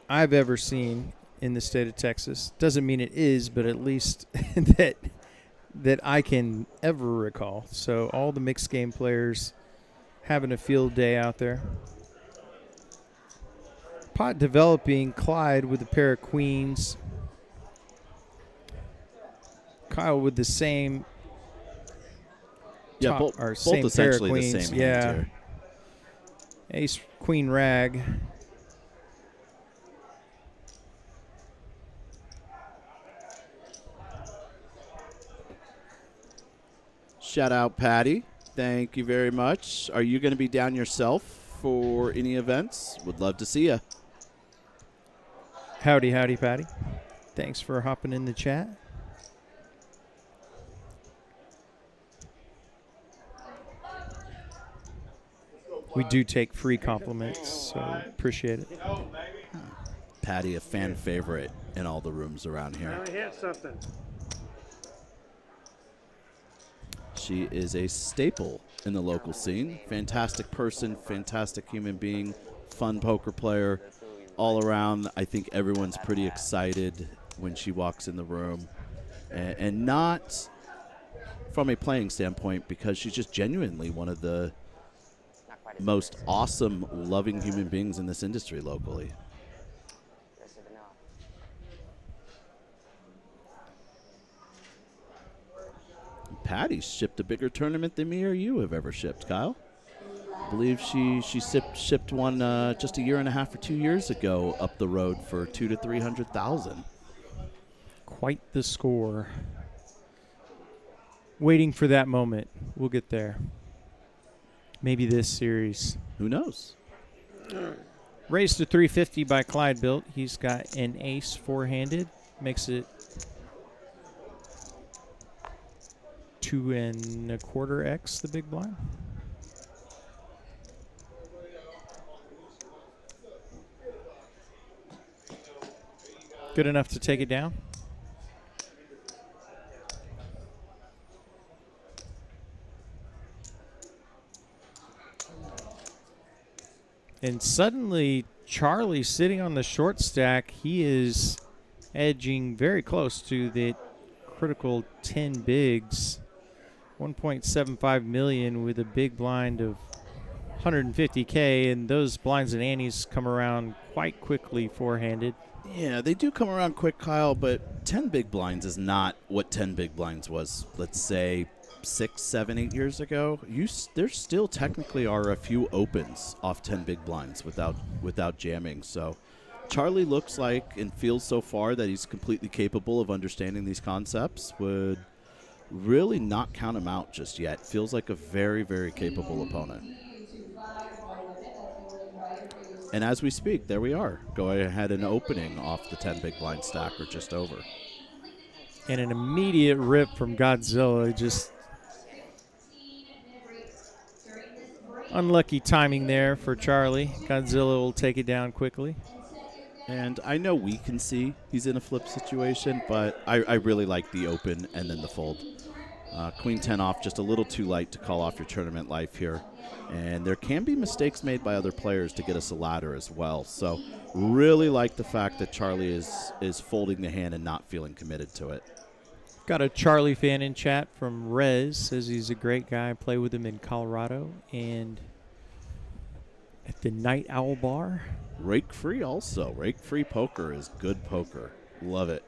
I've ever seen in the state of Texas. Doesn't mean it is, but at least that I can ever recall. So all the mixed game players having a field day out there. Pot developing, Clyde with a pair of queens. Kyle with the same. Yeah, top, both same essentially pair of the queens. same Yeah. hands here. Ace, queen, rag. Shout out, Patty. Thank you very much. Are you going to be down yourself for any events? Would love to see you. Howdy, howdy, Patty. Thanks for hopping in the chat. We do take free compliments, so appreciate it. Patty, a fan favorite in all the rooms around here. Now we hit something. She is a staple in the local scene. Fantastic person, fantastic human being, fun poker player. All around, I think everyone's pretty excited when she walks in the room. And not from a playing standpoint, because she's just genuinely one of the most awesome, loving human beings in this industry locally. Patty's shipped a bigger tournament than me or you have ever shipped, Kyle. I believe she shipped one just a year and a half or 2 years ago up the road for 200,000 to 300,000. Quite the score. Waiting for that moment. We'll get there. Maybe this series. Who knows? Raised to 350 by Clyde Built. He's got an ace four-handed. Makes it 2 1/4x the big blind. Good enough to take it down. And suddenly, Charlie sitting on the short stack, he is edging very close to the critical 10 bigs. 1.75 million with a big blind of 150K, and those blinds and antes come around quite quickly four-handed. Yeah, they do come around quick, Kyle, but 10 big blinds is not what 10 big blinds was, let's say, 6, 7, 8 years ago. There still technically are a few opens off 10 big blinds without jamming. So Charlie looks like and feels so far that he's completely capable of understanding these concepts. Would really not count him out just yet. Feels like a very, very capable opponent. And as we speak, there we are. Go ahead and opening off the 10 big blind stack or just over. And an immediate rip from Godzilla. Just unlucky timing there for Charlie. Godzilla will take it down quickly. And I know we can see he's in a flip situation, but I really like the open and then the fold. Queen 10 off, just a little too light to call off your tournament life here. And there can be mistakes made by other players to get us a ladder as well. So really like the fact that Charlie is folding the hand and not feeling committed to it. Got a Charlie fan in chat from Rez. Says he's a great guy. Play with him in Colorado and at the Night Owl Bar. Rake free also. Rake free poker is good poker. Love it.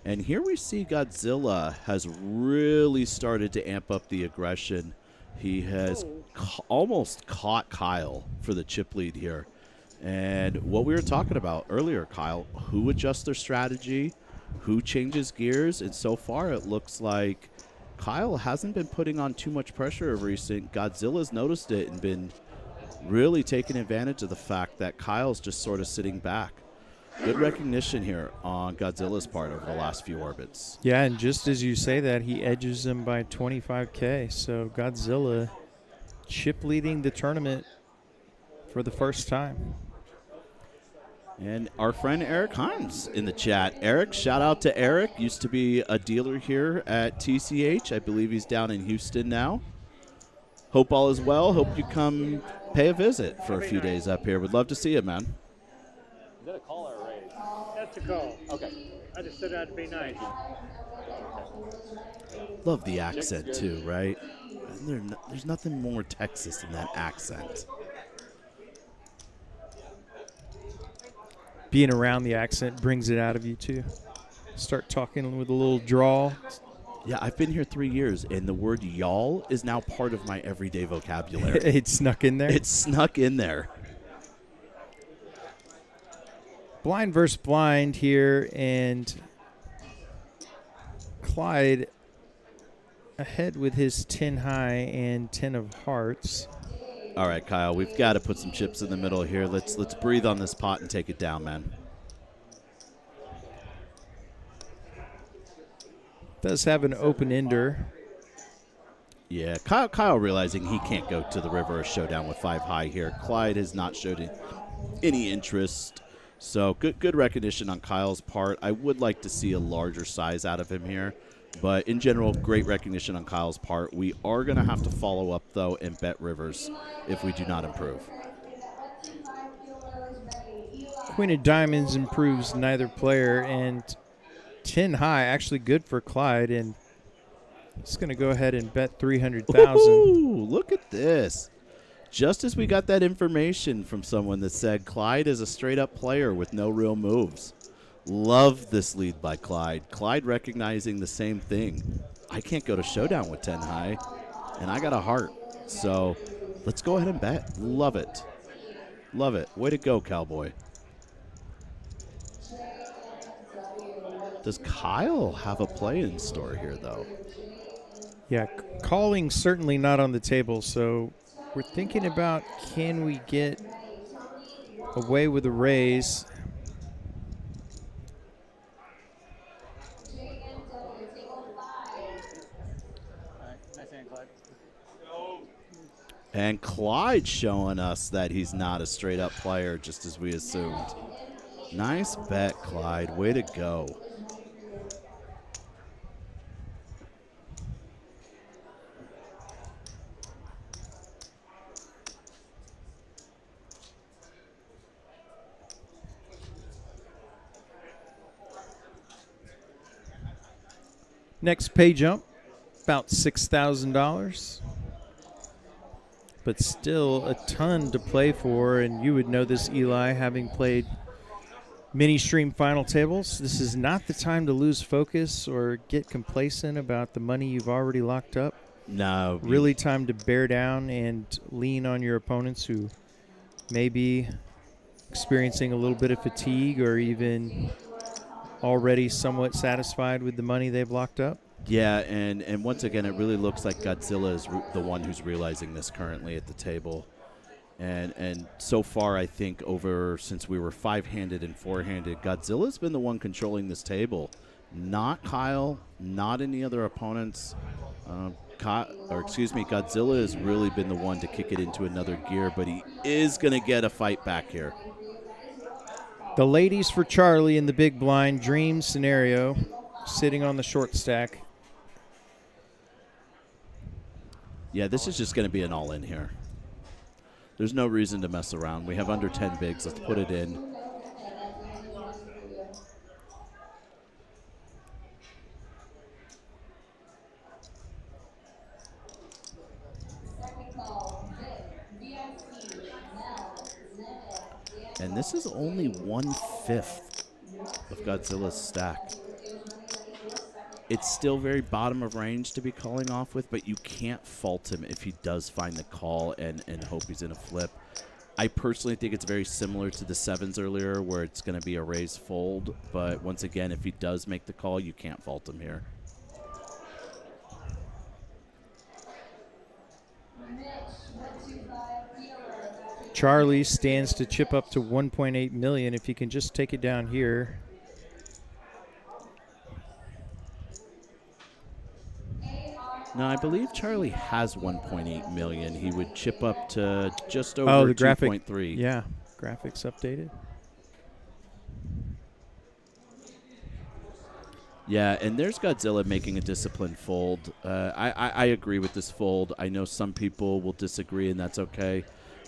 And here we see Godzilla has really started to amp up the aggression. He has almost caught Kyle for the chip lead here. And what we were talking about earlier, Kyle, who adjusts their strategy, who changes gears, and so far it looks like Kyle hasn't been putting on too much pressure of recent. Godzilla's noticed it and been really taking advantage of the fact that Kyle's just sort of sitting back. Good recognition here on Godzilla's part over the last few orbits. Yeah, and just as you say that, he edges him by 25K. So Godzilla chip leading the tournament for the first time. And our friend Eric Himes in the chat. Eric, shout out to Eric. Used to be a dealer here at TCH. I believe he's down in Houston now. Hope all is well. Hope you come pay a visit for a few days up here. Would love to see you, man. Is that a call or a raise? That's a call. Okay. I just said that'd be nice. Love the accent too, right? There's nothing more Texas than that accent. Being around the accent brings it out of you too. Start talking with a little drawl. Yeah, I've been here 3 years, and the word y'all is now part of my everyday vocabulary. It snuck in there? It snuck in there. Blind versus blind here, and Clyde ahead with his 10 high and 10 of hearts. All right, Kyle, we've got to put some chips in the middle here. Let's breathe on this pot and take it down, man. Does have an open ender. Yeah, Kyle realizing he can't go to the river or showdown with 5 high here. Clyde has not showed any interest. So good recognition on Kyle's part. I would like to see a larger size out of him here. But in general, great recognition on Kyle's part. We are going to have to follow up, though, and bet rivers if we do not improve. Queen of diamonds improves neither player, and 10 high actually good for Clyde, and he's going to go ahead and bet 300,000. Look at this. Just as we got that information from someone that said Clyde is a straight-up player with no real moves. Love this lead by Clyde. Clyde recognizing the same thing. I can't go to showdown with 10 high, and I got a heart. So let's go ahead and bet. Love it. Love it. Way to go, Cowboy. Does Kyle have a play in store here, though? Yeah, calling certainly not on the table, so we're thinking about, can we get away with a raise? And Clyde showing us that he's not a straight-up player, just as we assumed. Nice bet, Clyde. Way to go. Next pay jump, about $6,000. But still a ton to play for, and you would know this, Eli, having played mini stream final tables. This is not the time to lose focus or get complacent about the money you've already locked up. No. Really time to bear down and lean on your opponents who may be experiencing a little bit of fatigue or even already somewhat satisfied with the money they've locked up. Yeah, and once again, it really looks like Godzilla is the one who's realizing this currently at the table. And so far, I think since we were 5-handed and 4-handed, Godzilla's been the one controlling this table. Not Kyle, not any other opponents. Godzilla has really been the one to kick it into another gear, but he is going to get a fight back here. The ladies for Charlie in the big blind, dream scenario, sitting on the short stack. Yeah, this is just going to be an all-in here. There's no reason to mess around. We have under 10 bigs. Let's put it in. And this is only 1/5 of Godzilla's stack. It's still very bottom of range to be calling off with, but you can't fault him if he does find the call and hope he's in a flip. I personally think it's very similar to the 7s earlier where it's going to be a raise fold, but once again, if he does make the call, you can't fault him here. Charlie stands to chip up to 1.8 million if he can just take it down here. No, I believe Charlie has 1.8 million. He would chip up to just over 2.3. Yeah, graphics updated. Yeah, and there's Godzilla making a disciplined fold. I agree with this fold. I know some people will disagree, and that's okay.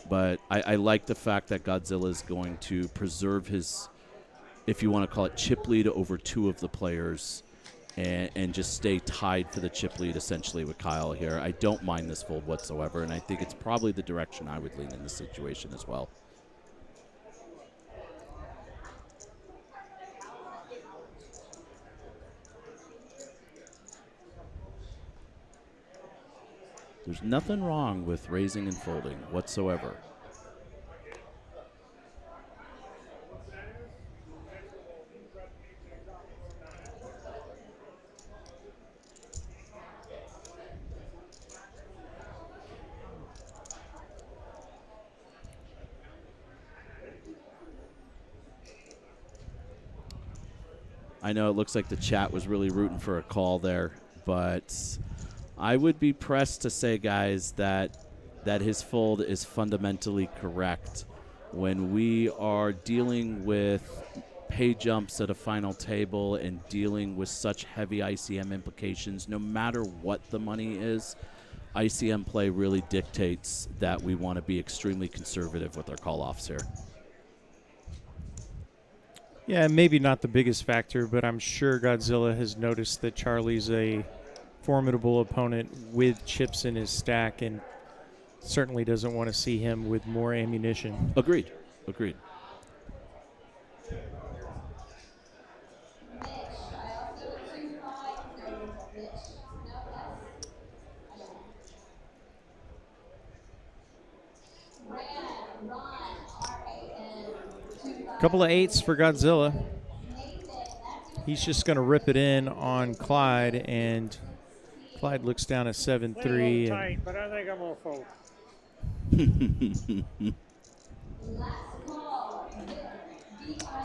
But I like the fact that Godzilla is going to preserve his, if you want to call it, chip lead over 2 of the players and just stay tied for the chip lead essentially with Kyle here. I don't mind this fold whatsoever, and I think it's probably the direction I would lean in this situation as well. There's nothing wrong with raising and folding whatsoever. I know it looks like the chat was really rooting for a call there, but I would be pressed to say, guys, that his fold is fundamentally correct. When we are dealing with pay jumps at a final table and dealing with such heavy ICM implications, no matter what the money is, ICM play really dictates that we want to be extremely conservative with our call-offs here. Yeah, maybe not the biggest factor, but I'm sure Godzilla has noticed that Charlie's a formidable opponent with chips in his stack and certainly doesn't want to see him with more ammunition. Agreed. Agreed. Couple of 8s for Godzilla. He's just going to rip it in on Clyde, and Clyde looks down at 7-3. Tight, but I think I'm gonna fold.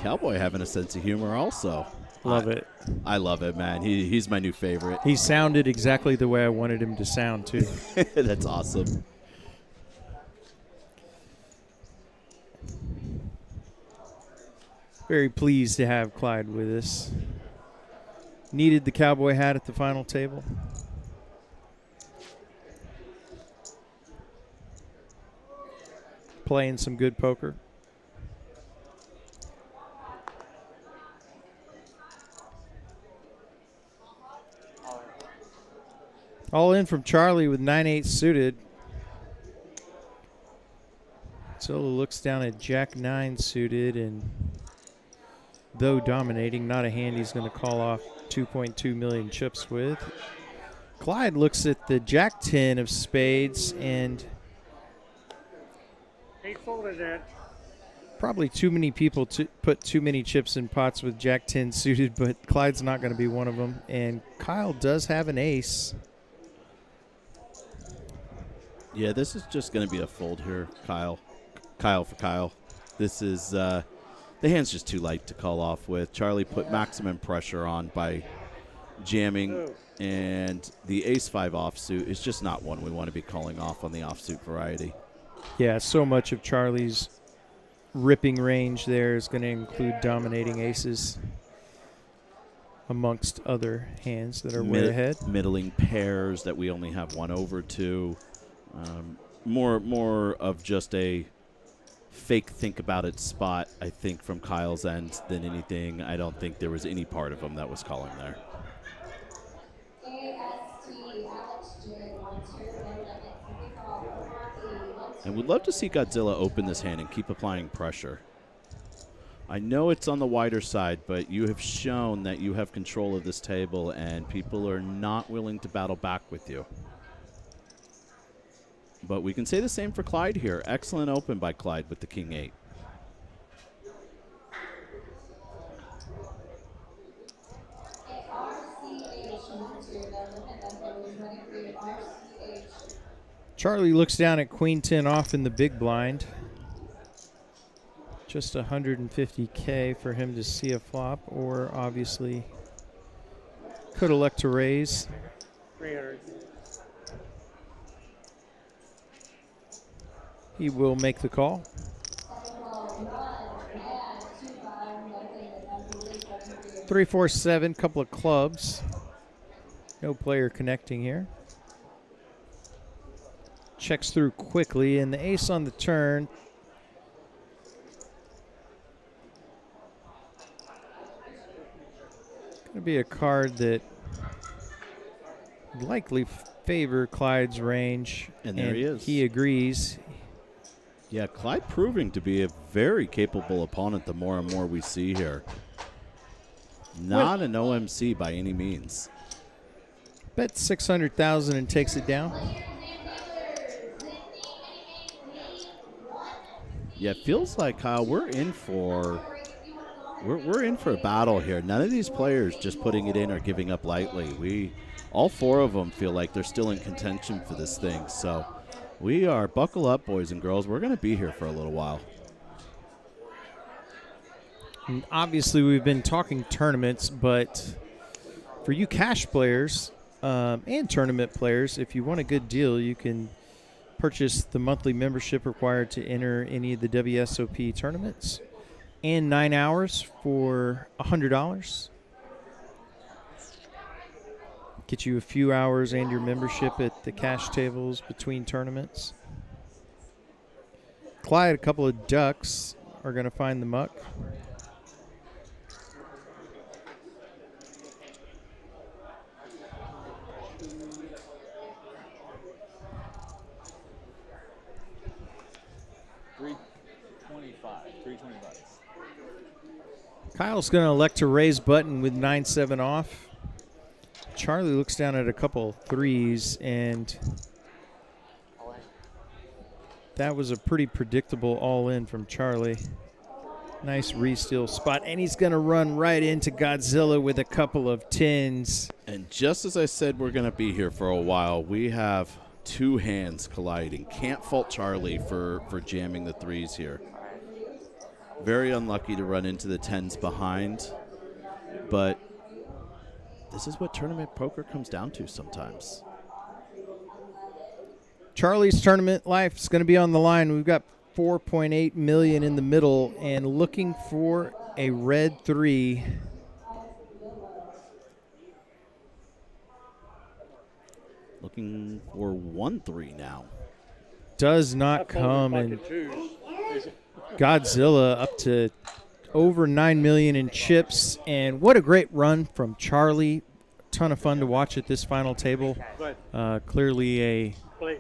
Cowboy having a sense of humor also. Love it. I love it, man. He's my new favorite. He sounded exactly the way I wanted him to sound, too. That's awesome. Very pleased to have Clyde with us. Needed the cowboy hat at the final table. Playing some good poker. All in from Charlie with 9-8 suited. Solo looks down at Jack-9 suited, and though dominating, not a hand he's going to call off 2.2 million chips with. Clyde looks at the Jack-10 of spades, and He folded that. probably too many people to put too many chips in pots with Jack-10 suited, but Clyde's not going to be one of them. And Kyle does have an ace. Yeah, this is just going to be a fold here, Kyle. Kyle for Kyle. This is the hand's just too light to call off with. Charlie put maximum pressure on by jamming, and the ace-5 offsuit is just not one we want to be calling off on the offsuit variety. Yeah, so much of Charlie's ripping range there is going to include dominating aces amongst other hands that are way ahead. Middling pairs that we only have one over to. More of just a fake think about it spot, I think, from Kyle's end than anything. I don't think there was any part of him that was calling there. And we'd love to see Godzilla open this hand and keep applying pressure. I know it's on the wider side, but you have shown that you have control of this table, and people are not willing to battle back with you. But we can say the same for Clyde here. Excellent open by Clyde with the King-8. Charlie looks down at Queen-10 off in the big blind. Just 150K for him to see a flop, or obviously could elect to raise. 300. He will make the call. 3-4-7, couple of clubs. No player connecting here. Checks through quickly, and the ace on the turn. Going to be a card that would likely favor Clyde's range. And there he is. He agrees. Yeah, Clyde proving to be a very capable opponent the more and more we see here. Not an OMC by any means. Bet 600,000 and takes it down. Yeah, it feels like, Kyle, we're in for a battle here. None of these players just putting it in or giving up lightly. All four of them feel like they're still in contention for this thing. So we are, buckle up, boys and girls. We're going to be here for a little while. And obviously, we've been talking tournaments, but for you cash players and tournament players, if you want a good deal, you can purchase the monthly membership required to enter any of the WSOP tournaments, and 9 hours for $100. Get you a few hours and your membership at the cash tables between tournaments. Clyde, a couple of ducks are going to find the muck. Kyle's going to elect to raise button with 9-7 off. Charlie looks down at a couple threes, and that was a pretty predictable all-in from Charlie. Nice re-steal spot, and he's going to run right into Godzilla with a couple of 10s. And just as I said, we're going to be here for a while. We have two hands colliding. Can't fault Charlie for jamming the threes here. Very unlucky to run into the 10s behind, but this is what tournament poker comes down to sometimes. Charlie's tournament life is going to be on the line. We've got $4.8 million in the middle and looking for a red 3. Looking for 1-3 now. Does not come, and Godzilla up to over $9 million in chips, and what a great run from Charlie. Ton of fun to watch at this final table. Clearly a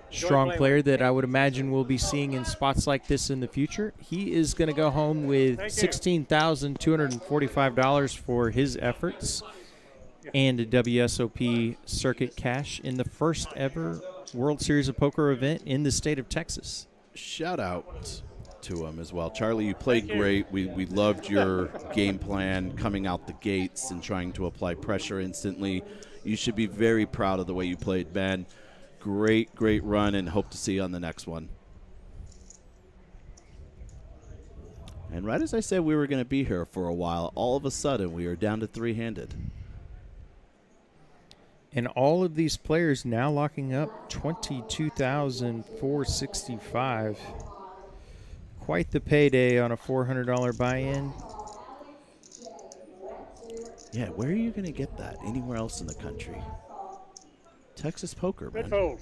strong player that I would imagine we'll be seeing in spots like this in the future. He is going to go home with $16,245 for his efforts and a WSOP circuit cash in the first ever World Series of Poker event in the state of Texas. Shout out to him as well. Charlie, you played great. We loved your game plan coming out the gates and trying to apply pressure instantly. You should be very proud of the way you played, Ben. Great run, and hope to see you on the next one. And right as I said we were going to be here for a while, all of a sudden we are down to three-handed. And all of these players now locking up 22,465. Quite the payday on a $400 buy-in. Yeah, where are you going to get that? Anywhere else in the country? Texas Poker, man. Good fold.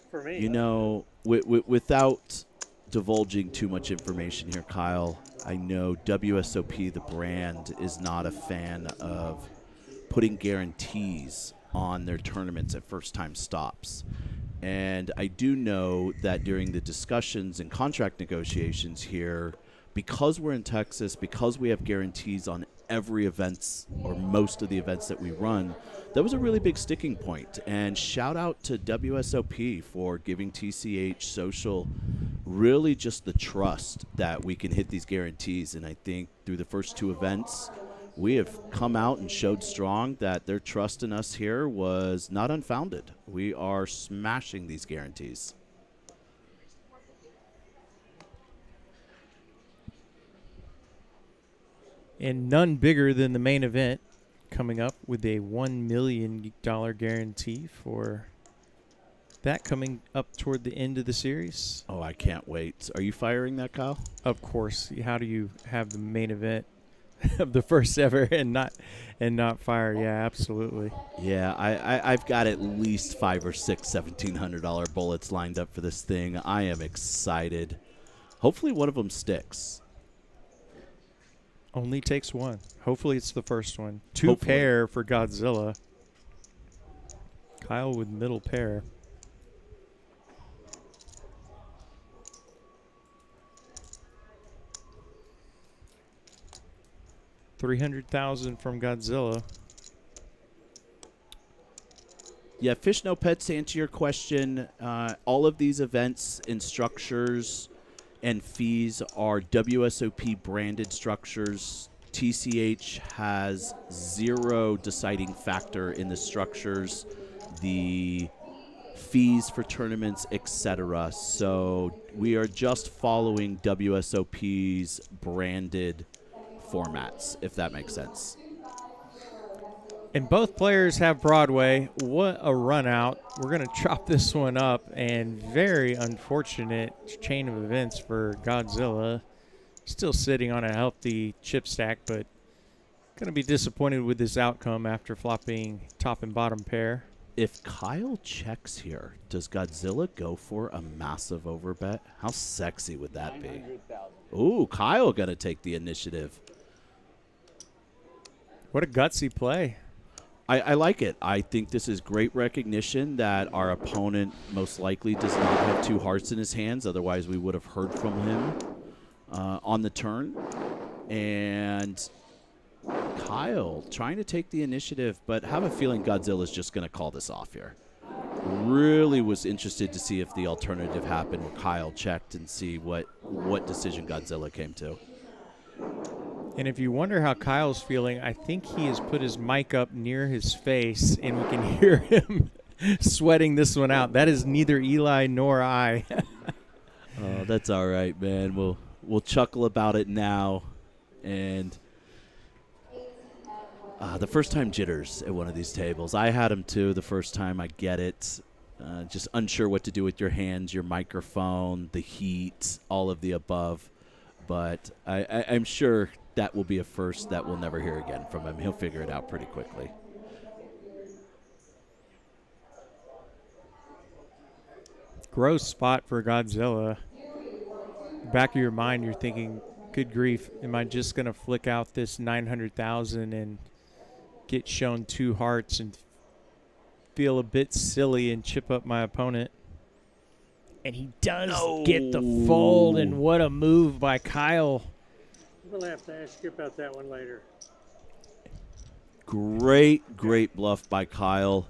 For me. You know, without divulging too much information here, Kyle, I know WSOP, the brand, is not a fan of putting guarantees on their tournaments at first-time stops. And I do know that during the discussions and contract negotiations here, because we're in Texas, because we have guarantees on every events or most of the events that we run, that was a really big sticking point. And shout out to WSOP for giving TCH Social really just the trust that we can hit these guarantees. And I think through the first two events, we have come out and showed strong that their trust in us here was not unfounded. We are smashing these guarantees. And none bigger than the main event, coming up with a $1 million guarantee for that coming up toward the end of the series. Oh, I can't wait. Are you firing that, Kyle? Of course. How do you have the main event of the first ever and not fire? Yeah, absolutely. Yeah, I've got at least 5 or 6 $1,700 bullets lined up for this thing. I am excited. Hopefully one of them sticks. Only takes one. Hopefully it's the first one. Two Hopefully. pair for Godzilla. Kyle with middle pair. $300,000 from Godzilla. Yeah, Fish No Pets, to answer your question, all of these events and structures and fees are WSOP branded structures. TCH has zero deciding factor in the structures, the fees for tournaments, etc. So we are just following WSOP's branded formats, if that makes sense. And both players have Broadway. What a run out. We're going to chop this one up, and very unfortunate chain of events for Godzilla. Still sitting on a healthy chip stack, but going to be disappointed with this outcome after flopping top and bottom pair. If Kyle checks here, does Godzilla go for a massive overbet? How sexy would that be? Ooh, Kyle going to take the initiative. What a gutsy play. I like it. I think this is great recognition that our opponent most likely does not have two hearts in his hands. Otherwise, we would have heard from him on the turn. And Kyle trying to take the initiative, but have a feeling Godzilla's just going to call this off here. Really was interested to see if the alternative happened where Kyle checked and see what decision Godzilla came to. And if you wonder how Kyle's feeling, I think he has put his mic up near his face, and we can hear him sweating this one out. That is neither Eli nor I. Oh, that's all right, man. We'll chuckle about it now. And the first time jitters at one of these tables. I had them too the first time. I get it. Just unsure what to do with your hands, your microphone, the heat, all of the above. But I'm sure that will be a first that we'll never hear again from him. He'll figure it out pretty quickly. Gross spot for Godzilla. Back of your mind, you're thinking, good grief, am I just going to flick out this $900,000 and get shown two hearts and feel a bit silly and chip up my opponent? And he does get the fold, and what a move by Kyle. We'll have to ask you about that one later. Great bluff by Kyle.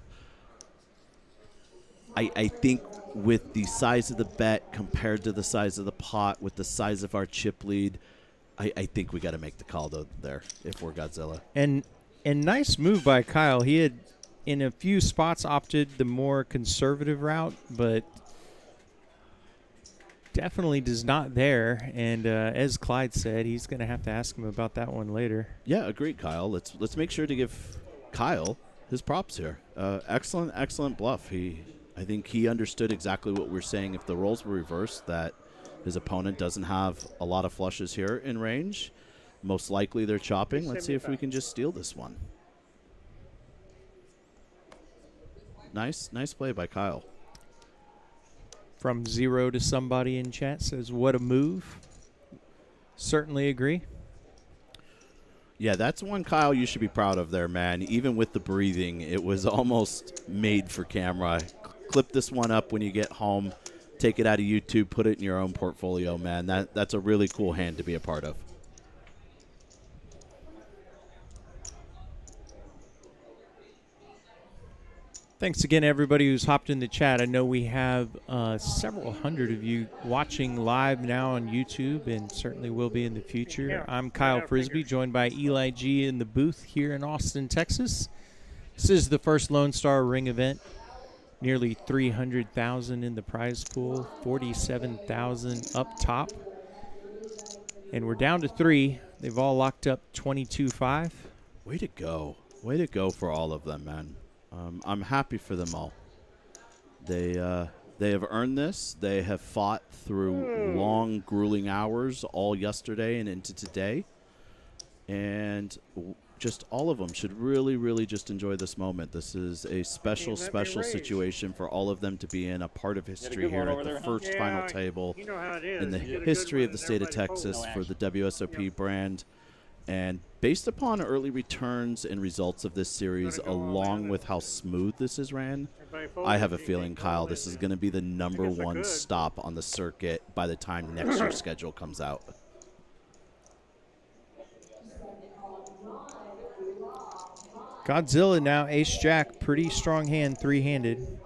I think with the size of the bet compared to the size of the pot, with the size of our chip lead, I think we got to make the call though there if we're Godzilla. And nice move by Kyle. He had in a few spots opted the more conservative route, but definitely does not there. And as Clyde said, he's going to have to ask him about that one later. Yeah, agreed, Kyle. Let's make sure to give Kyle his props here. Excellent bluff. I think he understood exactly what we're saying. If the roles were reversed, that his opponent doesn't have a lot of flushes here in range. Most likely they're chopping. Let's see if we can just steal this one. Nice play by Kyle. From zero to somebody in chat says, what a move. Certainly agree. Yeah, that's one, Kyle, you should be proud of there, man. Even with the breathing, it was almost made for camera. Clip this one up when you get home. Take it out of YouTube, put it in your own portfolio, man. That's a really cool hand to be a part of. Thanks again, everybody who's hopped in the chat. I know we have several hundred of you watching live now on YouTube and certainly will be in the future. I'm Kyle Frisbee, joined by Eli G in the booth here in Austin, Texas. This is the first Lone Star Ring event. Nearly 300,000 in the prize pool, 47,000 up top. And we're down to 3. They've all locked up 22-5. Way to go. Way to go for all of them, man. I'm happy for them all. They have earned this. They have fought through long, grueling hours all yesterday and into today. And just all of them should really just enjoy this moment. This is a special situation for all of them to be in, a part of history here at the first final table in the history of the state of Texas for the WSOP brand. And based upon early returns and results of this series, along with how smooth this is ran, I have a feeling, Kyle, this is going to be the #1 stop on the circuit by the time next year's schedule comes out. Godzilla now, ace-jack, pretty strong hand, three-handed.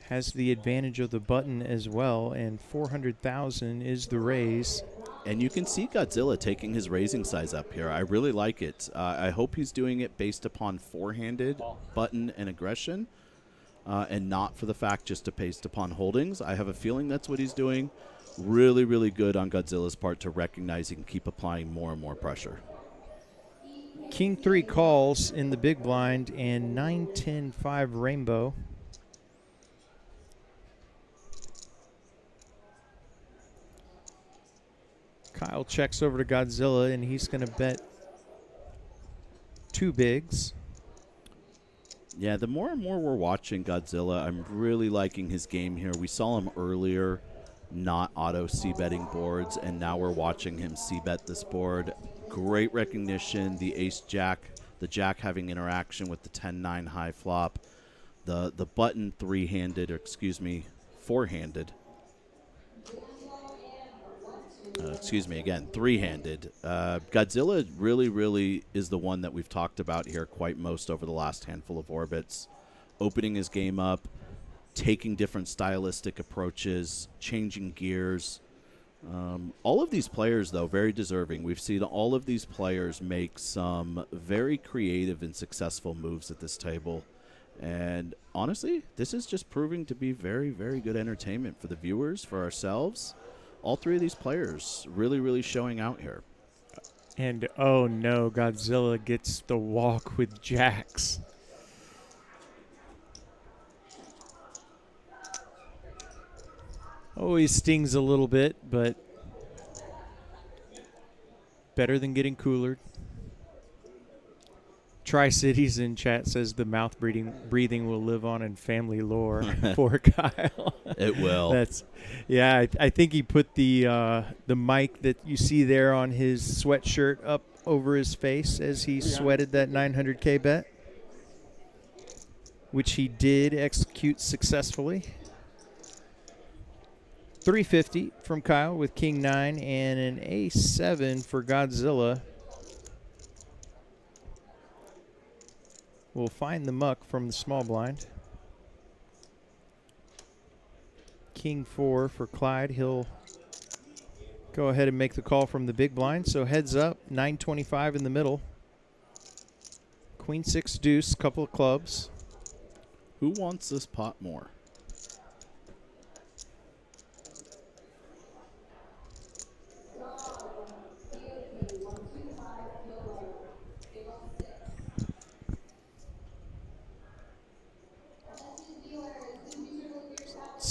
Has the advantage of the button as well, and 400,000 is the raise. And you can see Godzilla taking his raising size up here. I really like it. I hope he's doing it based upon four-handed button and aggression, and not for the fact just to based upon holdings. I have a feeling that's what he's doing. Really good on Godzilla's part to recognize he can keep applying more and more pressure. King 3 calls in the big blind, and 9-10-5 rainbow. Kyle checks over to Godzilla, and he's going to bet 2 bigs. Yeah, the more and more we're watching Godzilla, I'm really liking his game here. We saw him earlier not auto c-betting boards, and now we're watching him c-bet this board. Great recognition, the ace-jack, the jack having interaction with the 10-9 high flop, the button three-handed, or excuse me, four-handed. Again, three-handed. Godzilla really is the one that we've talked about here quite most over the last handful of orbits. Opening his game up, taking different stylistic approaches, changing gears. All of these players, though, very deserving. We've seen all of these players make some very creative and successful moves at this table. And honestly, this is just proving to be very good entertainment for the viewers, for ourselves. All 3 of these players really showing out here. And oh no, Godzilla gets the walk with jacks. Always stings a little bit, but better than getting coolered. Tri-Cities in chat says the mouth breathing will live on in family lore for Kyle. It will. I think he put the mic that you see there on his sweatshirt up over his face as he sweated that 900K bet, which he did execute successfully. 350 from Kyle with King 9 and an Ace-7 for Godzilla. We'll find the muck from the small blind. King 4 for Clyde. He'll go ahead and make the call from the big blind. So heads up, 925 in the middle. Queen 6 deuce, couple of clubs. Who wants this pot more?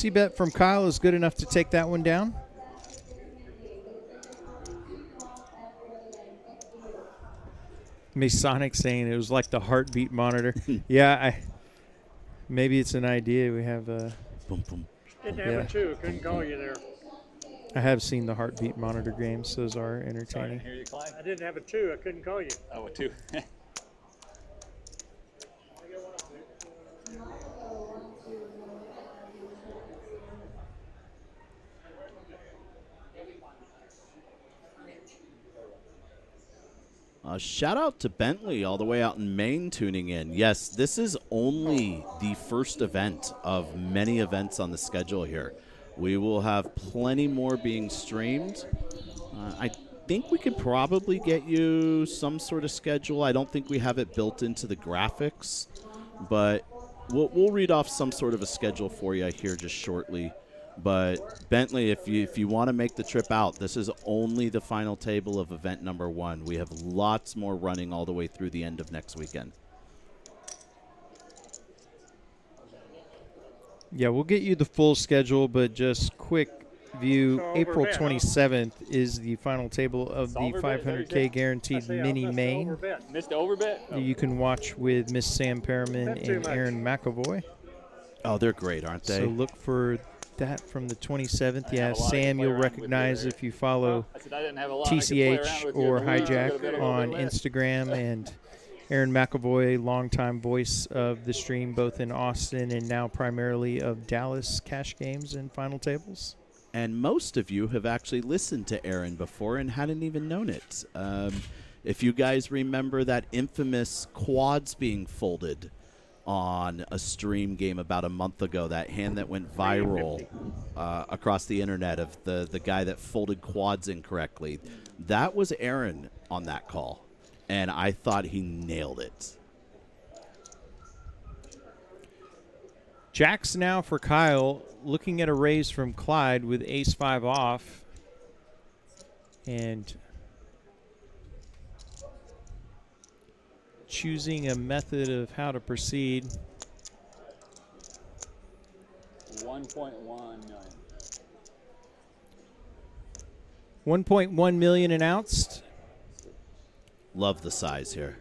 C-bet from Kyle is good enough to take that one down. Masonic saying it was like the heartbeat monitor. Yeah, maybe it's an idea. We have boom, boom. Didn't have a 2. Couldn't call you there. I have seen the heartbeat monitor games. Those are entertaining. Sorry, you, Clyde. I didn't have a 2. I couldn't call you. Oh, a 2. Shout out to Bentley all the way out in Maine tuning in. Yes, this is only the first event of many events on the schedule here. We will have plenty more being streamed. I think we could probably get you some sort of schedule. I don't think we have it built into the graphics, but we'll read off some sort of a schedule for you here just shortly. But Bentley, if you want to make the trip out, this is only the final table of event number 1. We have lots more running all the way through the end of next weekend. Yeah, we'll get you the full schedule, but just quick view. So April overbet, 27th is the final table of the Overbet, 500K guaranteed mini main. Missed the overbet? Oh. You can watch with Miss Sam Perriman Bet too and much. Aaron McAvoy. Oh, they're great, aren't they? So look for that from the 27th. I Yeah, have a lot I Sam, can play you'll around with recognize you if you follow I said I didn't have a lot I could play around TCH with you or in the week. I got a Hijack bit of on overbet. Instagram, and Aaron McAvoy, longtime voice of the stream, both in Austin and now primarily of Dallas cash games and final tables. And most of you have actually listened to Aaron before and hadn't even known it. If you guys remember that infamous quads being folded on a stream game about a month ago, that hand that went viral across the internet of the guy that folded quads incorrectly, that was Aaron on that call, and I thought he nailed it. Jacks now for Kyle, looking at a raise from Clyde with ace-5 off. And choosing a method of how to proceed. 1.1 million. 1.1 million announced. Love the size here.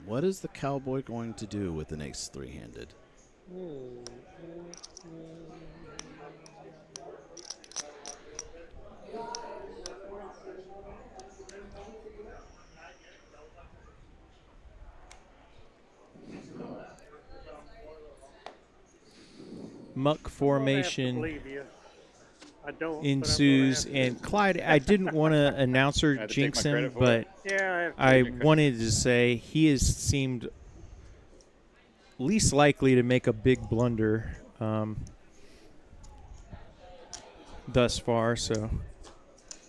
What is the cowboy going to do with an ace three-handed? Muck formation believe you. I don't, ensues, and Clyde, I didn't want to announce or jinx him, but yeah, I wanted to say he has seemed least likely to make a big blunder thus far, so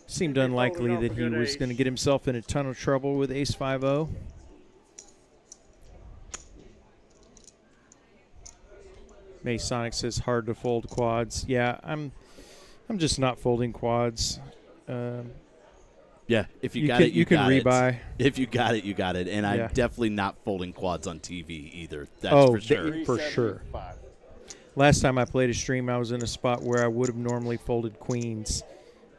seemed unlikely that he was going to get himself in a ton of trouble with ace-5-0. Masonic says hard to fold quads. Yeah, I'm just not folding quads. Yeah, if you got it, you can got it. rebuy. If you got it, you got it. And Yeah. I'm definitely not folding quads on TV either. That's for sure. For sure. Last time I played a stream, I was in a spot where I would have normally folded queens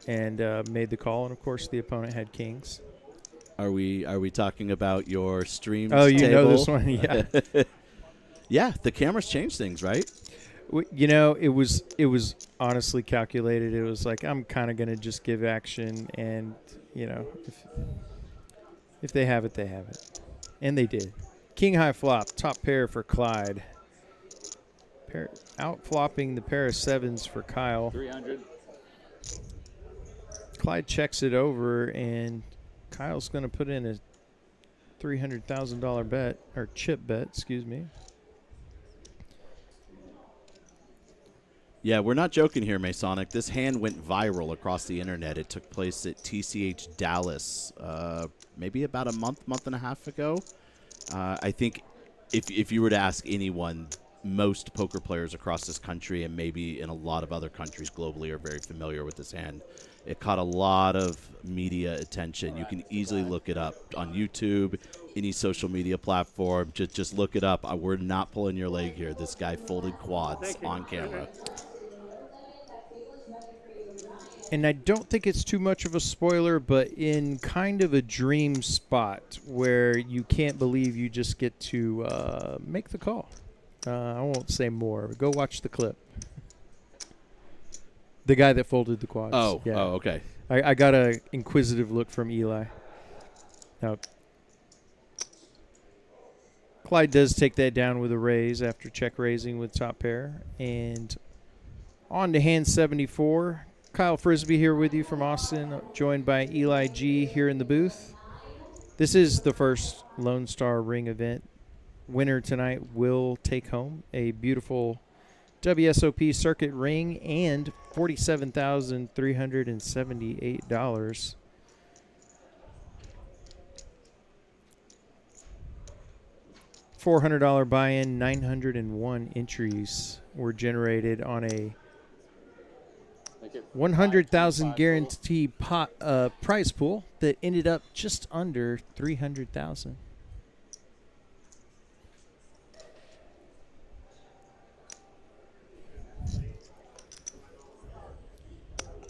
and made the call, and of course the opponent had kings. Are we talking about your stream? Oh, you table? know this one, yeah. Yeah, the cameras change things, right? You know, it was honestly calculated. It was like, I'm kind of going to just give action, and, you know, if they have it, they have it. And they did. King high flop, top pair for Clyde. Out flopping the pair of sevens for Kyle. 300. Clyde checks it over, and Kyle's going to put in a $300,000 bet, or chip bet, excuse me. Yeah, we're not joking here, Masonic. This hand went viral across the internet. It took place at TCH Dallas maybe about a month and a half ago. I think if you were to ask anyone, most poker players across this country and maybe in a lot of other countries globally are very familiar with this hand. It caught a lot of media attention. You can easily look it up on YouTube, any social media platform. Just look it up. We're not pulling your leg here. This guy folded quads on camera. And I don't think it's too much of a spoiler, but in kind of a dream spot where you can't believe you just get to make the call. I won't say more. Go watch the clip. The guy that folded the quads. Oh, yeah. oh, okay. I got an inquisitive look from Eli. Now, Clyde does take that down with a raise after check raising with top pair. And on to hand 74. Kyle Frisbee here with you from Austin, joined by Eli G here in the booth. This is the first Lone Star Ring event. Winner tonight will take home a beautiful WSOP circuit ring and $47,378. $400 buy-in, 901 entries were generated on a 100,000 guarantee prize pool that ended up just under 300,000.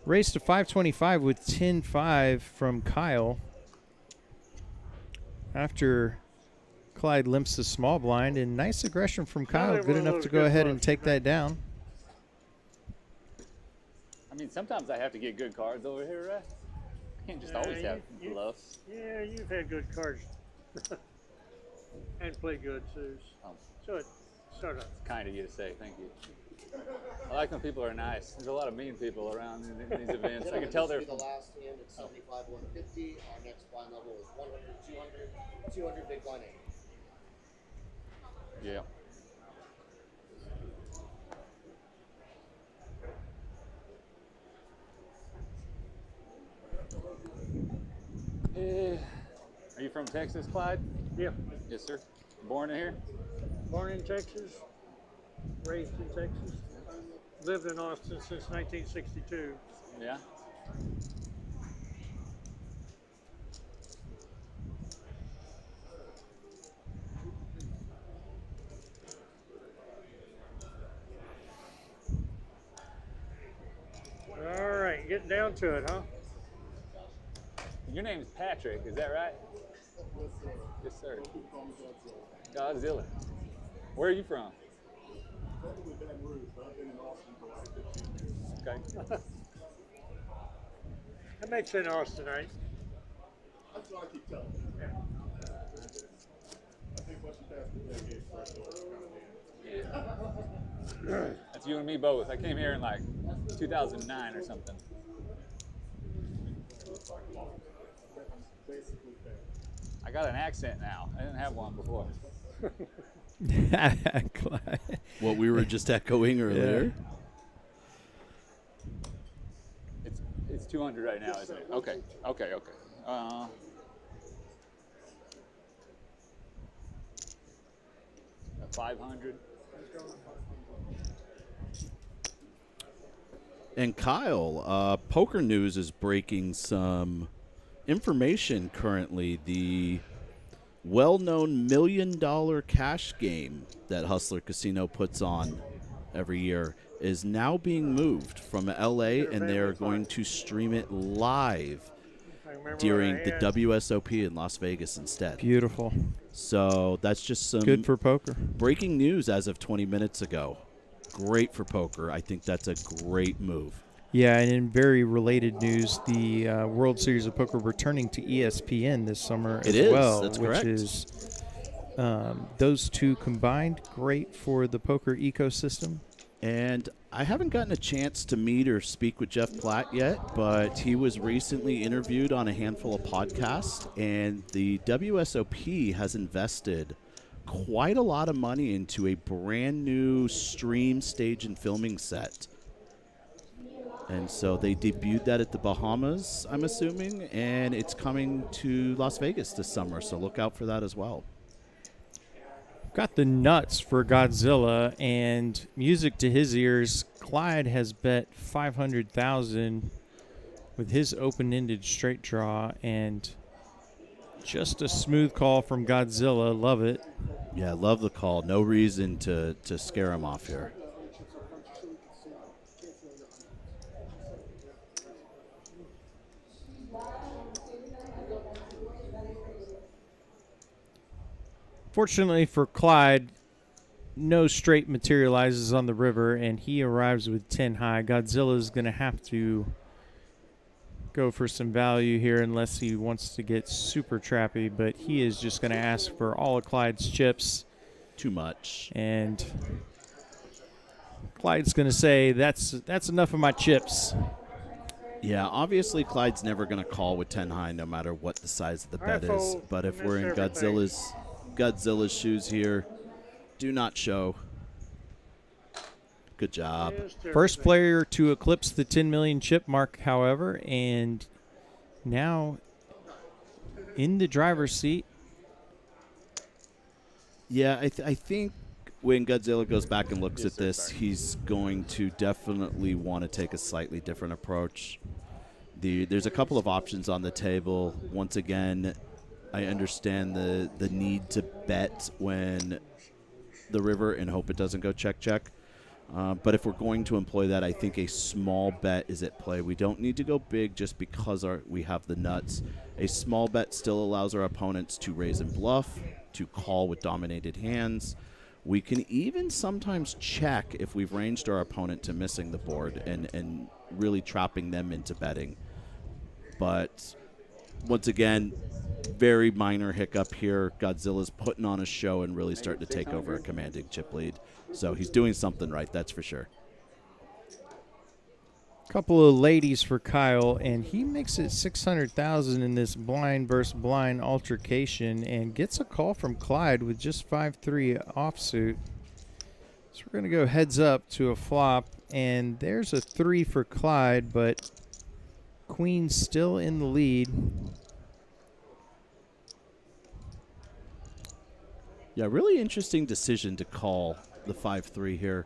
Race to 525 with 10-5 from Kyle. After Clyde limps the small blind, and nice aggression from Kyle. Good enough to go ahead and take that down. I mean, sometimes I have to get good cards over here, right? I can't just always have bluffs. Yeah, you've had good cards. And play good, too. So it sort of. It's kind of you to say, thank you. I like when people are nice. There's a lot of mean people around in these events. I can tell they're from the last hand at 75, 150. Our next blind level is 100, 200, 200 big blind 8. Yeah. Are you from Texas, Clyde? Yeah. Yes, sir. Born here? Born in Texas, raised in Texas. Lived in Austin since 1962. Yeah. All right, getting down to it, huh? Your name's Patrick, is that right? Yes, sir. Godzilla. Where are you from? Okay. That makes it Austinite. That's what I keep telling you. Yeah. I think once you pass the decade, first That's you and me both. I came here in like 2009 or something. I got an accent now. I didn't have one before. What we were just echoing earlier. Yeah. It's 200 right now, isn't it? Okay. 500. And Kyle, Poker News is breaking some information currently. The well-known $1 million cash game that Hustler Casino puts on every year is now being moved from LA, and they are going to stream it live during the WSOP in Las Vegas instead. Beautiful. So that's just some good for poker. Breaking news as of 20 minutes ago. Great for poker. I think that's a great move. Yeah, and in very related news, the World Series of Poker returning to ESPN this summer as well. That's which correct. Is those two combined, great for the poker ecosystem. And I haven't gotten a chance to meet or speak with Jeff Platt yet, but he was recently interviewed on a handful of podcasts, and the WSOP has invested quite a lot of money into a brand new stream stage and filming set. And so they debuted that at the Bahamas, I'm assuming, and it's coming to Las Vegas this summer, so look out for that as well. Got the nuts for Godzilla, and music to his ears. Clyde has bet 500,000 with his open-ended straight draw, and just a smooth call from Godzilla. Love it. Yeah, love the call. No reason to scare him off here. Fortunately for Clyde, no straight materializes on the river, and he arrives with 10 high. Godzilla's going to have to go for some value here unless he wants to get super trappy, but he is just going to ask for all of Clyde's chips. Too much. And Clyde's going to say, that's enough of my chips. Yeah, obviously Clyde's never going to call with 10 high no matter what the size of the bet is. But if we're in Godzilla's shoes here, do not show. Good job. First player to eclipse the 10 million chip mark, however, and now in the driver's seat. Yeah, I think when Godzilla goes back and looks at this, he's going to definitely want to take a slightly different approach. There's a couple of options on the table. Once again, I understand the need to bet when the river and hope it doesn't go check. But if we're going to employ that, I think a small bet is at play. We don't need to go big just because we have the nuts. A small bet still allows our opponents to raise and bluff, to call with dominated hands. We can even sometimes check if we've ranged our opponent to missing the board and really trapping them into betting. But once again, very minor hiccup here. Godzilla's putting on a show and really starting to take over a commanding chip lead. So he's doing something right, that's for sure. Couple of ladies for Kyle, and he makes it 600,000 in this blind versus blind altercation and gets a call from Clyde with just 5-3 offsuit. So we're going to go heads up to a flop, and there's a 3 for Clyde, but Queen's still in the lead. Yeah, really interesting decision to call the 5-3 here.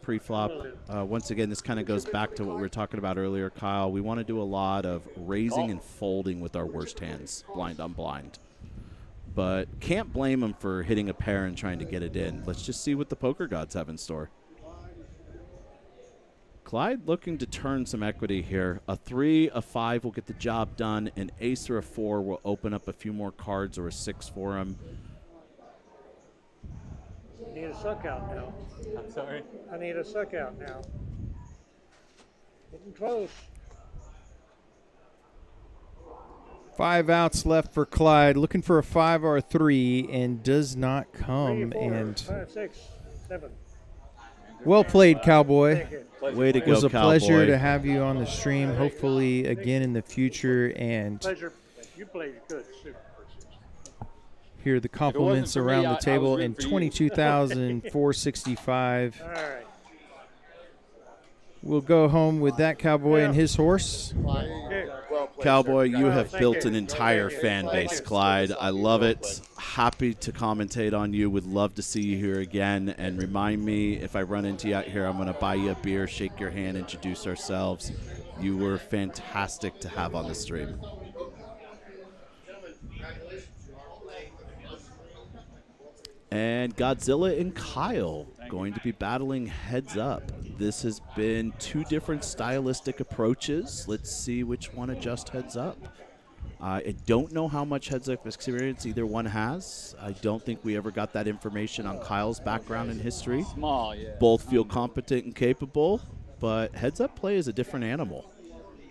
Pre-flop. Once again, this kind of goes back to what we were talking about earlier, Kyle. We want to do a lot of raising and folding with our worst hands, blind on blind. But can't blame him for hitting a pair and trying to get it in. Let's just see what the poker gods have in store. Clyde looking to turn some equity here. A 3, a 5 will get the job done. An ace or a 4 will open up a few more cards, or a 6 for him. I need a suck out now. I'm sorry? I need a suck out now. Getting close. 5 outs left for Clyde, looking for a 5 or a 3, and does not come. 3, 4, and 5, 6, 7. Well played, Cowboy. Way to go, It was a Cowboy. pleasure to have you on the stream. Hopefully again in the future, and Pleasure. You played good. Super. hear the compliments for me, around I the was well rooting and for you. 22,465. All right. We'll go home with that Cowboy and his horse. Cowboy, you have built an entire fan base, Clyde. I love it. Happy to commentate on you. Would love to see you here again. And remind me, if I run into you out here, I'm going to buy you a beer, shake your hand, introduce ourselves. You were fantastic to have on the stream. And Godzilla and Kyle going to be battling heads up. This has been 2 different stylistic approaches. Let's see which one adjusts heads up. I don't know how much heads up experience either one has. I don't think we ever got that information on Kyle's background and history. Small, yeah. Both feel competent and capable, but heads up play is a different animal.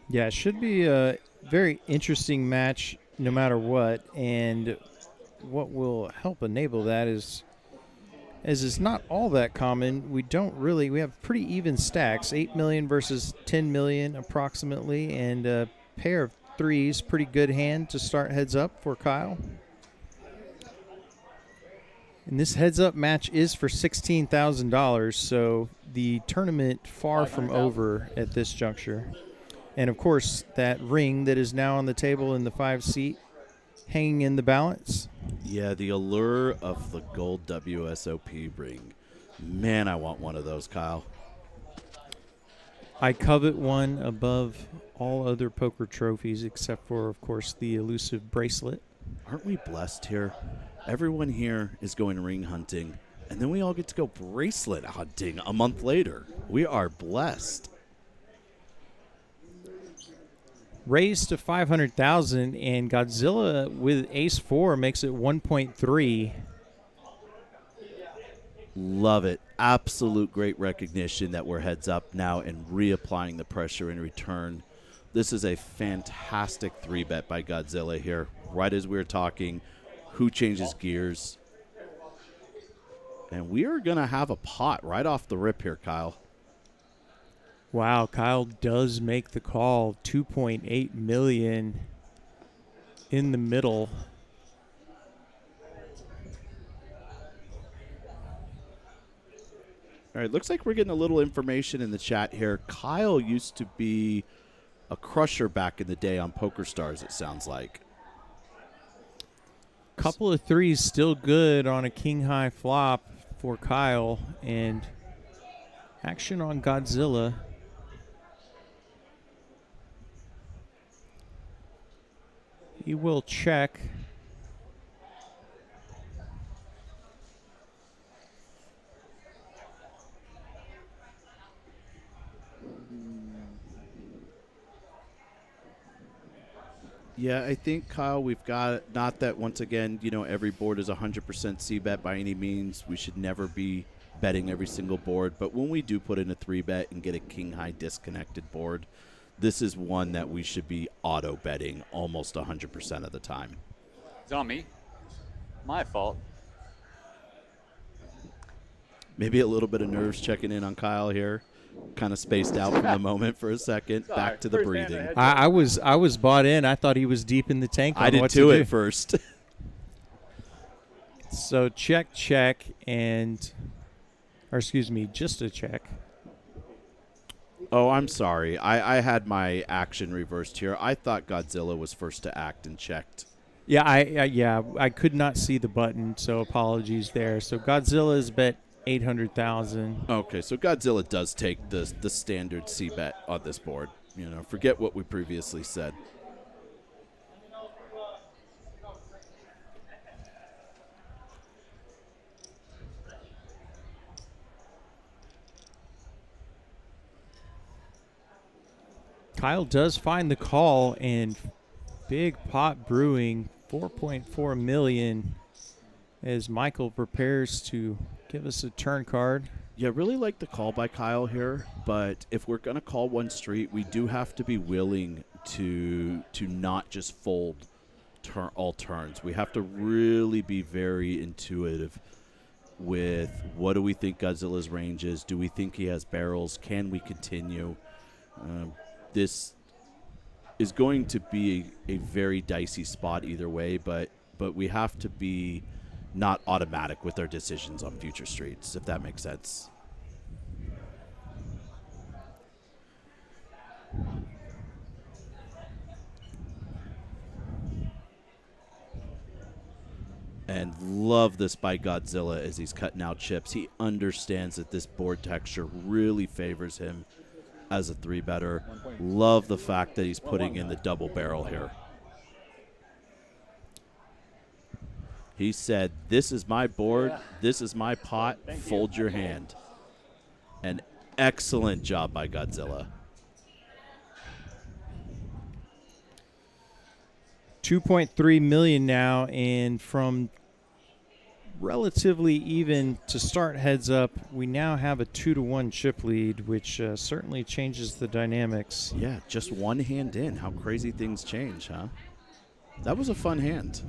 Yeah, it should be a very interesting match no matter what, and what will help enable that is, as it's not all that common, we have pretty even stacks, 8 million versus 10 million approximately, and a pair of 3s, pretty good hand to start heads up for Kyle. And this heads up match is for $16,000, so the tournament far from over at this juncture. And of course, that ring that is now on the table in the 5 seat, hanging in the balance. Yeah, the allure of the gold WSOP ring. Man, I want one of those, Kyle. I covet one above all other poker trophies except for, of course, the elusive bracelet. Aren't we blessed here? Everyone here is going ring hunting, and then we all get to go bracelet hunting a month later. We are blessed. Raised to 500,000, and Godzilla with ace 4 makes it 1.3. Love it. Absolute great recognition that we're heads up now and reapplying the pressure in return. This is a fantastic 3-bet by Godzilla here. Right as we were talking, who changes gears? And we are going to have a pot right off the rip here, Kyle. Wow, Kyle does make the call. 2.8 million in the middle. All right, looks like we're getting a little information in the chat here. Kyle used to be a crusher back in the day on PokerStars, it sounds like. Couple of threes still good on a king-high flop for Kyle, and action on Godzilla. He will check. Yeah, I think, Kyle, we've got, not that once again, you know, every board is 100% C-bet by any means. We should never be betting every single board. But when we do put in a 3-bet and get a king-high disconnected board, this is one that we should be auto-betting almost 100% of the time. It's on me. My fault. Maybe a little bit of nerves checking in on Kyle here. Kind of spaced out from the moment for a second. Sorry, Back to the breathing. I was bought in. I thought he was deep in the tank. I did too at first. So check, and, or excuse me, just a check. Oh, I'm sorry. I had my action reversed here. I thought Godzilla was first to act and checked. Yeah, I could not see the button, so apologies there. So Godzilla's bet 800,000. Okay, so Godzilla does take the standard C-bet on this board. You know, forget what we previously said. Kyle does find the call, and big pot brewing, 4.4 million, as Michael prepares to give us a turn card. Yeah, really like the call by Kyle here, but if we're going to call one street, we do have to be willing to not just fold all turns. We have to really be very intuitive with what do we think Godzilla's range is. Do we think he has barrels? Can we continue? This is going to be a very dicey spot either way, but we have to be not automatic with our decisions on future streets, if that makes sense. And love this by Godzilla as he's cutting out chips. He understands that this board texture really favors him as a 3-better. Love the fact that he's putting in the double barrel here. He said, this is my board, this is my pot, fold your hand. An excellent job by Godzilla. 2.3 million now, and from relatively even to start heads up, we now have a 2-1 chip lead, which certainly changes the dynamics. Yeah, just one hand in. How crazy things change, huh? That was a fun hand.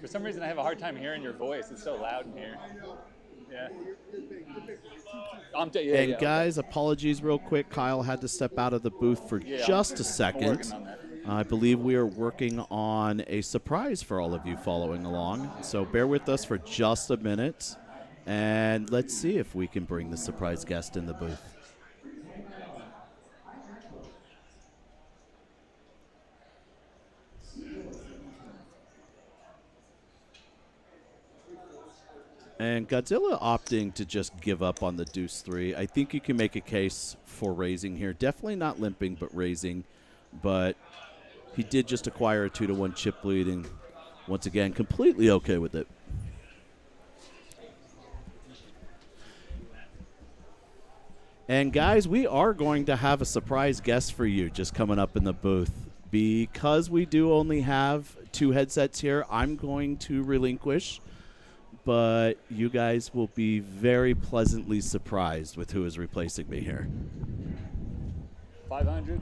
For some reason, I have a hard time hearing your voice. It's so loud in here. Yeah. Guys, apologies real quick. Kyle had to step out of the booth for just a second. I believe we are working on a surprise for all of you following along. So bear with us for just a minute, and let's see if we can bring the surprise guest in the booth. And Godzilla opting to just give up on the deuce 3. I think you can make a case for raising here. Definitely not limping, but raising. But he did just acquire a 2-1 chip lead, and once again, completely okay with it. And guys, we are going to have a surprise guest for you just coming up in the booth. Because we do only have 2 headsets here, I'm going to relinquish. But you guys will be very pleasantly surprised with who is replacing me here. 500.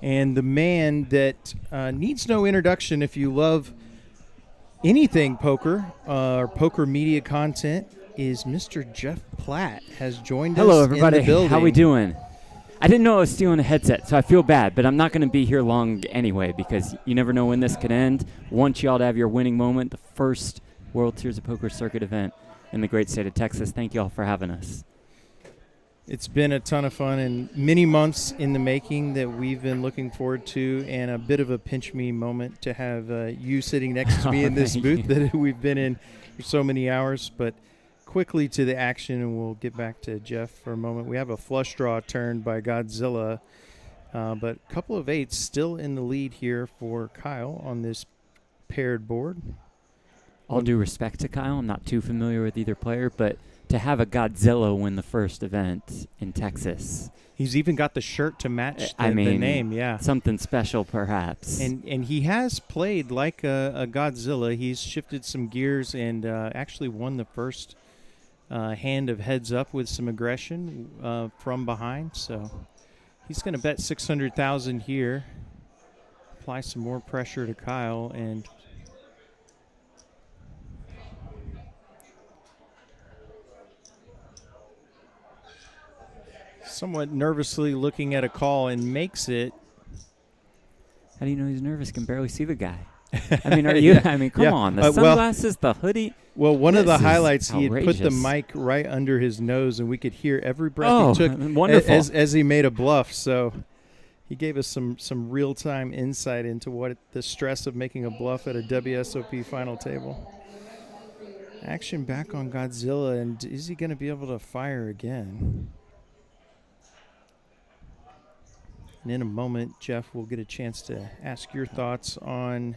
And the man that needs no introduction if you love anything poker or poker media content is Mr. Jeff Platt has joined Hello, us everybody. in the building. How we doing? I didn't know I was stealing a headset, so I feel bad, but I'm not going to be here long anyway because you never know when this could end. Want y'all to have your winning moment, the first World Series of Poker circuit event in the great state of Texas. Thank you all for having us. It's been a ton of fun and many months in the making that we've been looking forward to, and a bit of a pinch me moment to have you sitting next to me in this booth that we've been in for so many hours. But quickly to the action, and we'll get back to Jeff for a moment. We have a flush draw turned by Godzilla, but a couple of 8s still in the lead here for Kyle on this paired board. All due respect to Kyle, I'm not too familiar with either player, but to have a Godzilla win the first event in Texas. He's even got the shirt to match the name, yeah. Something special, perhaps. And he has played like a Godzilla. He's shifted some gears and actually won the first hand of heads up with some aggression from behind. So he's going to bet 600,000 here, apply some more pressure to Kyle, and somewhat nervously looking at a call and makes it. How do you know he's nervous? Can barely see the guy. I mean, are you? Yeah. I mean, come on. The sunglasses, the hoodie. Well, one of the highlights, he had outrageous. put the mic right under his nose, and we could hear every breath he took wonderful. as he made a bluff. So he gave us some real-time insight into what the stress of making a bluff at a WSOP final table. Action back on Godzilla, and is he going to be able to fire again? And in a moment, Jeff will get a chance to ask your thoughts on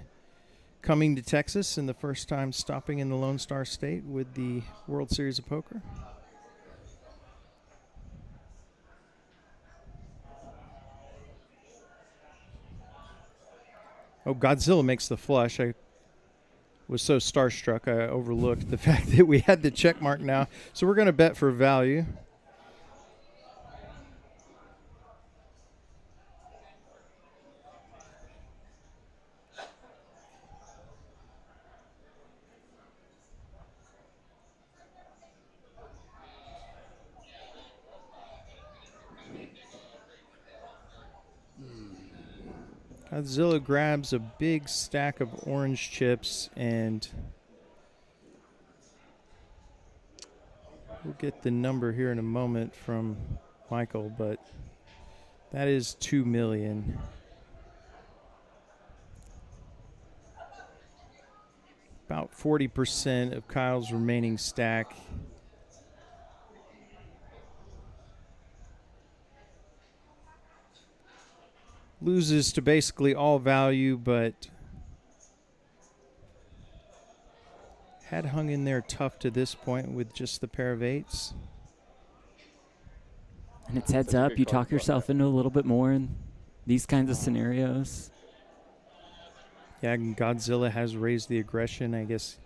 coming to Texas and the first time stopping in the Lone Star State with the World Series of Poker. Oh, Godzilla makes the flush. I was so starstruck I overlooked the fact that we had the check mark now. So we're going to bet for value. Godzilla grabs a big stack of orange chips, and we'll get the number here in a moment from Michael, but that is $2 million. About 40% of Kyle's remaining stack. Loses to basically all value, but had hung in there tough to this point with just the pair of 8s. And it's heads up. You talk yourself into a little bit more in these kinds of scenarios. Yeah, and Godzilla has raised the aggression. I guess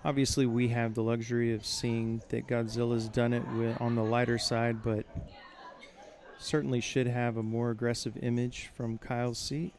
obviously we have the luxury of seeing that Godzilla's done it on the lighter side, but certainly should have a more aggressive image from Kyle's seat.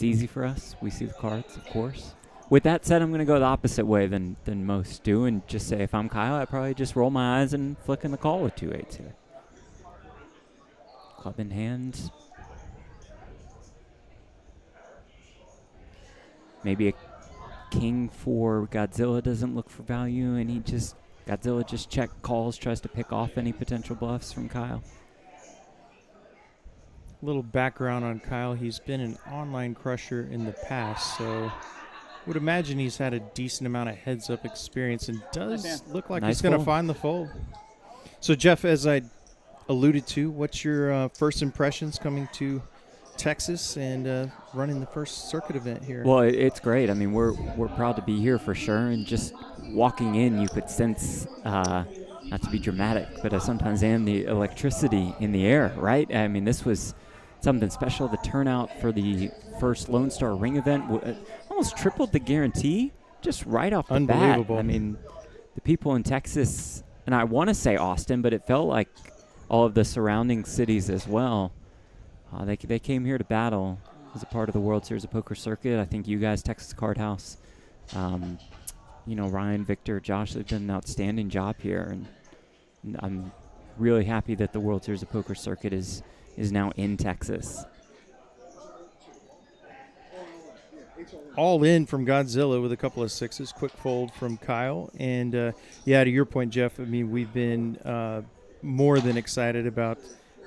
It's easy for us. We see the cards, of course. With that said, I'm going to go the opposite way than most do and just say if I'm Kyle, I probably just roll my eyes and flick in the call with 2-8s here. Club in hand. Maybe a king for Godzilla doesn't look for value, and Godzilla just calls, tries to pick off any potential bluffs from Kyle. A little background on Kyle. He's been an online crusher in the past, so would imagine he's had a decent amount of heads-up experience and does look like he's going to find the fold. So, Jeff, as I alluded to, what's your first impressions coming to Texas and running the first circuit event here? Well, it's great. I mean, we're proud to be here for sure, and just walking in, you could sense, not to be dramatic, but I sometimes am, the electricity in the air, right? I mean, this was something special. The turnout for the first Lone Star Ring event almost tripled the guarantee just right off the bat. Unbelievable. I mean, the people in Texas, and I want to say Austin, but it felt like all of the surrounding cities as well. They came here to battle as a part of the World Series of Poker circuit. I think you guys, Texas Card House, Ryan, Victor, Josh, they've done an outstanding job here, and I'm really happy that the World Series of Poker circuit is now in Texas. All in from Godzilla with a couple of sixes, quick fold from Kyle. And, to your point, Jeff, I mean, we've been more than excited about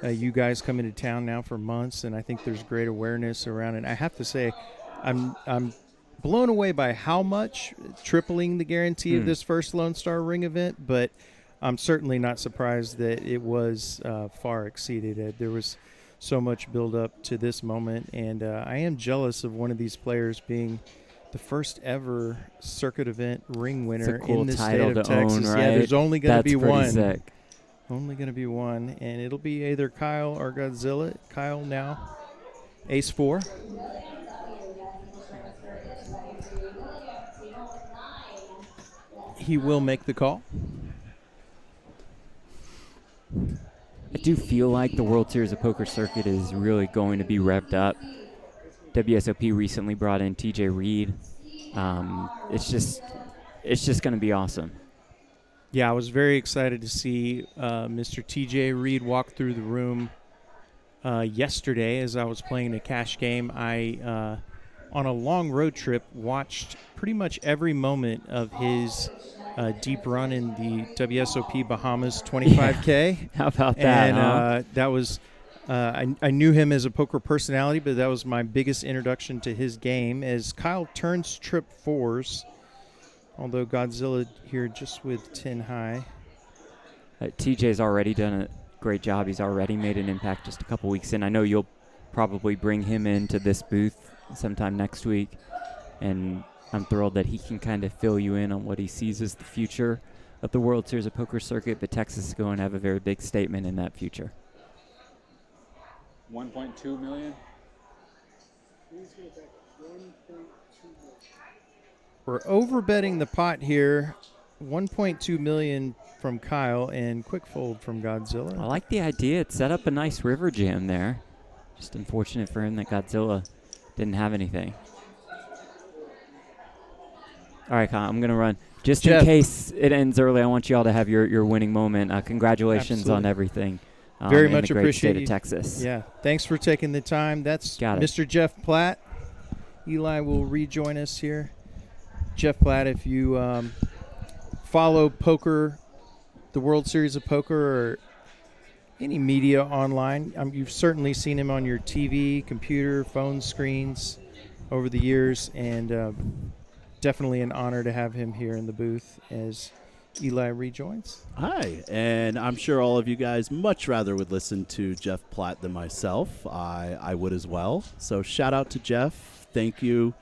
you guys coming to town now for months, and I think there's great awareness around it. I have to say, I'm blown away by how much, tripling the guarantee of this first Lone Star Ring event, but I'm certainly not surprised that it was far exceeded. There was so much build up to this moment, and I am jealous of one of these players being the first ever circuit event ring winner in the state of Texas. Own, right? Yeah, there's only going to be one. Sick. Only going to be one, and it'll be either Kyle or Godzilla. Kyle now, ace 4. He will make the call. I do feel like the World Series of Poker circuit is really going to be revved up. WSOP recently brought in TJ Reed. It's just going to be awesome. Yeah, I was very excited to see Mr. TJ Reed walk through the room yesterday as I was playing a cash game. I, on a long road trip, watched pretty much every moment of his deep run in the WSOP Bahamas 25K. Yeah. How about that? And that was, I knew him as a poker personality, but that was my biggest introduction to his game as Kyle turns trip 4s. Although Godzilla here just with 10 high. TJ's already done a great job. He's already made an impact just a couple weeks in. I know you'll probably bring him into this booth sometime next week, and I'm thrilled that he can kind of fill you in on what he sees as the future of the World Series of Poker circuit, but Texas is going to have a very big statement in that future. 1.2 million? We're overbetting the pot here. 1.2 million from Kyle and quick fold from Godzilla. I like the idea. It set up a nice river jam there. Just unfortunate for him that Godzilla didn't have anything. All right, Kyle, I'm going to run. Just Jeff, in case it ends early, I want you all to have your winning moment. Congratulations absolutely. On everything. Very much in the great appreciate state you. of Texas. Yeah, thanks for taking the time. That's Got it. Mr. Jeff Platt. Eli will rejoin us here. Jeff Platt, if you follow poker, the World Series of Poker, or any media online, you've certainly seen him on your TV, computer, phone screens over the years, and definitely an honor to have him here in the booth as Eli rejoins. Hi, and I'm sure all of you guys much rather would listen to Jeff Platt than myself. I would as well. So shout out to Jeff. Thank you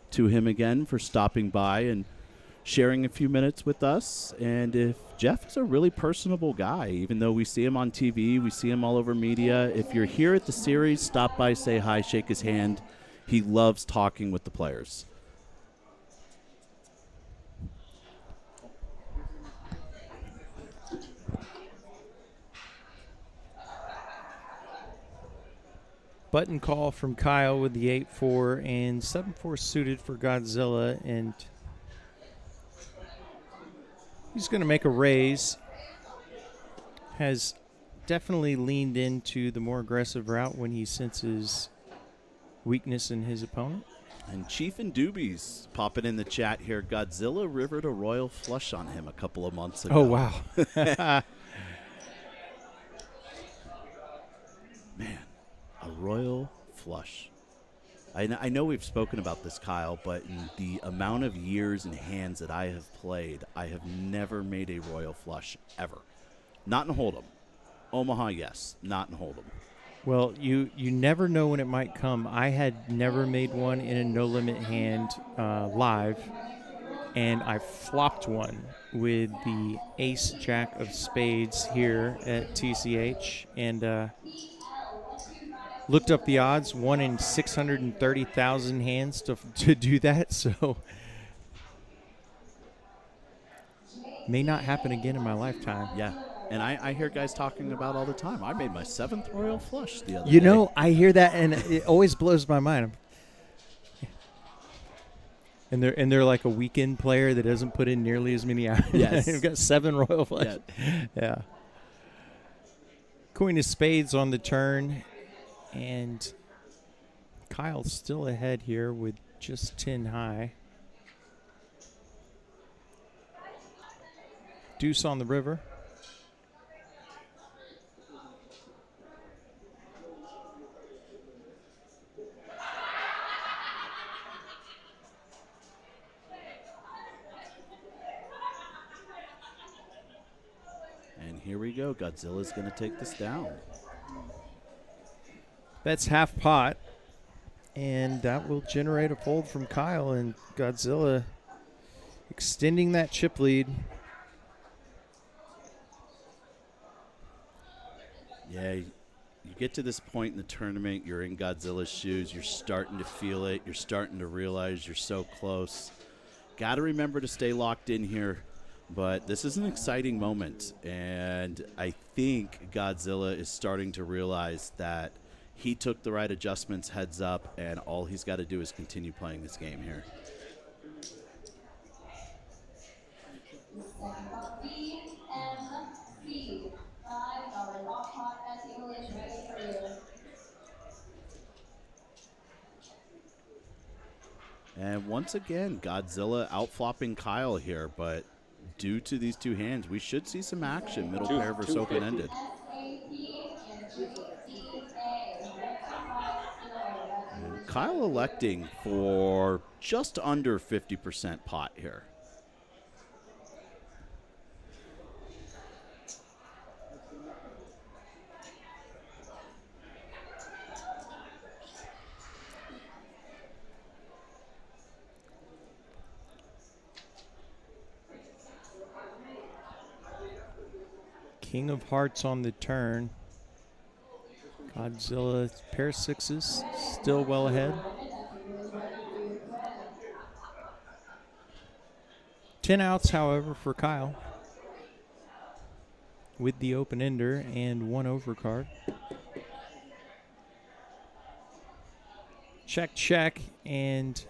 to him again for stopping by and sharing a few minutes with us. And if Jeff is a really personable guy, even though we see him on TV, we see him all over media. If you're here at the series, stop by, say hi, shake his hand. He loves talking with the players. Button call from Kyle with the 8-4 and 7-4 suited for Godzilla, and he's going to make a raise. Has definitely leaned into the more aggressive route when he senses weakness in his opponent. And Chief and Doobies popping in the chat here. Godzilla rivered a royal flush on him a couple of months ago. Oh, wow. Man, a royal flush. I know we've spoken about this, Kyle, but in the amount of years and hands that I have played, I have never made a royal flush ever. Not in Hold'em. Omaha, yes. Not in Hold'em. Well, you never know when it might come. I had never made one in a no-limit hand live, and I flopped one with the ace-jack of spades here at TCH, and looked up the odds, 1 in 630,000 hands to do that, so may not happen again in my lifetime. Yeah, and I hear guys talking about all the time. I made my 7th royal flush the other day. You know, I hear that, and it always blows my mind. And they're like a weekend player that doesn't put in nearly as many hours. Yes. They've got 7 royal flushes. Yeah. Queen of spades on the turn. And Kyle's still ahead here with just 10 high. Deuce on the river. And here we go. Godzilla's going to take this down. That's half pot, and that will generate a fold from Kyle, and Godzilla extending that chip lead. Yeah, you get to this point in the tournament, you're in Godzilla's shoes, you're starting to feel it, you're starting to realize you're so close. Got to remember to stay locked in here, but this is an exciting moment, and I think Godzilla is starting to realize that he took the right adjustments heads up, and all he's got to do is continue playing this game here. And once again, Godzilla outflopping Kyle here, but due to these two hands, we should see some action, middle pair versus open-ended. And Kyle electing for just under 50% pot here. King of hearts on the turn. Godzilla, pair of sixes, still well ahead. 10 outs, however, for Kyle with the open-ender and 1 overcard. Check, check, and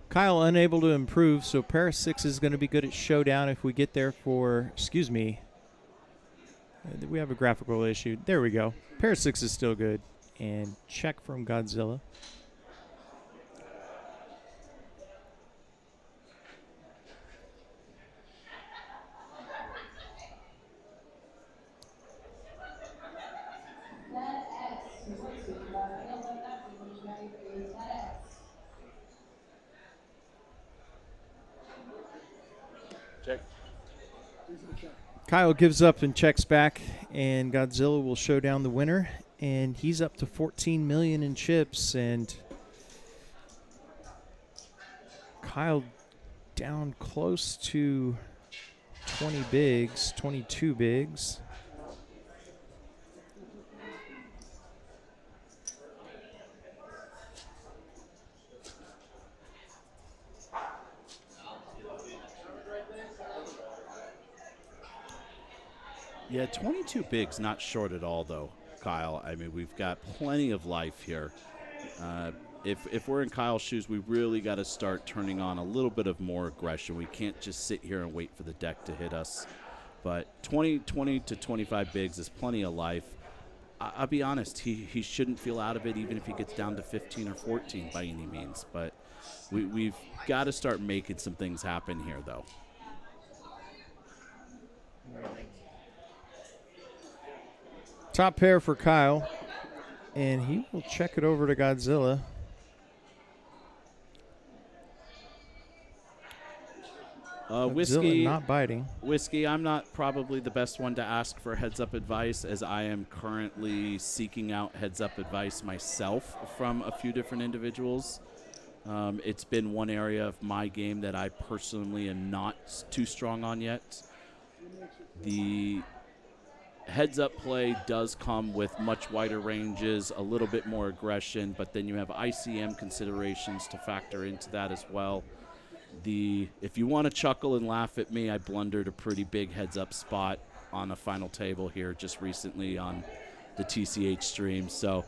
Kyle unable to improve, so pair of sixes is going to be good at showdown if we get there for, excuse me, we have a graphical issue. There we go. Pair of six is still good. And check from Godzilla. Check. Kyle gives up and checks back, and Godzilla will show down the winner, and he's up to 14 million in chips, and Kyle down close to 20 bigs, 22 bigs. Yeah, 22 bigs, not short at all, though. Kyle. I mean, we've got plenty of life here. If we're in Kyle's shoes, we really got to start turning on a little bit of more aggression. We can't just sit here and wait for the deck to hit us. But 20 to 25 bigs is plenty of life. I'll be honest, he shouldn't feel out of it even if he gets down to 15 or 14 by any means. But we've got to start making some things happen here, though. Top pair for Kyle, and he will check it over to Godzilla. Whiskey, not biting. Whiskey, I'm not probably the best one to ask for heads-up advice, as I am currently seeking out heads-up advice myself from a few different individuals. It's been one area of my game that I personally am not too strong on yet. The heads-up play does come with much wider ranges, a little bit more aggression, but then you have ICM considerations to factor into that as well. If you want to chuckle and laugh at me, I blundered a pretty big heads-up spot on a final table here just recently on the TCH stream. So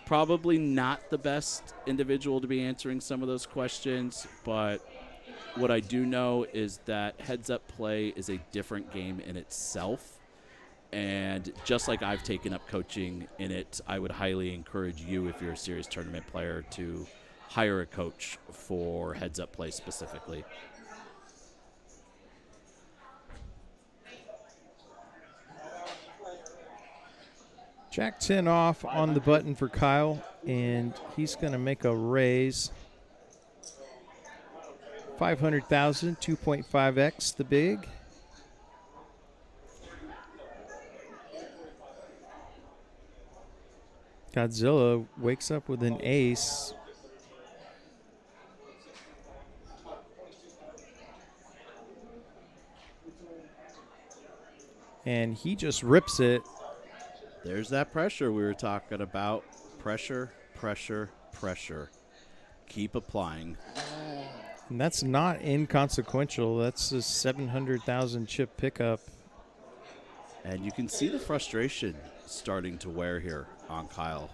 probably not the best individual to be answering some of those questions, but what I do know is that heads-up play is a different game in itself. And just like I've taken up coaching in it, I would highly encourage you, if you're a serious tournament player, to hire a coach for heads-up play specifically. Jack 10 off on the button for Kyle, and he's going to make a raise. 500,000, 2.5x the big. Godzilla wakes up with an ace. And he just rips it. There's that pressure we were talking about. Pressure, pressure, pressure. Keep applying. And that's not inconsequential. That's a 700,000 chip pickup. And you can see the frustration starting to wear here on Kyle.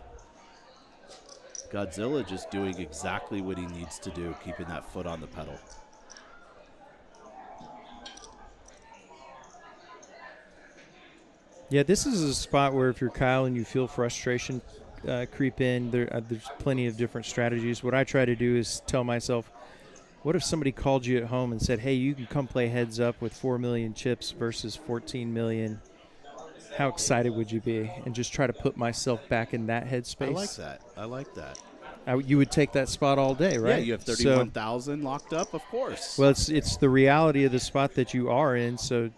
Godzilla just doing exactly what he needs to do, keeping that foot on the pedal. Yeah, this is a spot where if you're Kyle and you feel frustration creep in, there's plenty of different strategies. What I try to do is tell myself, what if somebody called you at home and said, hey, you can come play heads up with 4 million chips versus 14 million? How excited would you be? And just try to put myself back in that headspace. I like that. I like that. You would take that spot all day, right? Yeah, you have 31,000 locked up, of course. Well, it's the reality of the spot that you are in, so,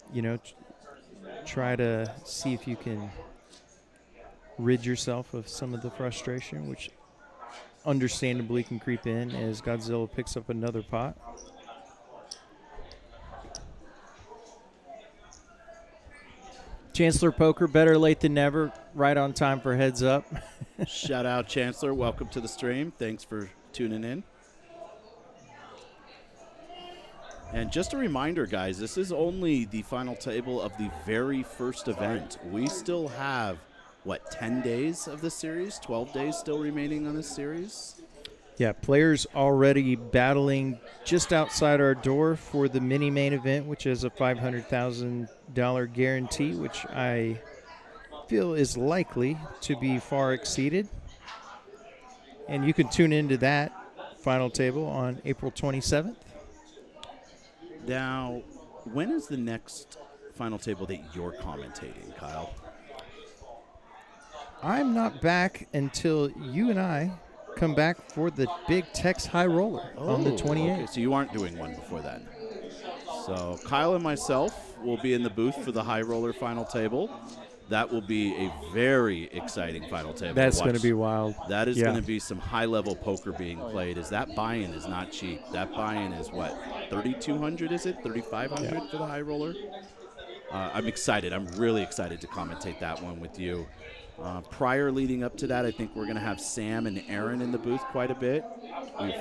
try to see if you can rid yourself of some of the frustration, which understandably can creep in as Godzilla picks up another pot. Chancellor Poker, better late than never, right on time for heads up. Shout out, Chancellor. Welcome to the stream. Thanks for tuning in. And just a reminder, guys, this is only the final table of the very first event. We still have, 10 days of this series? 12 days still remaining on this series? Yeah, players already battling just outside our door for the mini main event, which is a $500,000 guarantee, which I feel is likely to be far exceeded. And you can tune into that final table on April 27th. Now, when is the next final table that you're commentating, Kyle? I'm not back until you and I come back for the big Tex High Roller on the 28th. Okay, so you aren't doing one before then. So Kyle and myself will be in the booth for the High Roller final table. That will be a very exciting final table. That's going to be wild. That is going to be some high-level poker being played. As that buy-in is not cheap. That buy-in is what, 3,200 is it? 3,500 for the High Roller? I'm excited. I'm really excited to commentate that one with you. Prior leading up to that, I think we're going to have Sam and Aaron in the booth quite a bit.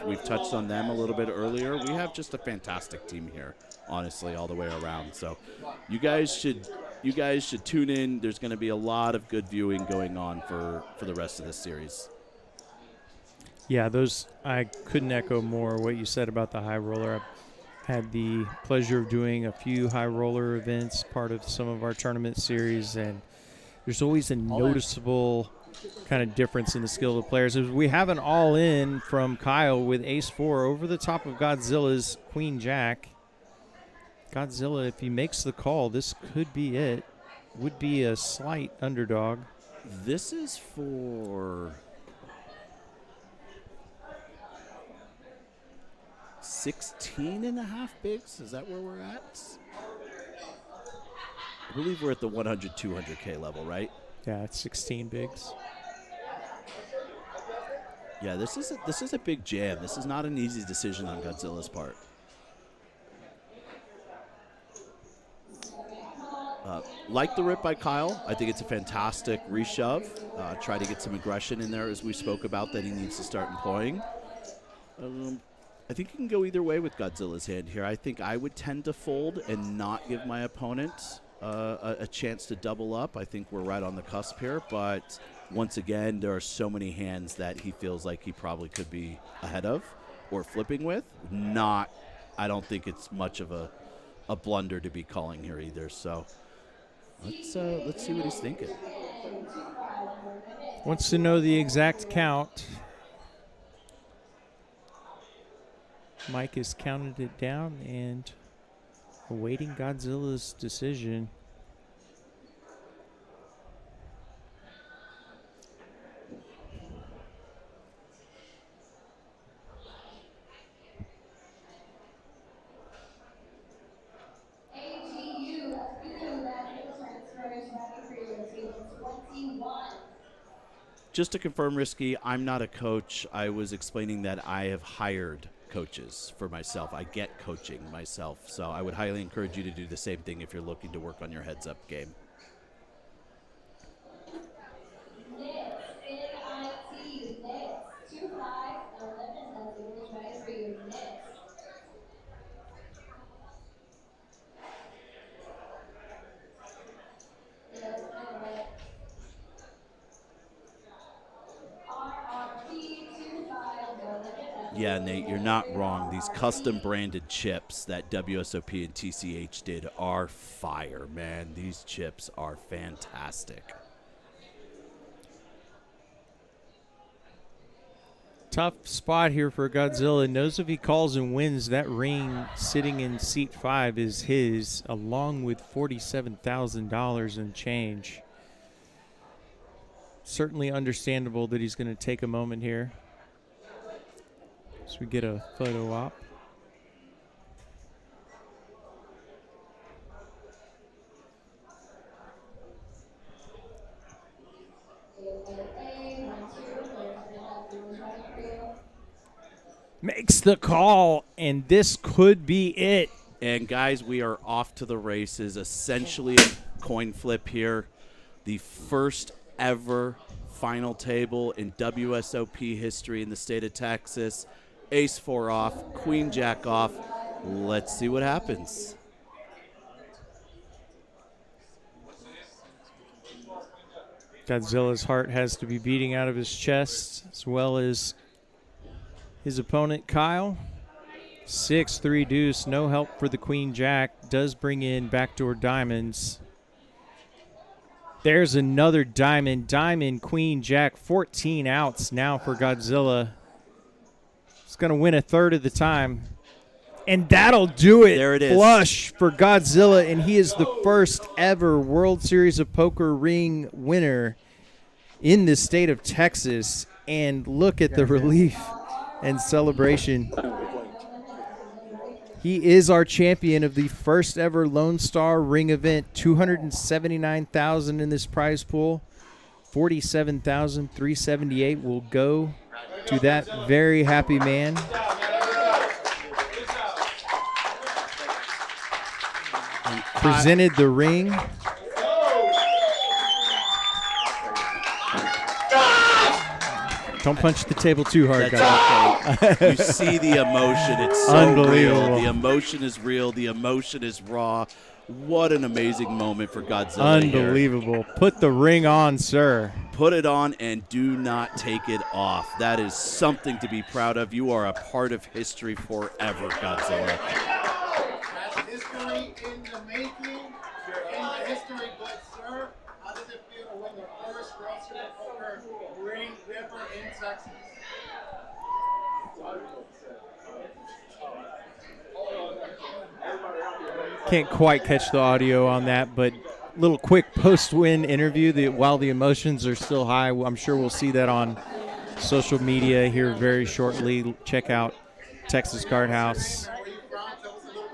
We've touched on them a little bit earlier. We have just a fantastic team here, honestly, all the way around. So you guys should you guys should tune in. There's going to be a lot of good viewing going on for the rest of this series. Yeah, I couldn't echo more what you said about the high roller. I've had the pleasure of doing a few high roller events, part of some of our tournament series, and there's always a noticeable kind of difference in the skill of the players. We have an all-in from Kyle with ace-4 over the top of Godzilla's queen-jack. Godzilla, if he makes the call, this could be it. Would be a slight underdog. This is for 16.5 bigs. Is that where we're at? I believe we're at the 100, 200K level, right? Yeah, it's 16 bigs. Yeah, this is a big jam. This is not an easy decision on Godzilla's part. Like the rip by Kyle, I think it's a fantastic reshove. Try to get some aggression in there, as we spoke about, that he needs to start employing. I think you can go either way with Godzilla's hand here. I think I would tend to fold and not give my opponent a chance to double up. I think we're right on the cusp here, but once again, there are so many hands that he feels like he probably could be ahead of or flipping with. I don't think it's much of a blunder to be calling here either. So let's see what he's thinking. Wants to know the exact count. Mike has counted it down and awaiting Godzilla's decision. Just to confirm, Risky, I'm not a coach. I was explaining that I have hired coaches for myself. I get coaching myself. So I would highly encourage you to do the same thing if you're looking to work on your heads-up game. Yeah, Nate, you're not wrong. These custom branded chips that WSOP and TCH did are fire, man. These chips are fantastic. Tough spot here for Godzilla. Knows if he calls and wins, that ring sitting in seat 5 is his, along with $47,000 in change. Certainly understandable that he's going to take a moment here. So we get a photo op. Makes the call, and this could be it. And guys, we are off to the races. Essentially a coin flip here. The first ever final table in WSOP history in the state of Texas. Ace-4 off, queen-jack off. Let's see what happens. Godzilla's heart has to be beating out of his chest, as well as his opponent, Kyle. 6-3 deuce, no help for the queen-jack. Does bring in backdoor diamonds. There's another diamond. Diamond, queen-jack, 14 outs now for Godzilla. He's going to win a third of the time. And that'll do it. There it is. Flush for Godzilla, and he is the first ever World Series of Poker ring winner in the state of Texas. And look at the relief and celebration. He is our champion of the first ever Lone Star Ring event. $279,000 in this prize pool. $47,378 will go to that very happy man. Presented the ring. Don't punch the table too hard, guys. Okay. You see the emotion. It's so unbelievable. Real. The emotion is real. The emotion is raw. What an amazing moment for Godzilla here. Unbelievable. Put the ring on, sir. Put it on and do not take it off. That is something to be proud of. You are a part of history forever, Godzilla. That's history in the making. You're in the history book, sir. How does it feel to win the first World Series of Poker Green River in Texas? Can't quite catch the audio on that, but little quick post-win interview. While the emotions are still high, I'm sure we'll see that on social media here very shortly. Check out Texas Card House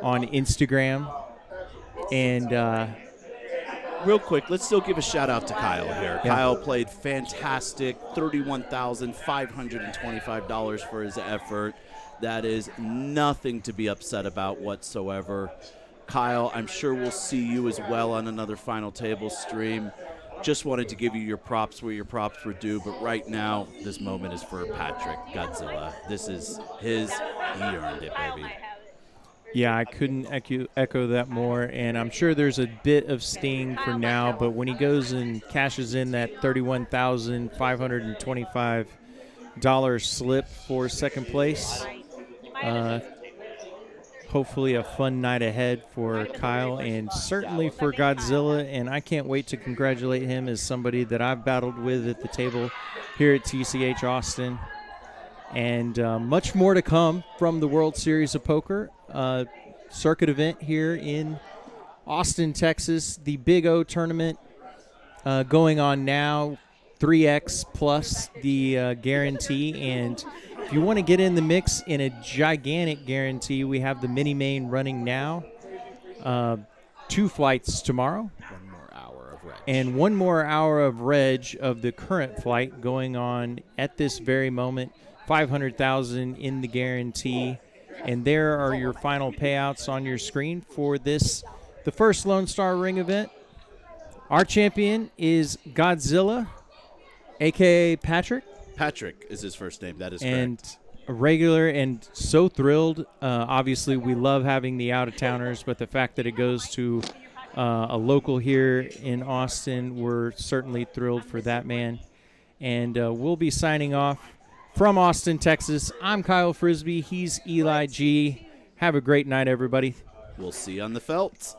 on Instagram. And real quick, let's still give a shout out to Kyle here. Yeah. Kyle played fantastic, $31,525 for his effort. That is nothing to be upset about whatsoever. Kyle, I'm sure we'll see you as well on another Final Table stream. Just wanted to give you your props where your props were due, but right now, this moment is for Patrick Godzilla. This is his. He earned it, baby. yeah, I couldn't echo that more, and I'm sure there's a bit of sting for now, but when he goes and cashes in that $31,525 slip for second place, hopefully a fun night ahead for Kyle and certainly for Godzilla, and I can't wait to congratulate him as somebody that I've battled with at the table here at TCH Austin. And much more to come from the World Series of Poker circuit event here in Austin, Texas. The Big O tournament going on now, 3X plus the guarantee. And if you want to get in the mix in a gigantic guarantee, we have the mini main running now. 2 flights tomorrow. 1 more hour of reg. And 1 more hour of reg of the current flight going on at this very moment. $500,000 in the guarantee. And there are your final payouts on your screen for this, the first Lone Star Ring event. Our champion is Godzilla, a.k.a. Patrick. Patrick is his first name. That is And correct. a regular, and so thrilled. Obviously, we love having the out-of-towners, but the fact that it goes to a local here in Austin, we're certainly thrilled for that man. And we'll be signing off from Austin, Texas. I'm Kyle Frisbee. He's Eli G. Have a great night, everybody. We'll see you on the felt.